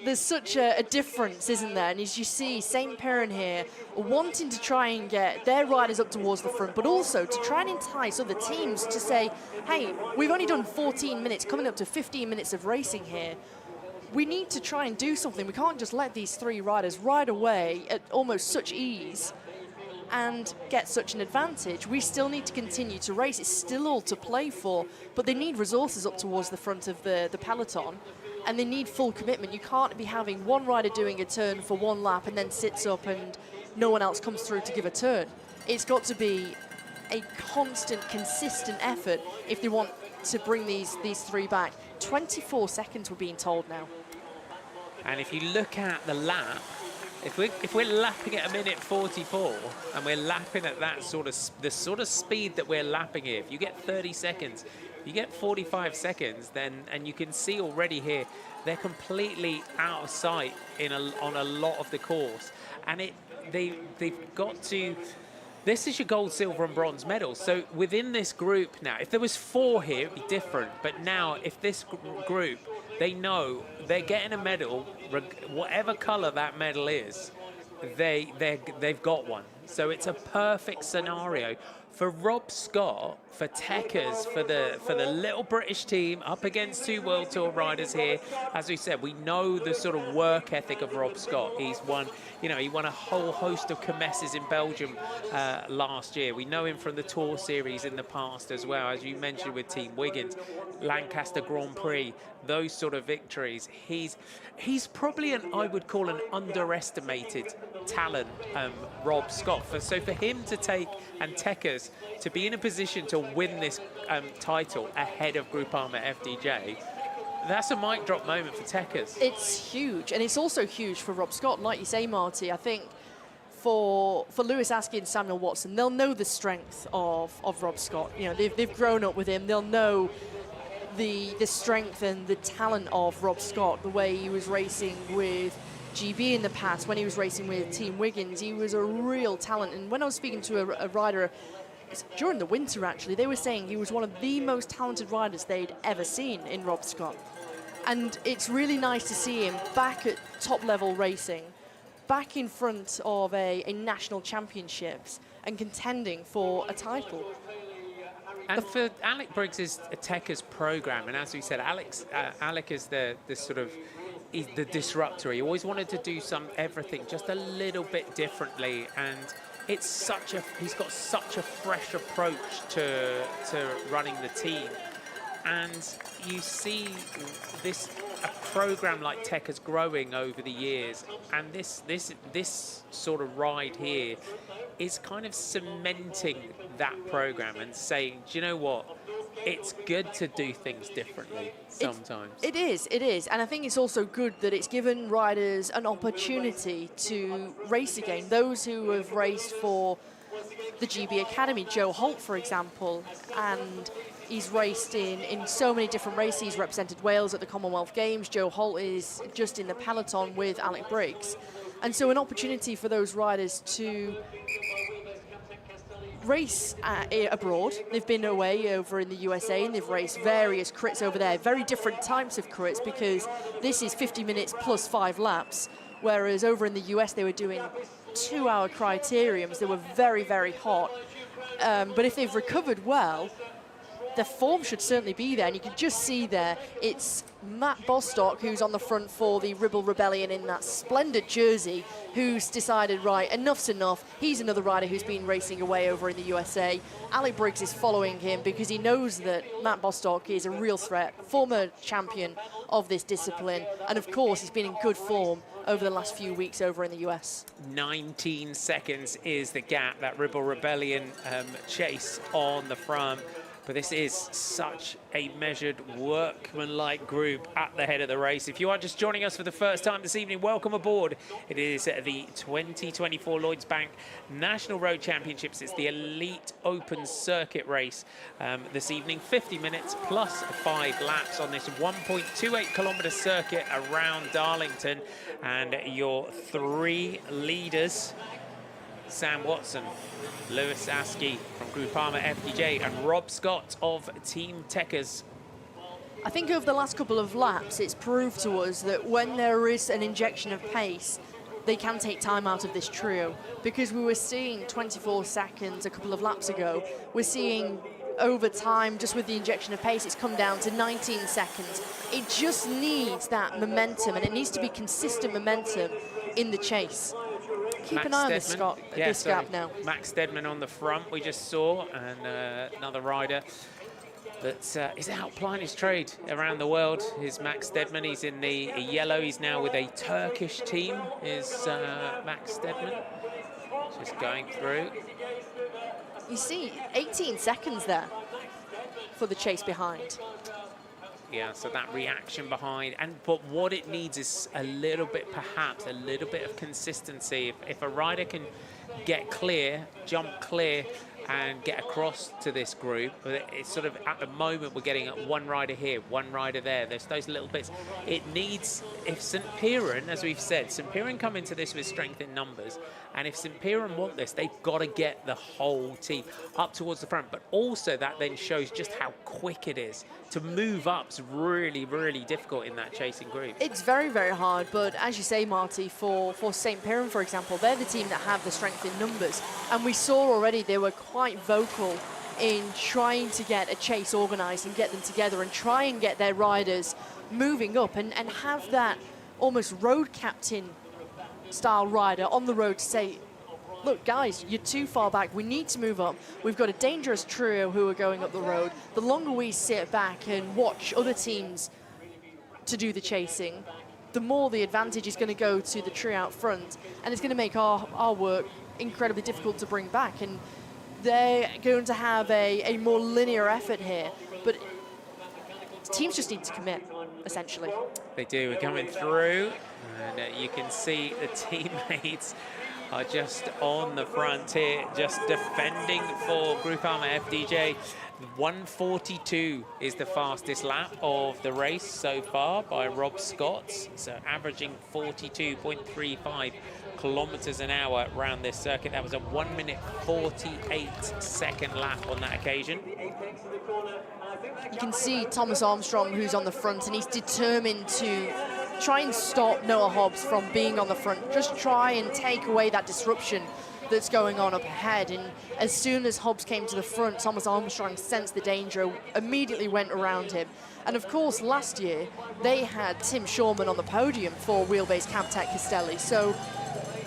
There's such a difference, isn't there? And as you see, St. Piran here wanting to try and get their riders up towards the front, but also to try and entice other teams to say, hey, we've only done 14 minutes, coming up to 15 minutes of racing here. We need to try and do something. We can't just let these 3 riders ride away at almost such ease and get such an advantage. We still need to continue to race. It's still all to play for, but they need resources up towards the front of the peloton, and they need full commitment. You can't be having one rider doing a turn for one lap and then sits up and no one else comes through to give a turn. It's got to be a constant, consistent effort if they want to bring these three back. 24 seconds we're being told now. And if you look at the lap, if we're lapping at 1:44 and we're lapping at that the sort of speed that we're lapping here, if you get 30 seconds, you get 45 seconds, then, and you can see already here, they're completely out of sight on a lot of the course. And they've got to, this is your gold, silver and bronze medals. So within this group now, if there was 4 here, it'd be different. But now, if this group, they know they're getting a medal, whatever color that medal is, they've got one. So it's a perfect scenario for Rob Scott, for Tekkers, for the little British team up against 2 World Tour riders here. As we said, we know the sort of work ethic of Rob Scott. He's won, he won a whole host of Kermesses in Belgium last year. We know him from the Tour Series in the past as well, as you mentioned with Team Wiggins, Lancaster Grand Prix, those sort of victories. He's probably I would call an underestimated talent, Rob Scott. So for him to take, and Tekkers to be in a position to win this title ahead of Groupama FDJ, that's a mic drop moment for Tekkers. It's huge, and it's also huge for Rob Scott. Like you say, Marty, I think for Lewis Askey and Samuel Watson, they'll know the strength of Rob Scott. They've grown up with him. They'll know the strength and the talent of Rob Scott, the way he was racing with GB in the past, when he was racing with Team Wiggins. He was a real talent. And when I was speaking to a rider during the winter, actually, they were saying he was one of the most talented riders they'd ever seen in Rob Scott. And it's really nice to see him back at top-level racing, back in front of a national championships and contending for a title. And for Alec Briggs' Tekkers program, and as we said, Alec is the sort of the disruptor. He always wanted to do everything just a little bit differently, and it's he's got such a fresh approach to running the team. And you see a program like Tekkers growing over the years, and this sort of ride here is kind of cementing that program and saying, do you know what? It's good to do things differently sometimes. It is, and I think it's also good that it's given riders an opportunity to race again. Those who have raced for the GB Academy, Joe Holt, for example, and he's raced in so many different races. He's represented Wales at the Commonwealth Games. Joe Holt is just in the peloton with Alec Briggs. And so an opportunity for those riders to race abroad. They've been away over in the USA and they've raced various crits over there, very different types of crits, because this is 50 minutes plus 5 laps, whereas over in the US they were doing 2-hour criteriums. They were very, very hot. But if they've recovered well, the form should certainly be there. And you can just see there, it's Matt Bostock, who's on the front for the Ribble Rebellion in that splendid jersey, who's decided, right, enough's enough. He's another rider who's been racing away over in the USA. Alec Briggs is following him because he knows that Matt Bostock is a real threat, former champion of this discipline. And of course, he's been in good form over the last few weeks over in the US. 19 seconds is the gap, that Ribble Rebellion chase on the front. But this is such a measured, workmanlike group at the head of the race. If you are just joining us for the first time this evening, welcome aboard. It is the 2024 Lloyds Bank National Road Championships. It's the Elite Open Circuit race this evening. 50 minutes plus 5 laps on this 1.28 kilometre circuit around Darlington. And your 3 leaders: Sam Watson, Lewis Askey from Groupama FDJ, and Rob Scott of Team Tekkers. I think over the last couple of laps, it's proved to us that when there is an injection of pace, they can take time out of this trio, because we were seeing 24 seconds a couple of laps ago. We're seeing over time, just with the injection of pace, it's come down to 19 seconds. It just needs that momentum, and it needs to be consistent momentum in the chase. Keep Max an eye on Steadman. this gap now. Max Steadman on the front we just saw, and another rider that is outplying his trade around the world is Max Steadman. He's in the yellow. He's now with a Turkish team, is Max Steadman. Just going through. You see 18 seconds there for the chase behind. Yeah, so that reaction behind, but what it needs is a little bit, perhaps a little bit of consistency. If a rider can get clear, jump clear, and get across to this group, it's sort of at the moment we're getting one rider here, one rider there. There's those little bits. It needs, if St. Piran, as we've said, St. Piran come into this with strength in numbers, and if St. Piran want this, they've got to get the whole team up towards the front. But also that then shows just how quick it is. To move up's really, really difficult in that chasing group. It's very, very hard, but as you say, Marty, for St. Piran, for example, they're the team that have the strength in numbers. And we saw already they were quite vocal in trying to get a chase organised and get them together and try and get their riders moving up and have that almost road captain style rider on the road to say, look, guys, you're too far back. We need to move up. We've got a dangerous trio who are going up the road. The longer we sit back and watch other teams to do the chasing, the more the advantage is going to go to the trio out front, and it's going to make our work incredibly difficult to bring back. And they're going to have a more linear effort here, but teams just need to commit, essentially. They do. We're coming through, and you can see the teammates are just on the front here, just defending for Groupama FDJ. 1:42 is the fastest lap of the race so far by Rob Scott, so averaging 42.35 kilometers an hour around this circuit. That was a 1:48 lap on that occasion. You can see Thomas Armstrong, who's on the front, and he's determined to try and stop Noah Hobbs from being on the front. Just try and take away that disruption that's going on up ahead. And as soon as Hobbs came to the front, Thomas Armstrong sensed the danger, immediately went around him. And of course, last year, they had Tim Shawman on the podium for Wheelbase Cabtech Castelli. So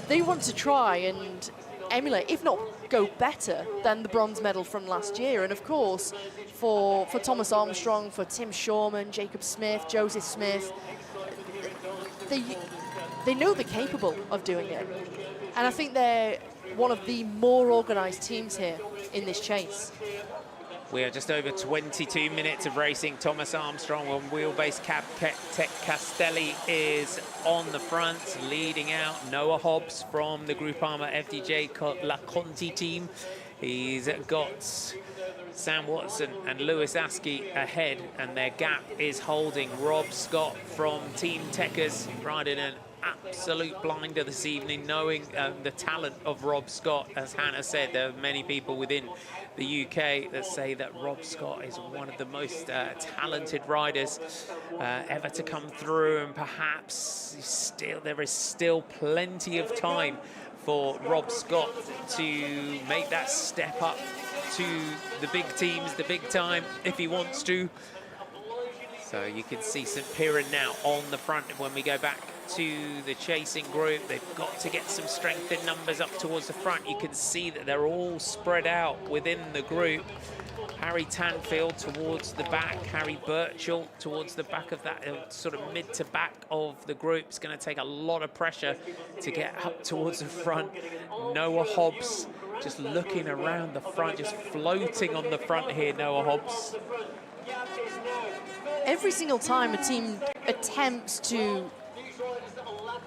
they want to try and emulate, if not go better than the bronze medal from last year. And of course, for Thomas Armstrong, for Tim Shawman, Jacob Smith, Joseph Smith, they know they're capable of doing it. And I think they're one of the more organised teams here in this chase. We are just over 22 minutes of racing. Thomas Armstrong on Wheelbase Cabtech Castelli is on the front, leading out. Noah Hobbs from the Groupama FDJ La Conti team. He's got Sam Watson and Lewis Askey ahead, and their gap is holding. Rob Scott from Team Techers riding an absolute blinder this evening, knowing the talent of Rob Scott. As Hannah said, there are many people within the UK that say that Rob Scott is one of the most talented riders ever to come through, and perhaps there is still plenty of time for Rob Scott to make that step up to the big teams, the big time, if he wants to. So you can see St. Piran now on the front. When we go back to the chasing group, they've got to get some strength in numbers up towards the front. You can see that they're all spread out within the group. Harry Tanfield towards the back, Harry Birchall towards the back of that sort of mid to back of the group. It's going to take a lot of pressure to get up towards the front. Noah Hobbs just looking around the front, just floating on the front here, Noah Hobbs. Every single time a team attempts to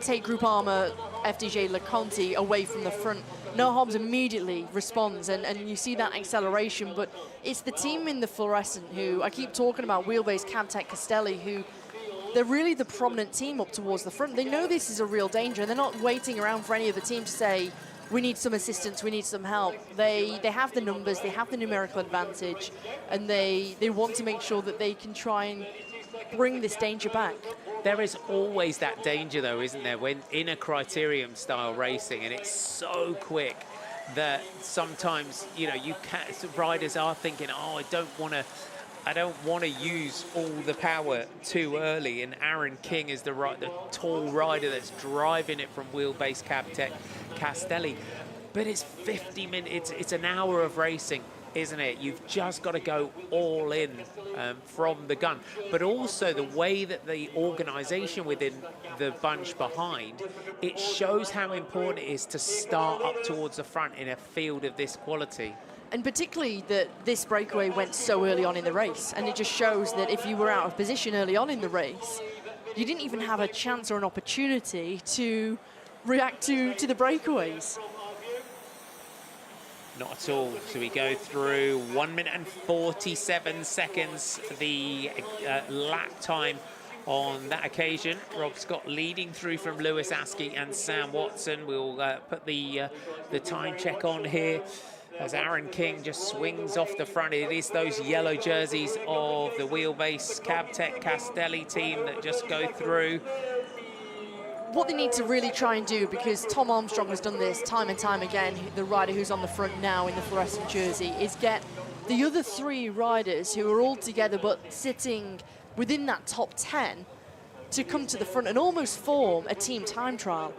take Groupama FDJ La Conti away from the front, Noah Hobbs immediately responds, and you see that acceleration. But it's the team in the fluorescent who I keep talking about, Wheelbase Cabtech Castelli, who they're really the prominent team up towards the front. They know this is a real danger, and they're not waiting around for any of the team to say, we need some assistance, we need some help. They have the numbers, they have the numerical advantage, and they want to make sure that they can try and bring this danger back. There is always that danger, though, isn't there, when in a criterium style racing, and it's so quick that sometimes, you know, riders are thinking, oh, I don't want to use all the power too early. And Aaron King is the tall rider that's driving it from Wheelbase Cabtech Castelli. But it's 50 minutes, it's an hour of racing, isn't it? You've just got to go all in from the gun. But also the way that the organisation within the bunch behind, it shows how important it is to start up towards the front in a field of this quality. And particularly that this breakaway went so early on in the race. And it just shows that if you were out of position early on in the race, you didn't even have a chance or an opportunity to react to the breakaways. Not at all. So we go through 1 minute and 47 seconds, the lap time on that occasion. Rob Scott leading through from Lewis Askey and Sam Watson. We'll put the time check on here as Aaron King just swings off the front. It is those yellow jerseys of the Wheelbase Cabtech Castelli team that just go through. What they need to really try and do, because Tom Armstrong has done this time and time again, the rider who's on the front now in the fluorescent jersey, is get the other 3 riders who are all together but sitting within that top 10 to come to the front and almost form a team time trial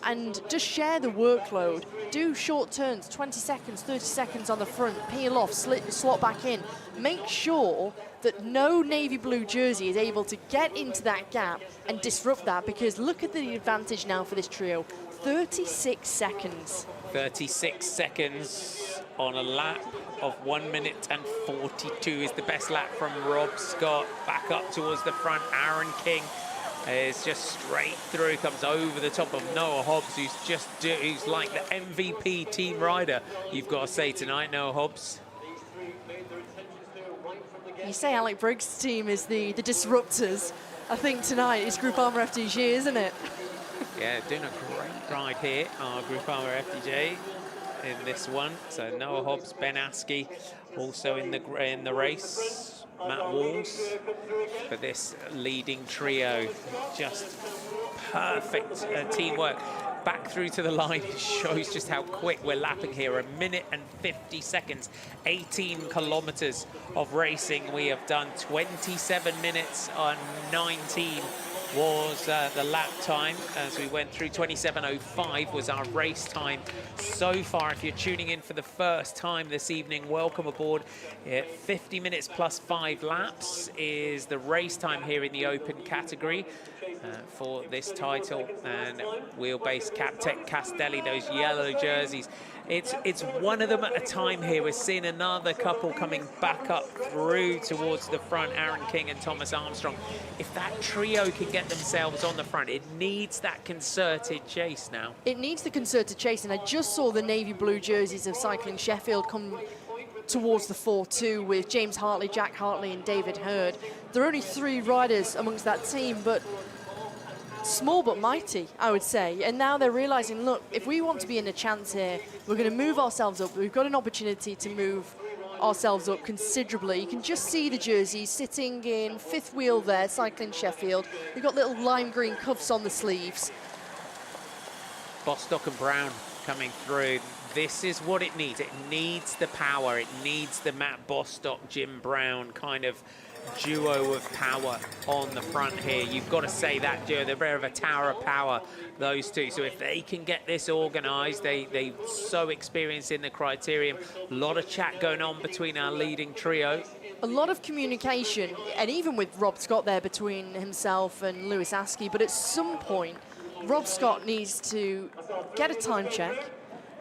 and just share the workload, do short turns, 20 seconds, 30 seconds on the front, peel off, slot back in, make sure that no navy blue jersey is able to get into that gap and disrupt that, because look at the advantage now for this trio, 36 seconds. 36 seconds on a lap of 1 minute and 42 is the best lap from Rob Scott. Back up towards the front, Aaron King is just straight through, comes over the top of Noah Hobbs, who's like the MVP team rider, you've got to say tonight, Noah Hobbs. You say Alec Briggs' team is the disruptors. I think tonight is Groupama FDJ, isn't it? Yeah, doing a great ride here, our Groupama FDJ in this one. So Noah Hobbs, Ben Askey, also in the race. Matt Walls for this leading trio. Just perfect teamwork. Back through to the line, it shows just how quick we're lapping here. 1 minute and 50 seconds, 18 kilometers of racing we have done. 27 minutes on 19 was the lap time as we went through. 27:05 was our race time so far. If you're tuning in for the first time this evening, welcome aboard. 50 minutes plus 5 laps is the race time here in the open category for this title. And Wheelbase Cabtech Castelli, those yellow jerseys. It's one of them at a time here. We're seeing another couple coming back up through towards the front, Aaron King and Thomas Armstrong. If that trio can get themselves on the front, it needs that concerted chase now. It needs the concerted chase, and I just saw the navy blue jerseys of Cycling Sheffield come towards the 4-2 with James Hartley, Jack Hartley and David Hurd. There are only 3 riders amongst that team, but small but mighty, I would say. And now they're realizing, look, if we want to be in a chance here, we're going to move ourselves up. We've got an opportunity to move ourselves up considerably. You can just see the jerseys sitting in 5th wheel there, Cycling Sheffield. They've got little lime green cuffs on the sleeves. Bostock and Brown coming through. This is what it needs. It needs the power. It needs the Matt Bostock, Jim Brown kind of duo of power on the front here. You've got to say that duo, they're a bit of a tower of power, those two. So if they can get this organised, they're so experienced in the criterium. A lot of chat going on between our leading trio. A lot of communication, and even with Rob Scott there between himself and Lewis Askey. But at some point, Rob Scott needs to get a time check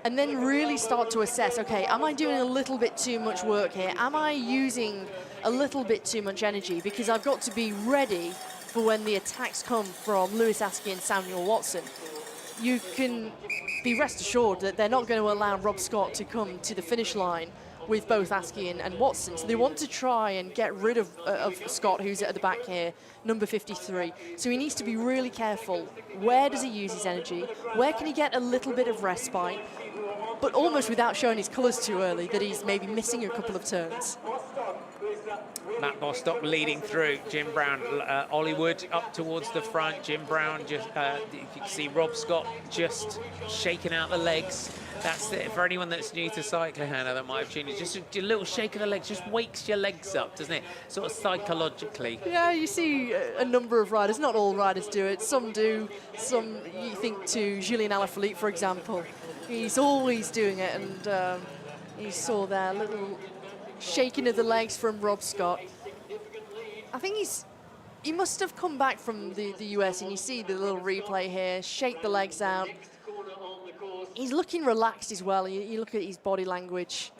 and then really start to assess, okay, am I doing a little bit too much work here? Am I using a little bit too much energy? Because I've got to be ready for when the attacks come from Lewis Askey and Samuel Watson. You can be rest assured that they're not going to allow Rob Scott to come to the finish line with both Askey and Watson. So they want to try and get rid of Scott, who's at the back here, number 53. So he needs to be really careful. Where does he use his energy? Where can he get a little bit of respite? But almost without showing his colours too early, that he's maybe missing a couple of turns. Matt Bostock leading through. Jim Brown, Ollie Wood up towards the front. Jim Brown just, you can see Rob Scott just shaking out the legs. That's it. For anyone that's new to cycling, Hannah, that might have tuned in, just a little shake of the legs just wakes your legs up, doesn't it? Sort of psychologically. Yeah, you see a number of riders, not all riders do it. Some do. Some, you think to Julien Alaphilippe, for example. He's always doing it, and you saw there a little shaking of the legs from Rob Scott. I think he must have come back from the US, and you see the little replay here, shake the legs out. He's looking relaxed as well. You look at his body language.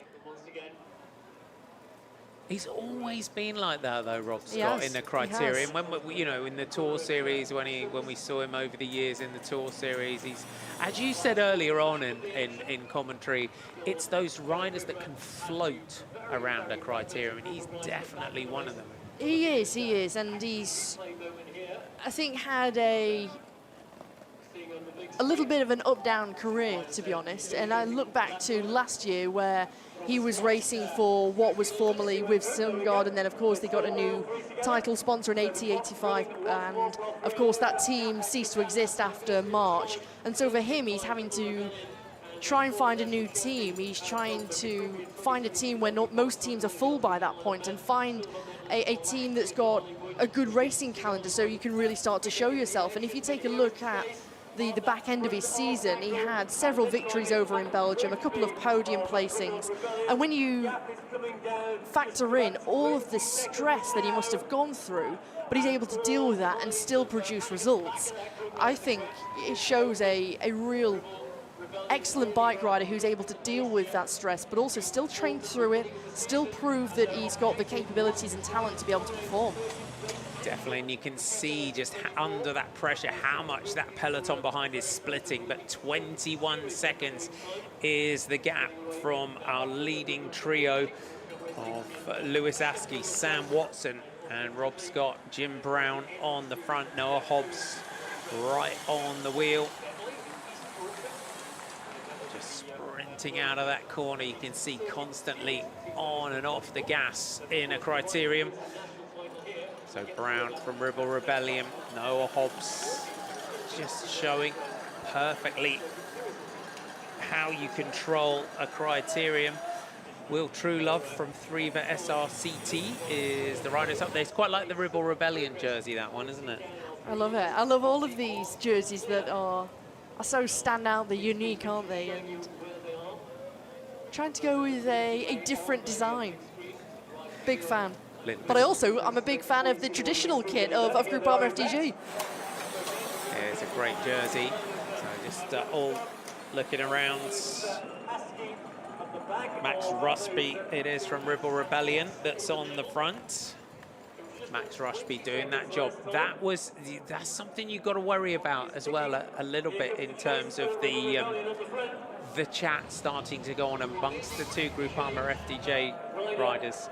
He's always been like that, though, Rob Scott, in the Criterion. When you know, in the Tour Series, when we saw him over the years in the Tour Series, he's, as you said earlier on in commentary, it's those riders that can float around a Criterion. He's definitely one of them. He is, and he's, I think, had a little bit of an up-down career, to be honest. And I look back to last year where he was racing for what was formerly with Sungard, and then, of course, they got a new title sponsor in AT85, and, of course, that team ceased to exist after March. And so for him, he's having to try and find a new team. He's trying to find a team where not most teams are full by that point, and find a team that's got a good racing calendar so you can really start to show yourself. And if you take a look at the back end of his season, he had several victories over in Belgium, a couple of podium placings. And when you factor in all of the stress that he must have gone through, but he's able to deal with that and still produce results, I think it shows a real excellent bike rider who's able to deal with that stress, but also still train through it, still prove that he's got the capabilities and talent to be able to perform. Definitely, and you can see just under that pressure how much that peloton behind is splitting, but 21 seconds is the gap from our leading trio of Lewis Askey, Sam Watson and Rob Scott. Jim Brown on the front, Noah Hobbs right on the wheel. Just sprinting out of that corner, you can see constantly on and off the gas in a Criterium. So Brown from Ribble Rebellion, Noah Hobbs just showing perfectly how you control a Criterium. Will Truelove from Thriva SRCT is the rider up there. It's quite like the Ribble Rebellion jersey, that one, isn't it? I love it. I love all of these jerseys that are so stand out, they're unique, aren't they? And trying to go with a different design. Big fan. But I'm a big fan of the traditional kit of Groupama FDG. Yeah, it's a great jersey. So just all looking around. Max Rusby, it is from Ribble Rebellion that's on the front. Max Rusby doing that job. That's something you've got to worry about as well a little bit in terms of the chat starting to go on amongst the two Groupama FDJ riders.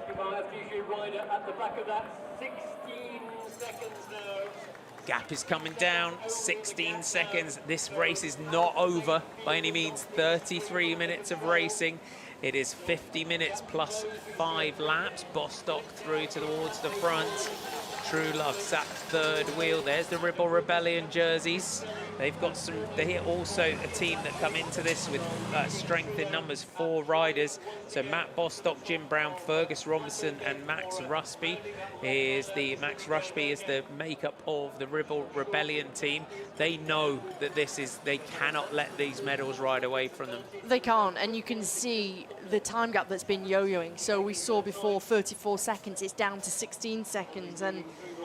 Gap is coming down, 16 seconds. This race is not over by any means. 33 minutes of racing. It is 50 minutes plus 5 laps. Bostock through towards the front. Truelove sat third wheel. There's the Ribble Rebellion jerseys. They've got some, they're also a team that come into this with strength in numbers, 4 riders. So Matt Bostock, Jim Brown, Fergus Robinson, and Max Rusby is the makeup of the Ribble Rebellion team. They know that they cannot let these medals ride away from them. They can't, and you can see the time gap that's been yo-yoing. So we saw before 34 seconds, it's down to 16 seconds, and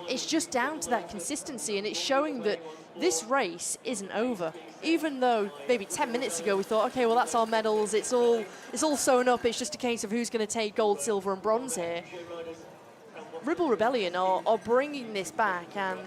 it's just down to that consistency, and it's showing that this race isn't over. Even though maybe 10 minutes ago we thought, okay, well, that's our medals, it's all sewn up, it's just a case of who's going to take gold, silver and bronze here. Ribble Rebellion are bringing this back, and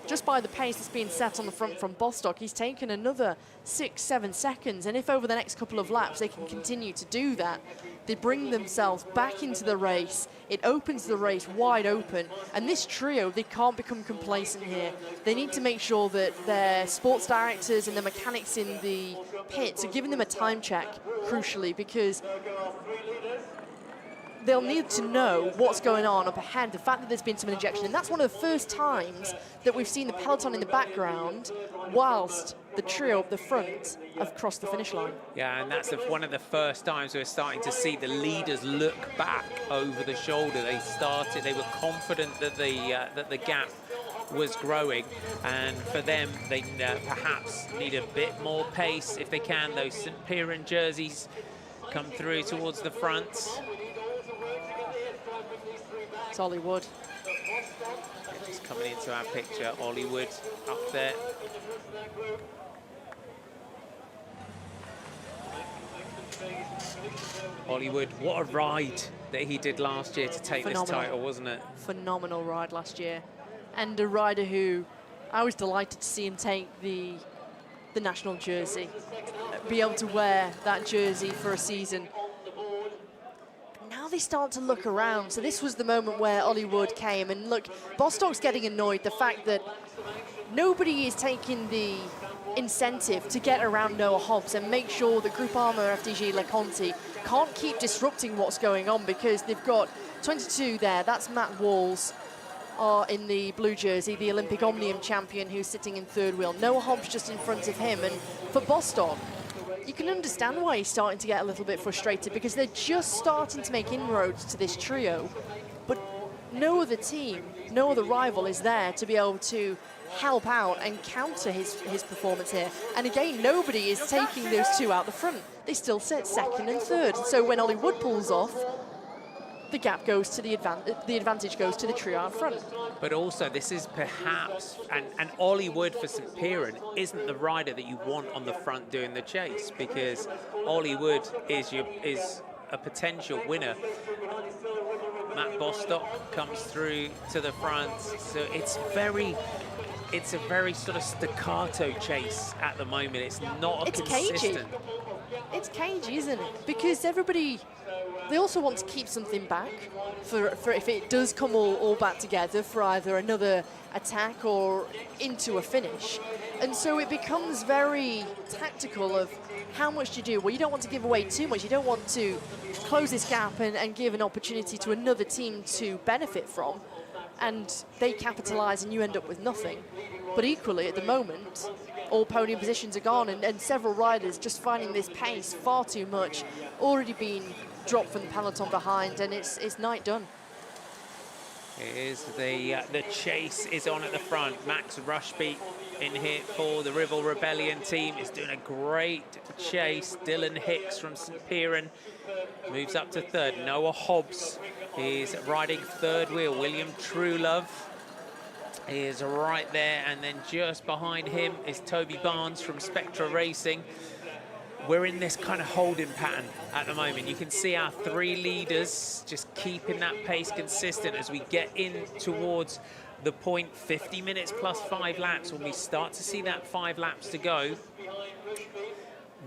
just by the pace that's being set on the front from Bostock, he's taken another 6-7 seconds, and if over the next couple of laps they can continue to do that, they bring themselves back into the race. It opens the race wide open, and this trio, they can't become complacent here. They need to make sure that their sports directors and the mechanics in the pits are giving them a time check, crucially, because they'll need to know what's going on up ahead, the fact that there's been some injection. And that's one of the first times that we've seen the peloton in the background whilst the trio up the front have crossed the finish line. Yeah, and that's one of the first times we're starting to see the leaders look back over the shoulder. They were confident that the gap was growing, and for them, they perhaps need a bit more pace if they can. Those St. Piran jerseys come through towards the front. It's Ollie Wood. Just coming into our picture, Ollie Wood up there. Ollie Wood, what a ride that he did last year to take this title, wasn't it? Phenomenal ride last year. And a rider who I was delighted to see him take the national jersey, be able to wear that jersey for a season. Now they start to look around. So this was the moment where Ollie Wood came, and look, Bostock's getting annoyed the fact that nobody is taking the incentive to get around Noah Hobbs and make sure that Groupama FDG LeConte can't keep disrupting what's going on, because they've got 22 there. That's Matt Walls in the blue jersey, the Olympic Omnium champion, who's sitting in third wheel. Noah Hobbs just in front of him. And for Bostock, you can understand why he's starting to get a little bit frustrated, because they're just starting to make inroads to this trio. But no other team, no other rival is there to be able to help out and counter his performance here. And again, nobody is taking those two out the front. They still sit second and third. So when Ollie Wood pulls off, the gap goes to the advantage goes to the trio out front. But also, this is perhaps, and Ollie Wood for St. Piran isn't the rider that you want on the front doing the chase, because Ollie Wood is a potential winner. Matt Bostock comes through to the front, so it's a very sort of staccato chase at the moment. It's not consistent. Cagey. It's cagey, isn't it? Because everybody, they also want to keep something back for if it does come all back together for either another attack or into a finish. And so it becomes very tactical of how much do you do. Well, you don't want to give away too much. You don't want to close this gap and give an opportunity to another team to benefit from. And they capitalise and you end up with nothing. But equally, at the moment, all podium positions are gone, and several riders just finding this pace far too much, already been dropped from the peloton behind, and it's night done. It is the chase is on at the front. Max Rushby in here for the Ribble Rebellion team is doing a great chase. Dylan Hicks from St. Piran moves up to third. Noah Hobbs is riding third wheel. William Truelove is right there, and then just behind him is Toby Barnes from Spectra Racing. We're in this kind of holding pattern at the moment. You can see our three leaders just keeping that pace consistent as we get in towards the point, 50 minutes plus 5 laps. When we start to see that 5 laps to go,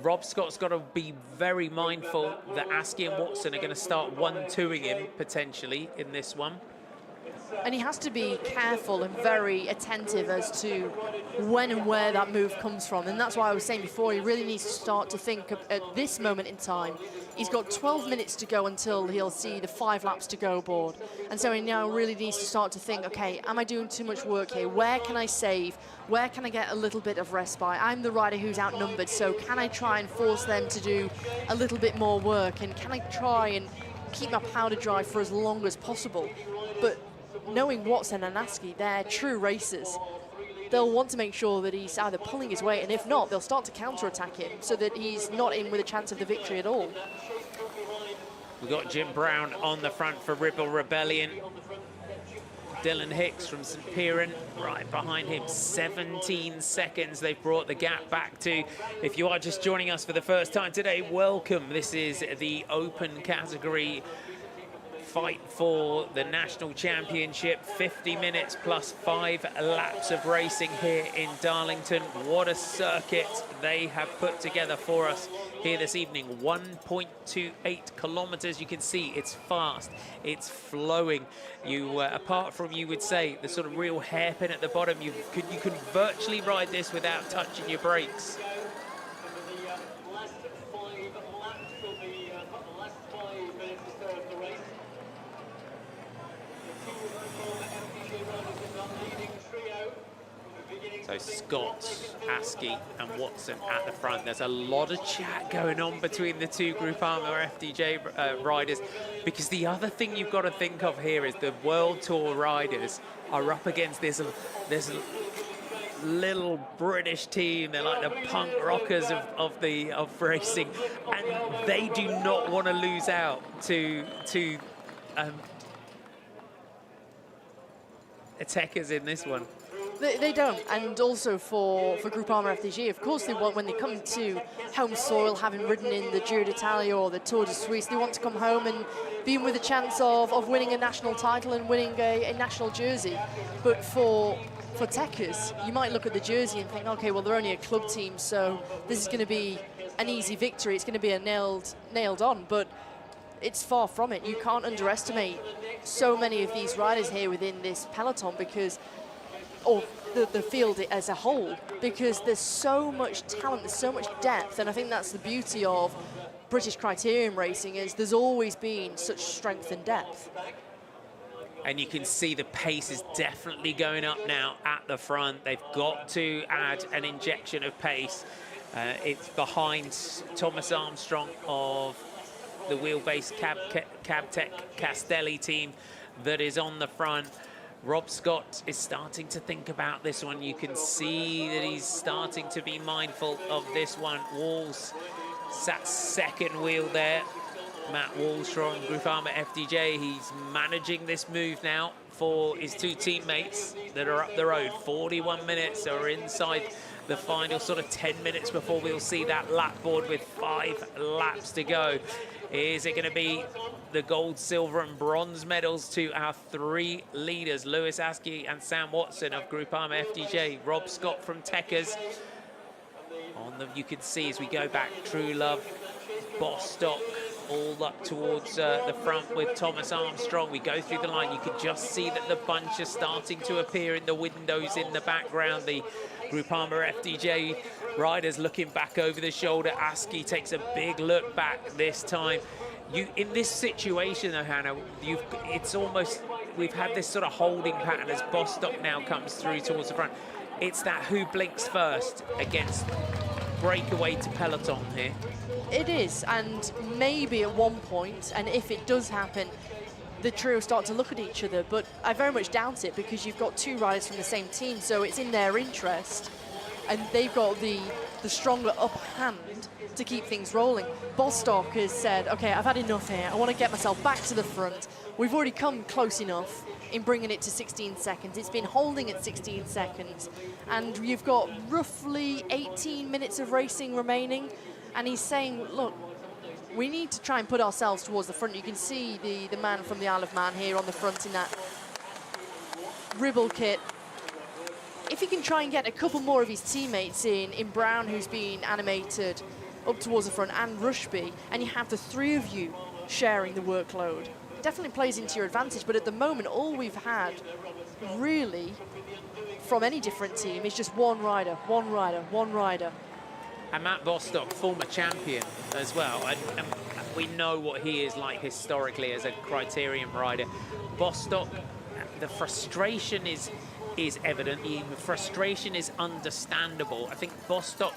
Rob Scott's got to be very mindful that Askey and Watson are going to start 1-2ing him potentially in this one. And he has to be careful and very attentive as to when and where that move comes from. And that's why I was saying before, he really needs to start to think at this moment in time. He's got 12 minutes to go until he'll see the 5 laps to go board. And so he now really needs to start to think, okay, am I doing too much work here? Where can I save? Where can I get a little bit of respite? I'm the rider who's outnumbered, so can I try and force them to do a little bit more work? And can I try and keep my powder dry for as long as possible? But knowing Watson and Askey, they're true racers. They'll want to make sure that he's either pulling his weight, and if not, they'll start to counter-attack him so that he's not in with a chance of the victory at all. We've got Jim Brown on the front for Ribble Rebellion. Dylan Hicks from St. Piran right behind him. 17 seconds they've brought the gap back to. If you are just joining us for the first time today, welcome. This is the open category fight for the national championship. 50 minutes plus 5 laps of racing here in Darlington. What a circuit they have put together for us here this evening. 1.28 kilometers. You can see it's fast, it's flowing. You apart from, you would say, the sort of real hairpin at the bottom, you can virtually ride this without touching your brakes. Scott, Askey and Watson at the front. There's a lot of chat going on between the two Groupama FDJ riders, because the other thing you've got to think of here is the World Tour riders are up against this little British team. They're like the punk rockers of racing, and they do not want to lose out to attackers in this one. They don't, and also for Groupama FDJ, of course they want, when they come to home soil, having ridden in the Giro d'Italia or the Tour de Suisse, they want to come home and be in with a chance of winning a national title and winning a national jersey. But for Techers, you might look at the jersey and think, okay, well, they're only a club team, so this is going to be an easy victory. It's going to be a nailed on, but it's far from it. You can't underestimate so many of these riders here within this peloton, because, or the field as a whole, because there's so much talent, there's so much depth, and I think that's the beauty of British criterium racing, is there's always been such strength and depth. And you can see the pace is definitely going up now at the front. They've got to add an injection of pace. It's behind Thomas Armstrong of the wheelbase Cabtech Castelli team that is on the front. Rob Scott is starting to think about this one. You can see that he's starting to be mindful of this one. Walls sat second wheel there. Matt Walls from Groupama FDJ, he's managing this move now for his two teammates that are up the road. 41 minutes, so we're inside the final sort of 10 minutes before we'll see that lap board with 5 laps to go. Is it going to be the gold, silver and bronze medals to our 3 leaders, Lewis Askey and Sam Watson of Groupama FDJ, Rob Scott from Techers. On them you can see as we go back, True Love, Bostock, all up towards the front with Thomas Armstrong. We go through the line, you can just see that the bunch are starting to appear in the windows in the background. The Groupama FDJ riders looking back over the shoulder. Askey takes a big look back this time. In this situation though, Hannah, it's almost, we've had this sort of holding pattern as Bostock now comes through towards the front. It's that who blinks first against breakaway to peloton here. It is, and maybe at one point, and if it does happen, the trio start to look at each other, but I very much doubt it, because you've got 2 riders from the same team, so it's in their interest, and they've got the stronger upper hand to keep things rolling. Bostock has said, okay, I've had enough here, I want to get myself back to the front. We've already come close enough in bringing it to 16 seconds. It's been holding at 16 seconds, and you've got roughly 18 minutes of racing remaining. And he's saying, look, we need to try and put ourselves towards the front. You can see the man from the Isle of Man here on the front in that Ribble kit. If he can try and get a couple more of his teammates in Brown, who's been animated up towards the front, and Rushby, and you have the 3 of you sharing the workload, it definitely plays into your advantage. But at the moment, all we've had, really, from any different team, is just one rider, one rider, one rider. And Matt Bostock, former champion as well, and we know what he is like historically as a criterium rider. Bostock, the frustration is evident, the frustration is understandable. I think Bostock,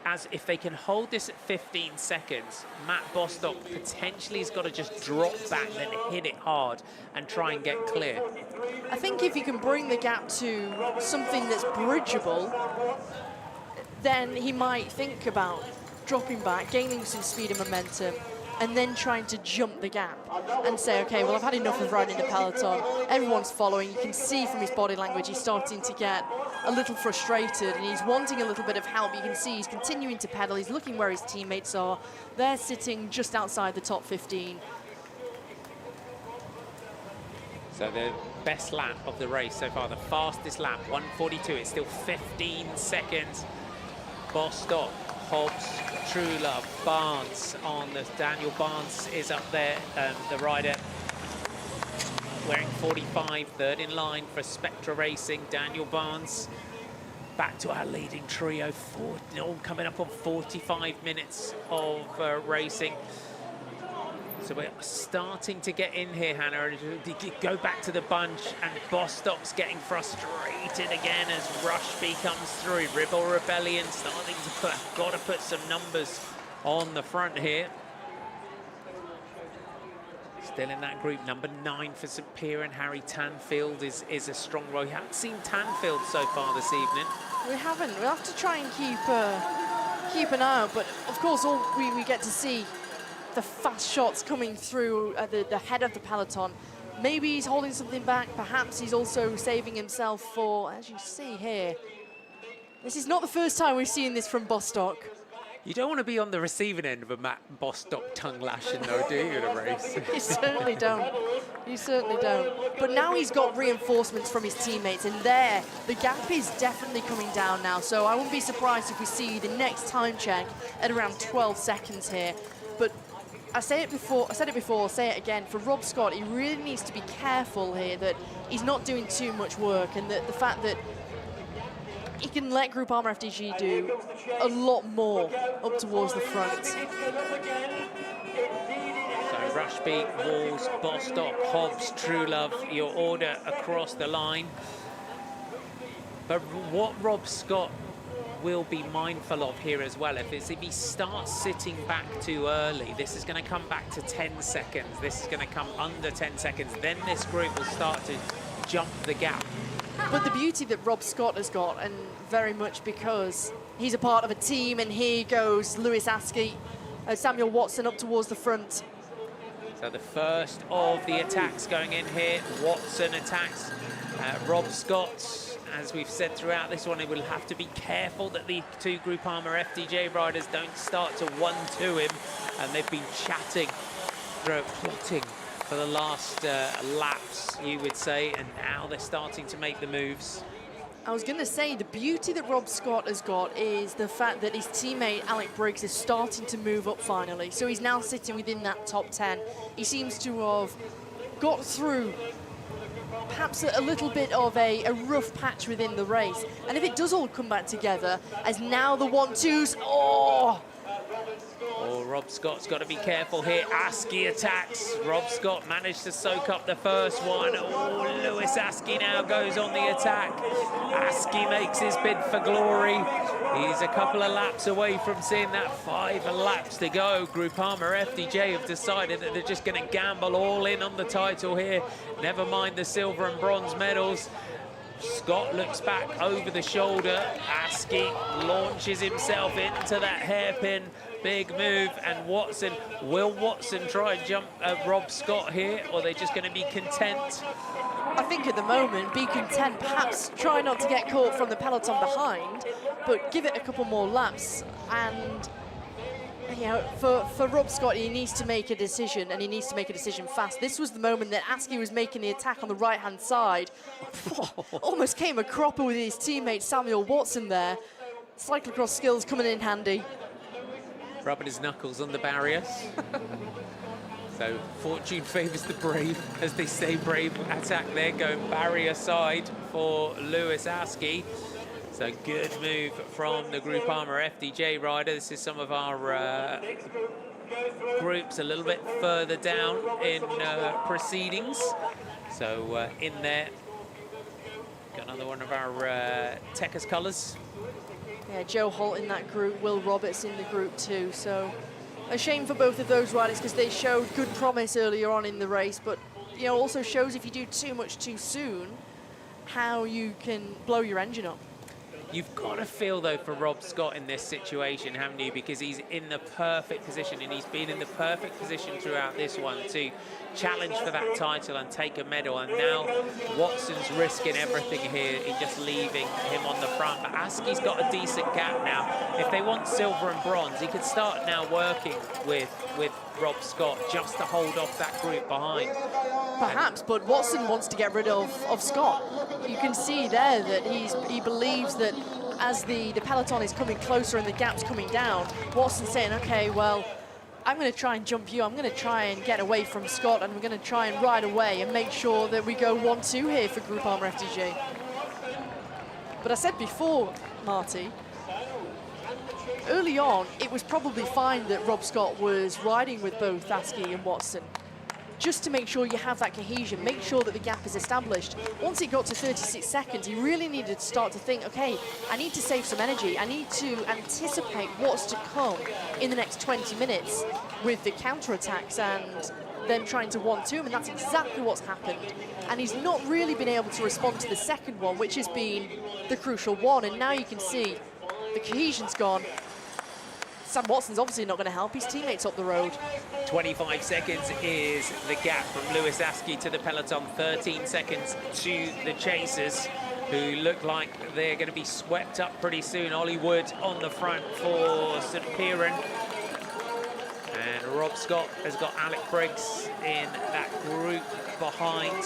as if they can hold this at 15 seconds, Matt Bostock potentially has got to just drop back, then hit it hard and try and get clear. I think if you can bring the gap to something that's bridgeable, then he might think about dropping back, gaining some speed and momentum, and then trying to jump the gap and say, okay, well, I've had enough of riding the peloton. Everyone's following. You can see from his body language he's starting to get a little frustrated, and he's wanting a little bit of help. You can see he's continuing to pedal. He's looking where his teammates are. They're sitting just outside the top 15. So the best lap of the race so far, the fastest lap, 1:42. It's still 15 seconds. Bostock, Hobbs, True Love, Barnes on the, Daniel Barnes is up there, the rider wearing 45, 3rd in line for Spectra Racing. Daniel Barnes back to our leading trio, all coming up on 45 minutes of racing. So we're starting to get in here, Hannah, and go back to the bunch, and Bostock's getting frustrated again as Rushby comes through. Ribble Rebellion starting to got to put some numbers on the front here. Still in that group, number 9 for St Piran, Harry Tanfield is a strong role. We haven't seen Tanfield so far this evening. We haven't. We'll have to try and keep an eye out, but of course all we get to see the fast shots coming through at the head of the peloton. Maybe he's holding something back. Perhaps he's also saving himself for, as you see here, this is not the first time we've seen this from Bostock. You don't want to be on the receiving end of a Matt Bostock tongue lashing, though, do you, in a race? You certainly don't. You certainly don't. But now he's got reinforcements from his teammates, and there, the gap is definitely coming down now. So I wouldn't be surprised if we see the next time check at around 12 seconds here. But I said it before, I'll say it again. For Rob Scott, he really needs to be careful here that he's not doing too much work, and that the fact that he can let Group Armour FDG do a lot more up towards the front. So Rushby, Walls, Bostock, Hobbs, Truelove, your order across the line. But what Rob Scott will be mindful of here as well, if he starts sitting back too early, this is going to come back to 10 seconds. This is going to come under 10 seconds. Then this group will start to jump the gap. But the beauty that Rob Scott has got, and very much because he's a part of a team, and here goes Lewis Askey, Samuel Watson up towards the front. So the first of the attacks going in here. Watson attacks Rob Scott. As we've said throughout this one, he will have to be careful that the 2 Group Armour FDJ riders don't start to 1-2 him. And they've been chatting, plotting for the last laps, you would say, and now they're starting to make the moves. I was going to say, the beauty that Rob Scott has got is the fact that his teammate Alec Briggs is starting to move up finally. So he's now sitting within that top 10. He seems to have got through perhaps a little bit of a rough patch within the race. And if it does all come back together, as now the 1-2s, oh, Rob Scott's got to be careful here. Askey attacks. Rob Scott managed to soak up the first one. Oh, Lewis Askey now goes on the attack. Askey makes his bid for glory. He's a couple of laps away from seeing that. 5 laps to go. Group Armour FDJ have decided that they're just going to gamble all in on the title here. Never mind the silver and bronze medals. Scott looks back over the shoulder. Askey launches himself into that hairpin. Big move, and Watson, will Watson try and jump Rob Scott here, or are they just going to be content? I think at the moment, be content, perhaps try not to get caught from the peloton behind, but give it a couple more laps. And you know, for Rob Scott, he needs to make a decision, and he needs to make a decision fast. This was the moment that Askey was making the attack on the right-hand side. Almost came a cropper with his teammate Samuel Watson there. Cyclocross skills coming in handy. Rubbing his knuckles on the barrier. So fortune favours the brave, as they say. Brave attack there, going barrier side for Lewis Askey. So good move from the Group Armour FDJ rider. This is some of our groups a little bit further down in proceedings. So in there, got another one of our Techers colours. Yeah, Joe Holt in that group, Will Roberts in the group too. So a shame for both of those riders, because they showed good promise earlier on in the race, but you know, also shows if you do too much too soon, how you can blow your engine up. You've got to feel, though, for Rob Scott in this situation, haven't you? Because he's in the perfect position, and he's been in the perfect position throughout this one to challenge for that title and take a medal. And now Watson's risking everything here in just leaving him on the front. But Askey's got a decent gap now. If they want silver and bronze, he could start now working with Rob Scott just to hold off that group behind. Perhaps, but Watson wants to get rid of Scott. You can see there that he believes that as the peloton is coming closer and the gap's coming down, Watson's saying, okay, well, I'm going to try and jump you. I'm going to try and get away from Scott, and we're going to try and ride away and make sure that we go 1-2 here for Group Armour FDJ. But I said before, Marty, early on, it was probably fine that Rob Scott was riding with both Askey and Watson, just to make sure you have that cohesion, make sure that the gap is established. Once it got to 36 seconds, he really needed to start to think, okay, I need to save some energy. I need to anticipate what's to come in the next 20 minutes with the counterattacks and them trying to 1-2 him, and that's exactly what's happened. And he's not really been able to respond to the second one, which has been the crucial one, and now you can see the cohesion's gone. Sam Watson's obviously not going to help his teammates up the road. 25 seconds is the gap from Lewis Askey to the peloton, 13 seconds to the chasers, who look like they're going to be swept up pretty soon. Ollie Wood on the front for St Piran. And Rob Scott has got Alec Briggs in that group behind.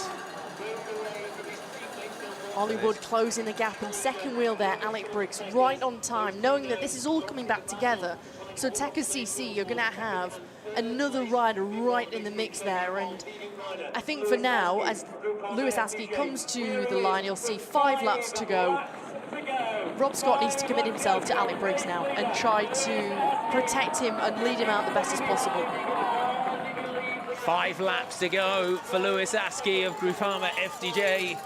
Ollie Wood closing the gap, and second wheel there, Alec Briggs right on time, knowing that this is all coming back together. So Tekka CC, you're going to have another rider right in the mix there, and I think for now, as Lewis Askey comes to the line, you'll see 5 laps to go. Rob Scott needs to commit himself to Alec Briggs now and try to protect him and lead him out the best as possible. 5 laps to go for Lewis Askey of Groupama FDJ.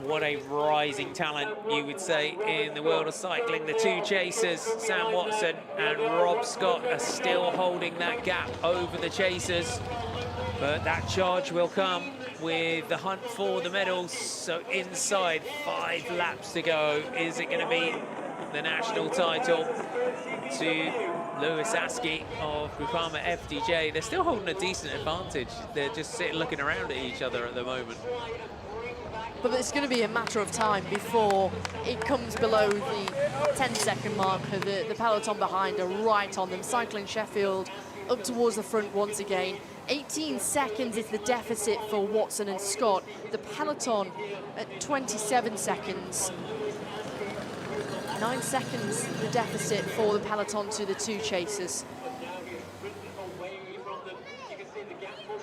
What a rising talent, you would say, in the world of cycling. The two chasers, Sam Watson and Rob Scott, are still holding that gap over the chasers. But that charge will come with the hunt for the medals. So inside 5 laps to go. Is it going to be the national title to Lewis Askey of Groupama FDJ? They're still holding a decent advantage. They're just sitting looking around at each other at the moment. But it's going to be a matter of time before it comes below the 10-second marker. The peloton behind are right on them. Cycling Sheffield up towards the front once again. 18 seconds is the deficit for Watson and Scott. The peloton at 27 seconds. 9 seconds the deficit for the peloton to the two chasers.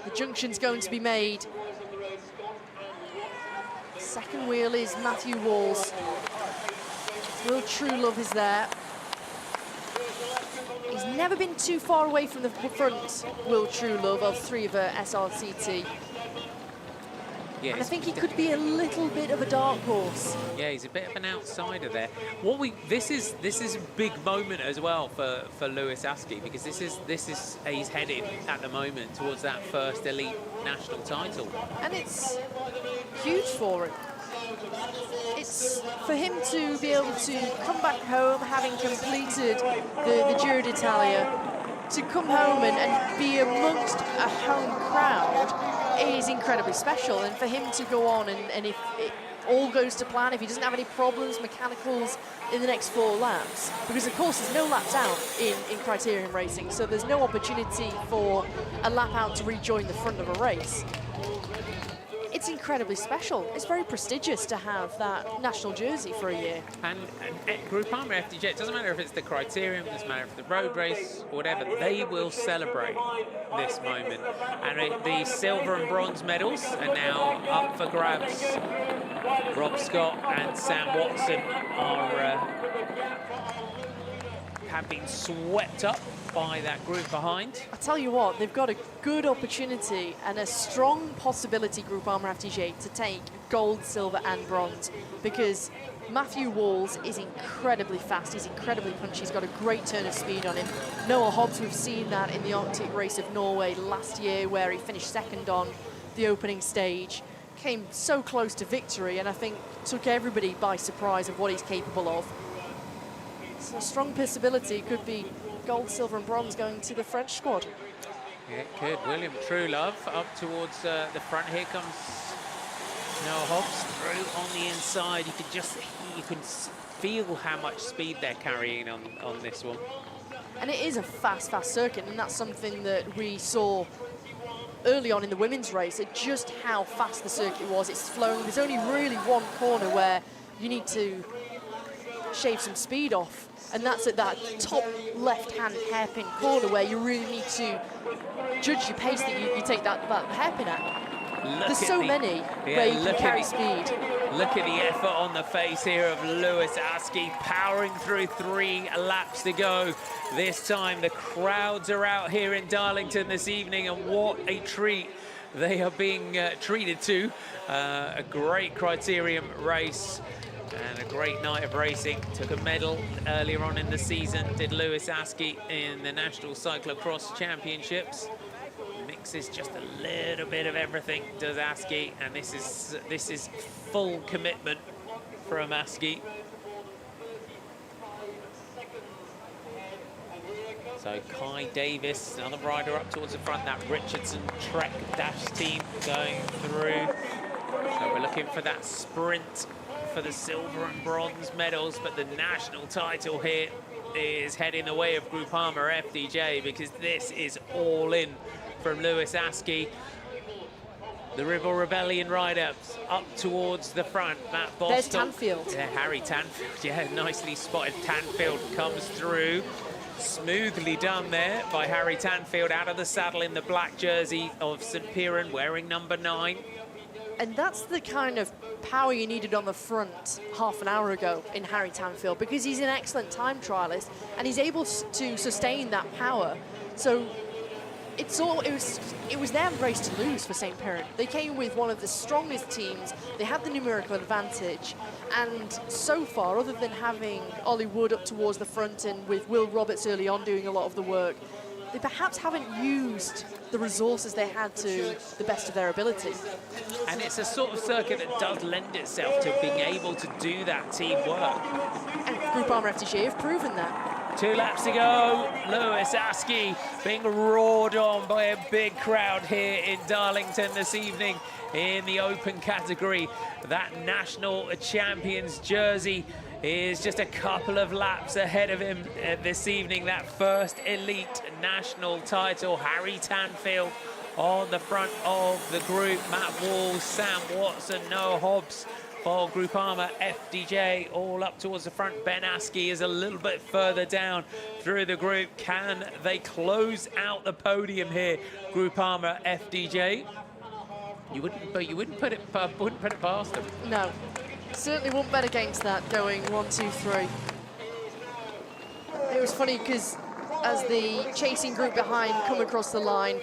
The junction's going to be made. Second wheel is Matthew Walls. Will Truelove is there. He's never been too far away from the front, Will Truelove, of 3 of SRCT. Yeah, and I think he could be a little bit of a dark horse. Yeah, he's a bit of an outsider there. This is a big moment as well for Lewis Askey, because this is he's headed at the moment towards that first elite national title. And it's huge for him. It's for him to be able to come back home, having completed the Giro d'Italia, to come home and be amongst a home crowd is incredibly special. And for him to go on and if it all goes to plan, if he doesn't have any problems, mechanicals in the next 4 laps, because of course there's no laps out in criterium racing, so there's no opportunity for a lap out to rejoin the front of a race. It's incredibly special. It's very prestigious to have that national jersey for a year. And Groupama FDJ, it doesn't matter if it's the criterium, it doesn't matter if it's the road race, or whatever, they will celebrate this moment. And the silver and bronze medals are now up for grabs. Rob Scott and Sam Watson have been swept up by that group behind. I tell you what, they've got a good opportunity and a strong possibility, Groupama FDJ, to take gold, silver and bronze, because Matthew Walls is incredibly fast, he's incredibly punchy, he's got a great turn of speed on him. Noah Hobbs, we've seen that in the Arctic race of Norway last year, where he finished second on the opening stage, came so close to victory, and I think took everybody by surprise of what he's capable of. So a strong possibility could be gold, silver and bronze going to the French squad. Yeah, it could. William Truelove up towards the front. Here comes Noah Hobbs through on the inside. You can feel how much speed they're carrying on this one. And it is a fast circuit, and that's something that we saw early on in the women's race, just how fast the circuit was. It's flowing. There's only really one corner where you need to shave some speed off, and that's at that top left-hand hairpin corner where you really need to judge your pace that you take that hairpin at. There's so many where you can carry speed. Look at the effort on the face here of Lewis Askey, powering through 3 laps to go. This time the crowds are out here in Darlington this evening, and what a treat they are being treated to. A great criterium race and a great night of racing. Took a medal earlier on in the season, did Lewis Askey in the National Cyclocross Championships. Mixes just a little bit of everything, does Askey, and this is full commitment from Askey. So Kai Davis, another rider up towards the front, that Richardson Trek Dash team going through. So we're looking for that sprint for the silver and bronze medals, but the national title here is heading the way of Groupama FDJ, because this is all in from Lewis Askey. The Ribble Rebellion rider up towards the front. Matt Bostock. There's Tanfield. Yeah, Harry Tanfield. Yeah, nicely spotted. Tanfield comes through. Smoothly done there by Harry Tanfield, out of the saddle in the black jersey of St Piran, wearing number 9. And that's the kind of power you needed on the front half an hour ago in Harry Tanfield, because he's an excellent time trialist and he's able to sustain that power. So it was their race to lose for St Piran. They came with one of the strongest teams. They had the numerical advantage, and so far, other than having Ollie Wood up towards the front and with Will Roberts early on doing a lot of the work, they perhaps haven't used the resources they had to the best of their ability. And it's a sort of circuit that does lend itself to being able to do that teamwork. And Groupama FDJ have proven that. 2 laps to go. Lewis Askey being roared on by a big crowd here in Darlington this evening in the open category. That national champions jersey is just a couple of laps ahead of him this evening. That first elite national title. Harry Tanfield on the front of the group. Matt Walls, Sam Watson, Noah Hobbs for Groupama FDJ, all up towards the front. Ben Askey is a little bit further down through the group. Can they close out the podium here, Groupama FDJ? You wouldn't put it past them. No, certainly wouldn't bet against that. Going 1, 2, 3. It was funny because as the chasing group behind come across the line,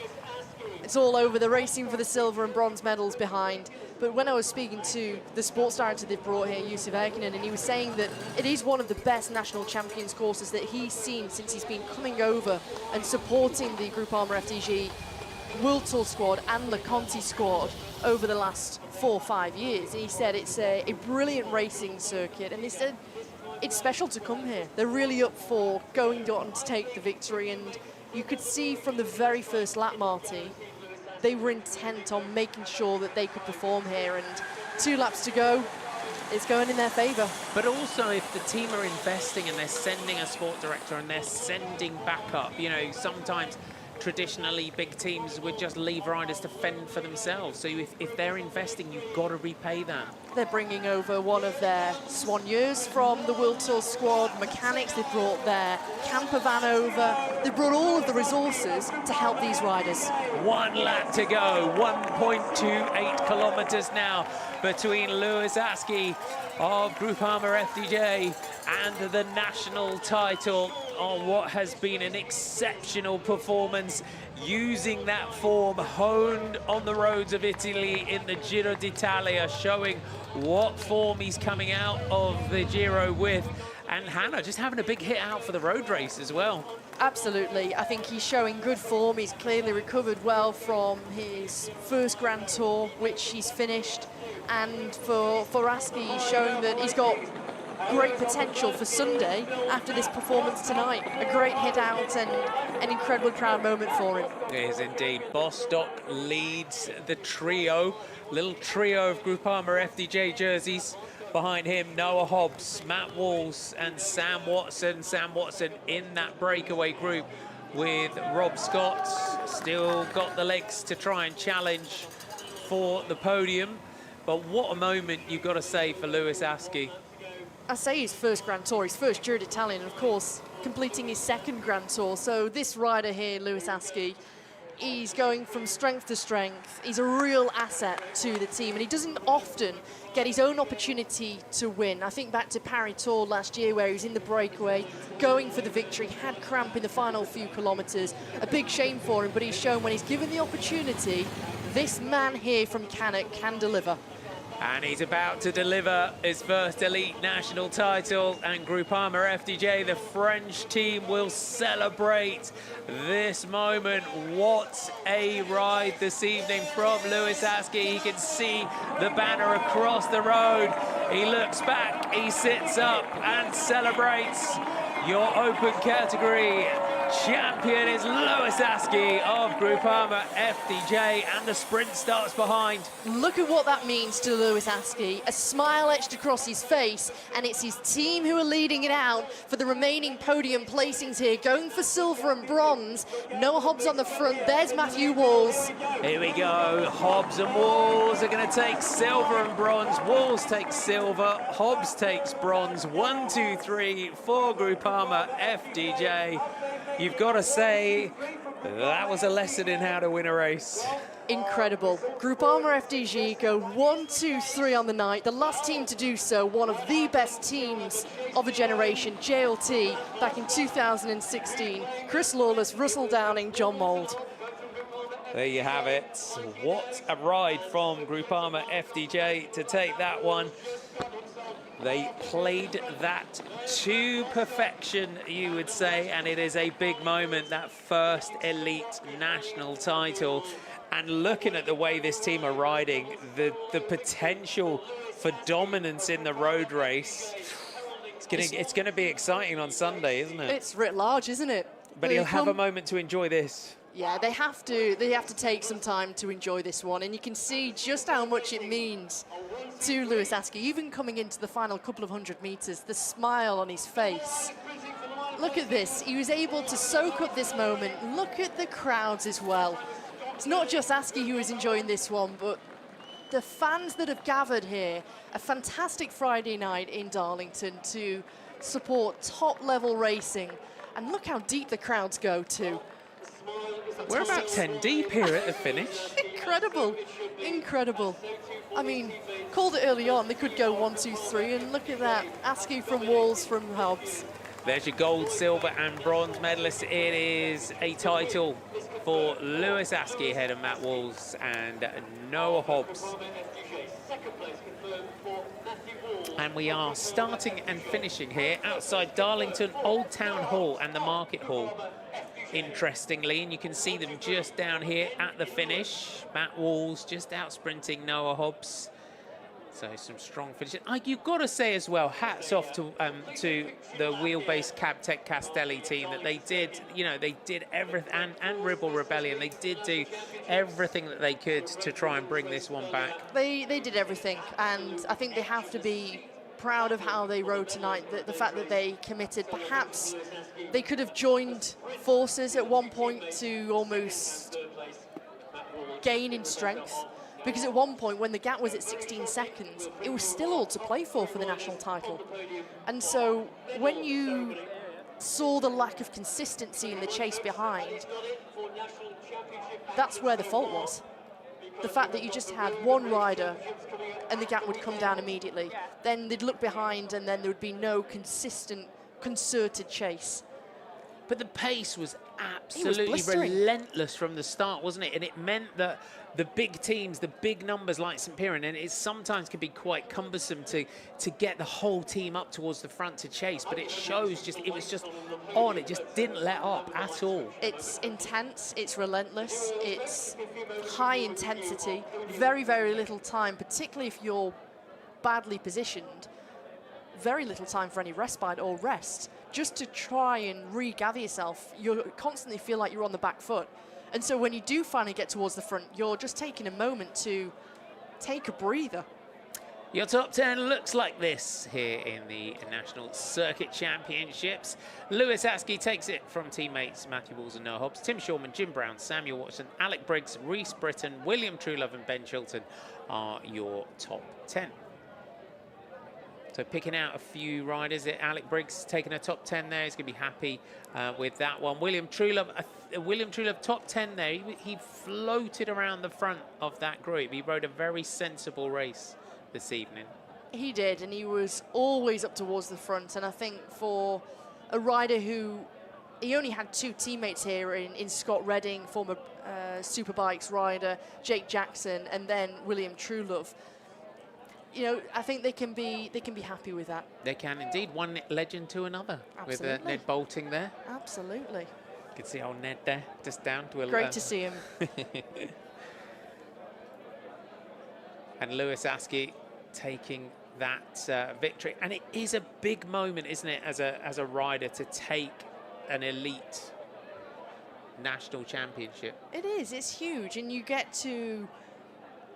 it's all over. The racing for the silver and bronze medals behind. But when I was speaking to the sports director they've brought here, Yusuf Erkinen, and he was saying that it is one of the best national champions courses that he's seen since he's been coming over and supporting the Groupama FDJ World Tour squad and the Conti squad over the last 4 or 5 years. And he said it's a brilliant racing circuit, and he said it's special to come here. They're really up for going on to take the victory, and you could see from the very first lap, Marty, they were intent on making sure that they could perform here, and 2 laps to go, it's going in their favour. But also, if the team are investing and they're sending a sport director and they're sending backup, you know, sometimes traditionally big teams would just leave riders to fend for themselves. So if they're investing, you've got to repay that. They're bringing over one of their Soigneurs from the World Tour squad, mechanics. They've brought their camper van over. They've brought all of the resources to help these riders. 1 lap to go, 1.28 kilometers now between Lewis Askey of Groupama FDJ and the national title on what has been an exceptional performance, using that form honed on the roads of Italy in the Giro d'Italia, showing what form he's coming out of the Giro with. And Hannah just having a big hit out for the road race as well. Absolutely. I think he's showing good form. He's clearly recovered well from his first Grand Tour, which he's finished. And for Askey, he's showing that he's got great potential for Sunday after this performance tonight. A great hit out and an incredible crowd moment for him. It is indeed. Bostock leads the trio, little trio of Groupama FDJ jerseys. Behind him, Noah Hobbs, Matt Walls and Sam Watson. Sam Watson in that breakaway group with Rob Scott. Still got the legs to try and challenge for the podium. But what a moment you've got to say for Lewis Askey. I say his first Grand Tour, his first Giro d'Italia, and of course completing his second Grand Tour. So this rider here, Lewis Askey, he's going from strength to strength. He's a real asset to the team, and he doesn't often get his own opportunity to win. I think back to Paris Tour last year where he was in the breakaway, going for the victory, had cramp in the final few kilometres. A big shame for him, but he's shown when he's given the opportunity, this man here from Cannock can deliver. And he's about to deliver his first elite national title, and Groupama FDJ, the French team, will celebrate this moment. What a ride this evening from Louis Askey. He can see the banner across the road. He looks back, he sits up and celebrates. Your open category champion is Louis Askey of Groupama FDJ, and the sprint starts behind. Look at what that means to Louis Askey. A smile etched across his face, and it's his team who are leading it out for the remaining podium placings here, going for silver and bronze. Noah Hobbs on the front, there's Matthew Walls. Here we go, Hobbs and Walls are going to take silver and bronze. Walls takes silver, Hobbs takes bronze. 1, 2, 3 for Groupama FDJ. You've got to say, that was a lesson in how to win a race. Incredible. Groupama FDJ go 1, 2, 3 on the night. The last team to do so, one of the best teams of a generation, JLT, back in 2016. Chris Lawless, Russell Downing, John Mould. There you have it. What a ride from Groupama FDJ to take that one. They played that to perfection, you would say, and it is a big moment, that first elite national title. And looking at the way this team are riding, the potential for dominance in the road race, it's going to be exciting on Sunday, isn't it? It's writ large, isn't it? But he'll have a moment to enjoy this. Yeah, they have to take some time to enjoy this one, and you can see just how much it means to Louis Askey, even coming into the final couple of 100 meters, the smile on his face. Look at this, he was able to soak up this moment. Look at the crowds as well. It's not just Askey who is enjoying this one, but the fans that have gathered here, a fantastic Friday night in Darlington to support top-level racing. And look how deep the crowds go too. We're about 10 deep here at the finish. Incredible, incredible. I mean, called it early on, they could go 1, 2, 3, and look at that. Askey from Walls from Hobbs. There's your gold, silver and bronze medalists. It is a title for Louis Askey ahead of Matt Walls and Noah Hobbs. And we are starting and finishing here outside Darlington Old Town Hall and the Market Hall, interestingly, and you can see them just down here at the finish. Matt Walls just out sprinting Noah Hobbs. So some strong finishing. You've got to say as well, hats off to the wheelbase Cabtech Castelli team, that they did, they did everything, and Ribble Rebellion, they did do everything that they could to try and bring this one back. They did everything, and I think they have to be proud of how they rode tonight, the fact that they committed. Perhaps they could have joined forces at one point to almost gain in strength. Because at one point, when the gap was at 16 seconds, it was still all to play for the national title. And so when you saw the lack of consistency in the chase behind, that's where the fault was. The fact that you just had one rider and the gap would come down immediately. Then they'd look behind and then there would be no consistent, concerted chase. But the pace was absolutely relentless from the start, wasn't it? And it meant that the big teams, the big numbers like St Piran, and it sometimes can be quite cumbersome to get the whole team up towards the front to chase, but it shows it was just on, it just didn't let up at all. It's intense, it's relentless, it's high intensity, very, very little time, particularly if you're badly positioned, very little time for any respite or rest, just to try and regather yourself. You constantly feel like you're on the back foot. And so when you do finally get towards the front, you're just taking a moment to take a breather. Your top 10 looks like this here in the National Circuit Championships. Louis Askey takes it from teammates Matthew Walls and Noah Hobbs. Tim Shawman, Jim Brown, Samuel Watson, Alec Briggs, Rhys Britton, William Truelove and Ben Chilton are your top 10. So picking out a few riders. Alec Briggs taking a top 10 there. He's going to be happy with that one. William Truelove, top 10 there. He floated around the front of that group. He rode a very sensible race this evening. He did, and he was always up towards the front. And I think for a rider who, he only had 2 teammates here in Scott Redding, former Superbikes rider, Jake Jackson, and then William Truelove. You know, I think they can be happy with that. They can indeed. One legend to another. Absolutely. With Ned Bolting there. Absolutely. You can see old Ned there, just down to a Great to see him. And Lewis Askey taking that victory. And it is a big moment, isn't it, as a rider to take an elite national championship. It is. It's huge. And you get to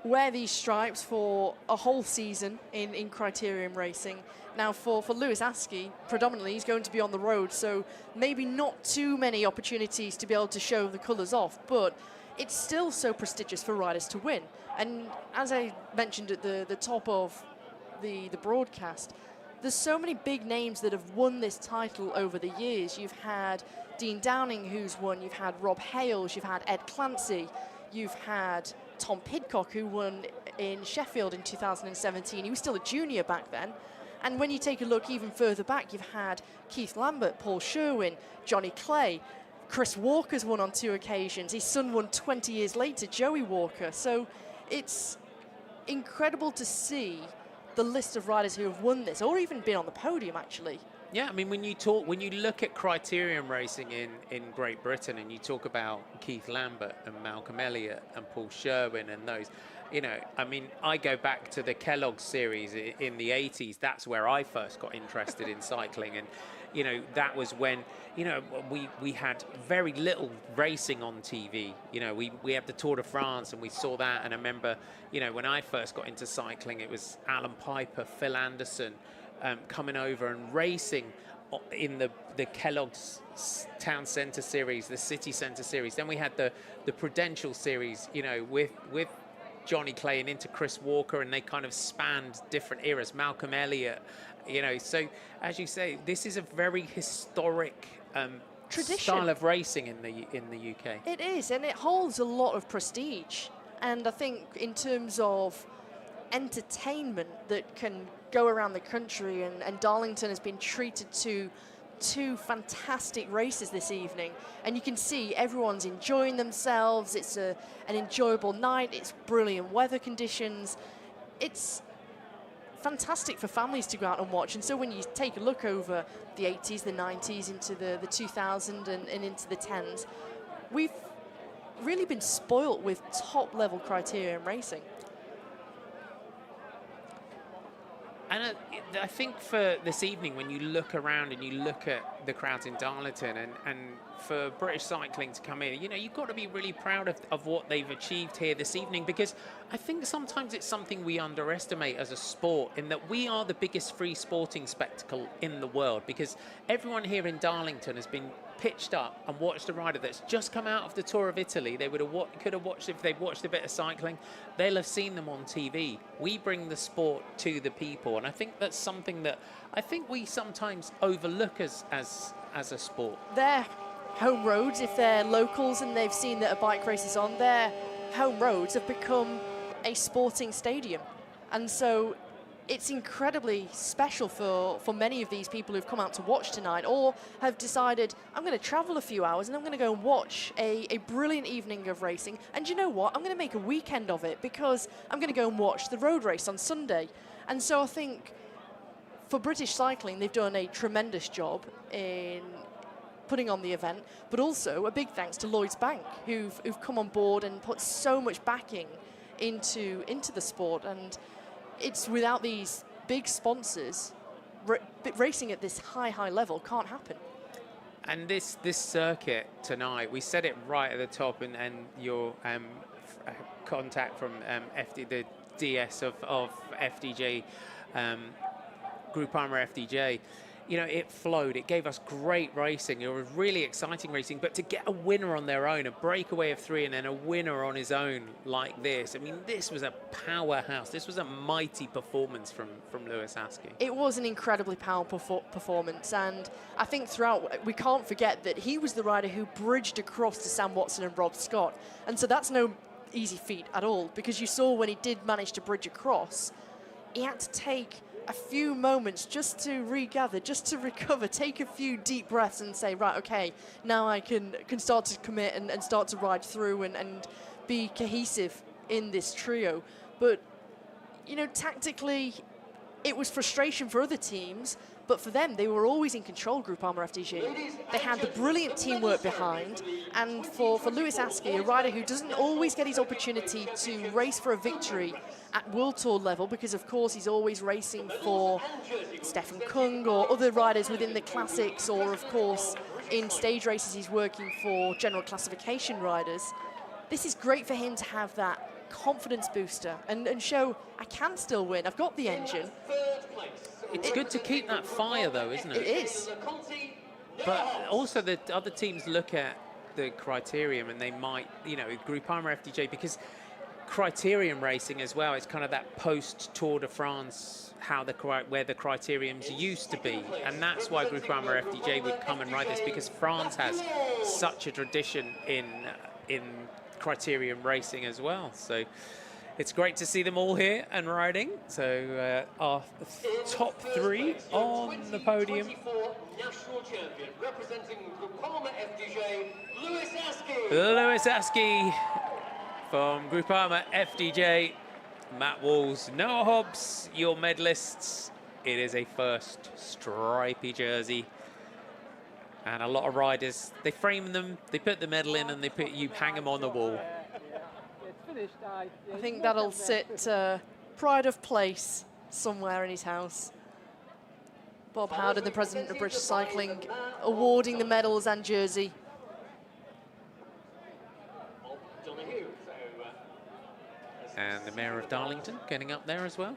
wear these stripes for a whole season in criterium racing. Now for Lewis Askey, predominantly he's going to be on the road, so maybe not too many opportunities to be able to show the colours off, but it's still so prestigious for riders to win. And as I mentioned at the top of the broadcast, there's so many big names that have won this title over the years. You've had Dean Downing, who's won, you've had Rob Hales, you've had Ed Clancy, you've had Tom Pidcock, who won in Sheffield in 2017. He was still a junior back then. And when you take a look even further back, you've had Keith Lambert, Paul Sherwin, Johnny Clay. Chris Walker's won on 2 occasions. His son won 20 years later, Joey Walker. So it's incredible to see the list of riders who have won this, or even been on the podium, actually. Yeah, I mean, when you look at criterium racing in Great Britain, and you talk about Keith Lambert and Malcolm Elliott and Paul Sherwin and those, you know, I mean, I go back to the Kellogg series in the 80s. That's where I first got interested in cycling. And, you know, that was when, you know, we had very little racing on TV. You know, we had the Tour de France and we saw that. And I remember, you know, when I first got into cycling, it was Alan Piper, Phil Anderson, coming over and racing in the Kellogg's Town Centre series, the City Centre series. Then we had the Prudential series, you know, with Johnny Clay and into Chris Walker, and they kind of spanned different eras. Malcolm Elliott, you know. So as you say, this is a very historic tradition, style of racing in the UK. It is, and it holds a lot of prestige. And I think in terms of entertainment that can go around the country, and Darlington has been treated to 2 fantastic races this evening, and you can see everyone's enjoying themselves. It's an enjoyable night. It's brilliant weather conditions. It's fantastic for families to go out and watch. And so when you take a look over the 80s, the 90s, into the 2000s and into the 10s, we've really been spoilt with top level criterium racing. And I think for this evening, when you look around and you look at the crowds in Darlington, and for British cycling to come in, you know, you've got to be really proud of what they've achieved here this evening, because I think sometimes it's something we underestimate as a sport, in that we are the biggest free sporting spectacle in the world, because everyone here in Darlington has been pitched up and watched a rider that's just come out of the Tour of Italy. They could have watched, if they've watched a bit of cycling, they'll have seen them on TV. We bring the sport to the people, and I think that's something that I think we sometimes overlook as a sport. Their home roads, if they're locals and they've seen that a bike race is on, their home roads have become a sporting stadium, and so it's incredibly special for many of these people who've come out to watch tonight, or have decided, I'm going to travel a few hours and I'm going to go and watch a brilliant evening of racing. And you know what? I'm going to make a weekend of it, because I'm going to go and watch the road race on Sunday. And so I think for British cycling, they've done a tremendous job in putting on the event, but also a big thanks to Lloyds Bank, who've come on board and put so much backing into the sport. And it's without these big sponsors, racing at this high level can't happen. And this circuit tonight, we said it right at the top, and your contact from the DS of FDJ, Group Armour FDJ, you know, it flowed. It gave us great racing. It was really exciting racing. But to get a winner on their own, a breakaway of 3 and then a winner on his own like this, I mean, this was a powerhouse. This was a mighty performance from Lewis Askey. It was an incredibly powerful performance, and I think throughout, we can't forget that he was the rider who bridged across to Sam Watson and Rob Scott. And so that's no easy feat at all, because you saw when he did manage to bridge across, he had to take a few moments just to regather, just to recover, take a few deep breaths and say, right, okay, now I can start to commit and start to ride through and be cohesive in this trio. But, you know, tactically, it was frustration for other teams, but for them, they were always in control, Groupama FDJ. They had the brilliant teamwork behind, and for Lewis Askey, a rider who doesn't always get his opportunity to race for a victory at World Tour level, because of course he's always racing for Stefan Kung or other riders within the classics, or of course in stage races he's working for general classification riders. This is great for him to have that confidence booster and show, I can still win, I've got the engine. It's good to keep that fire, though, isn't it? It is. But also the other teams look at the criterium and they might, you know, Groupama FDJ, because criterium racing as well, it's kind of that post-Tour de France, where the criteriums used to be. And that's why Groupama FDJ would come and ride this, because France has such a tradition in criterium racing as well. So it's great to see them all here and riding. So our top 3 on the podium. National champion representing Groupama FDJ, Lewis Askey. Lewis Askey from Groupama FDJ. Matt Walls, Noah Hobbs, your medalists. It is a first stripy jersey. And a lot of riders, they frame them, they put the medal in, and you hang them on the wall. I think that'll sit pride of place somewhere in his house. Bob Howden, the president of British Cycling, awarding the medals and jersey. And the Mayor of Darlington getting up there as well.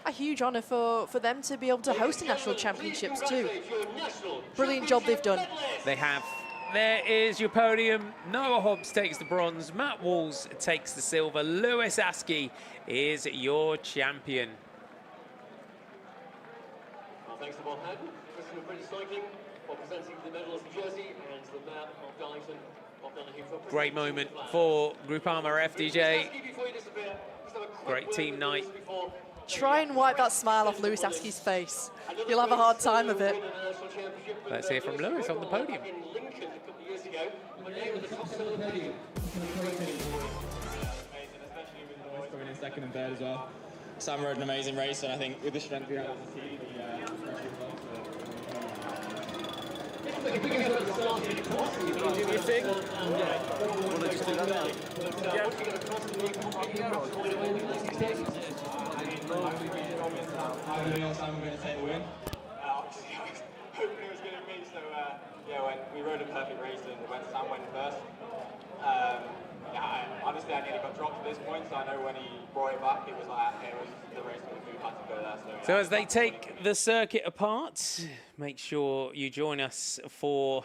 A huge honour for them to be able to host the national championships too. Brilliant job they've done. They have. There is your podium. Noah Hobbs takes the bronze. Matt Walls takes the silver. Lewis Askey is your champion. Well, thanks to Bob Howden, president of British Cycling, for presenting the medals and jersey, and to the Mayor of Darlington. Great moment for Groupama FDJ. Great team night. Try and wipe that smile off Lewis Askey's face. You'll have a hard time of it. Let's hear from Lewis on the podium. Coming in second and third as well. Sam rode an amazing race, and I think with the strength we have as a team, Sam going to take the win. Hoping it was going to be, so yeah, we rode a perfect race, and when Sam went first, honestly, I nearly got dropped at this point, so I know when he brought it back, it was like, it was the race that we had to go there. So as they take the circuit apart, make sure you join us for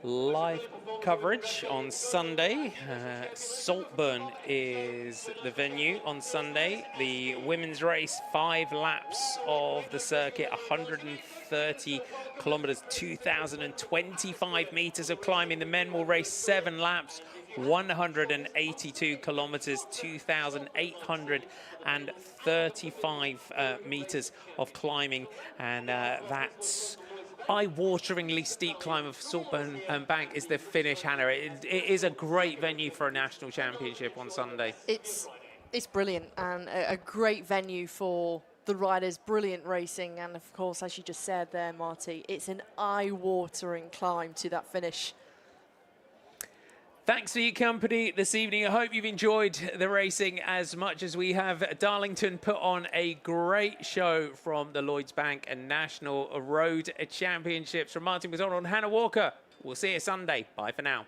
live coverage on Sunday. Saltburn is the venue on Sunday. The women's race, 5 laps of the circuit, 130 kilometers, 2,025 meters of climbing. The men will race 7 laps, 182 kilometers, 2,835 meters of climbing, and that's eye-wateringly steep climb of Saltburn Bank is the finish, Hannah. It is a great venue for a national championship on Sunday. It's brilliant, and a great venue for the riders, brilliant racing, and of course, as you just said there, Marty, it's an eye-watering climb to that finish. Thanks for your company this evening. I hope you've enjoyed the racing as much as we have. Darlington put on a great show from the Lloyds Bank and National Road Championships. From Martin McDonald and Hannah Walker, we'll see you Sunday. Bye for now.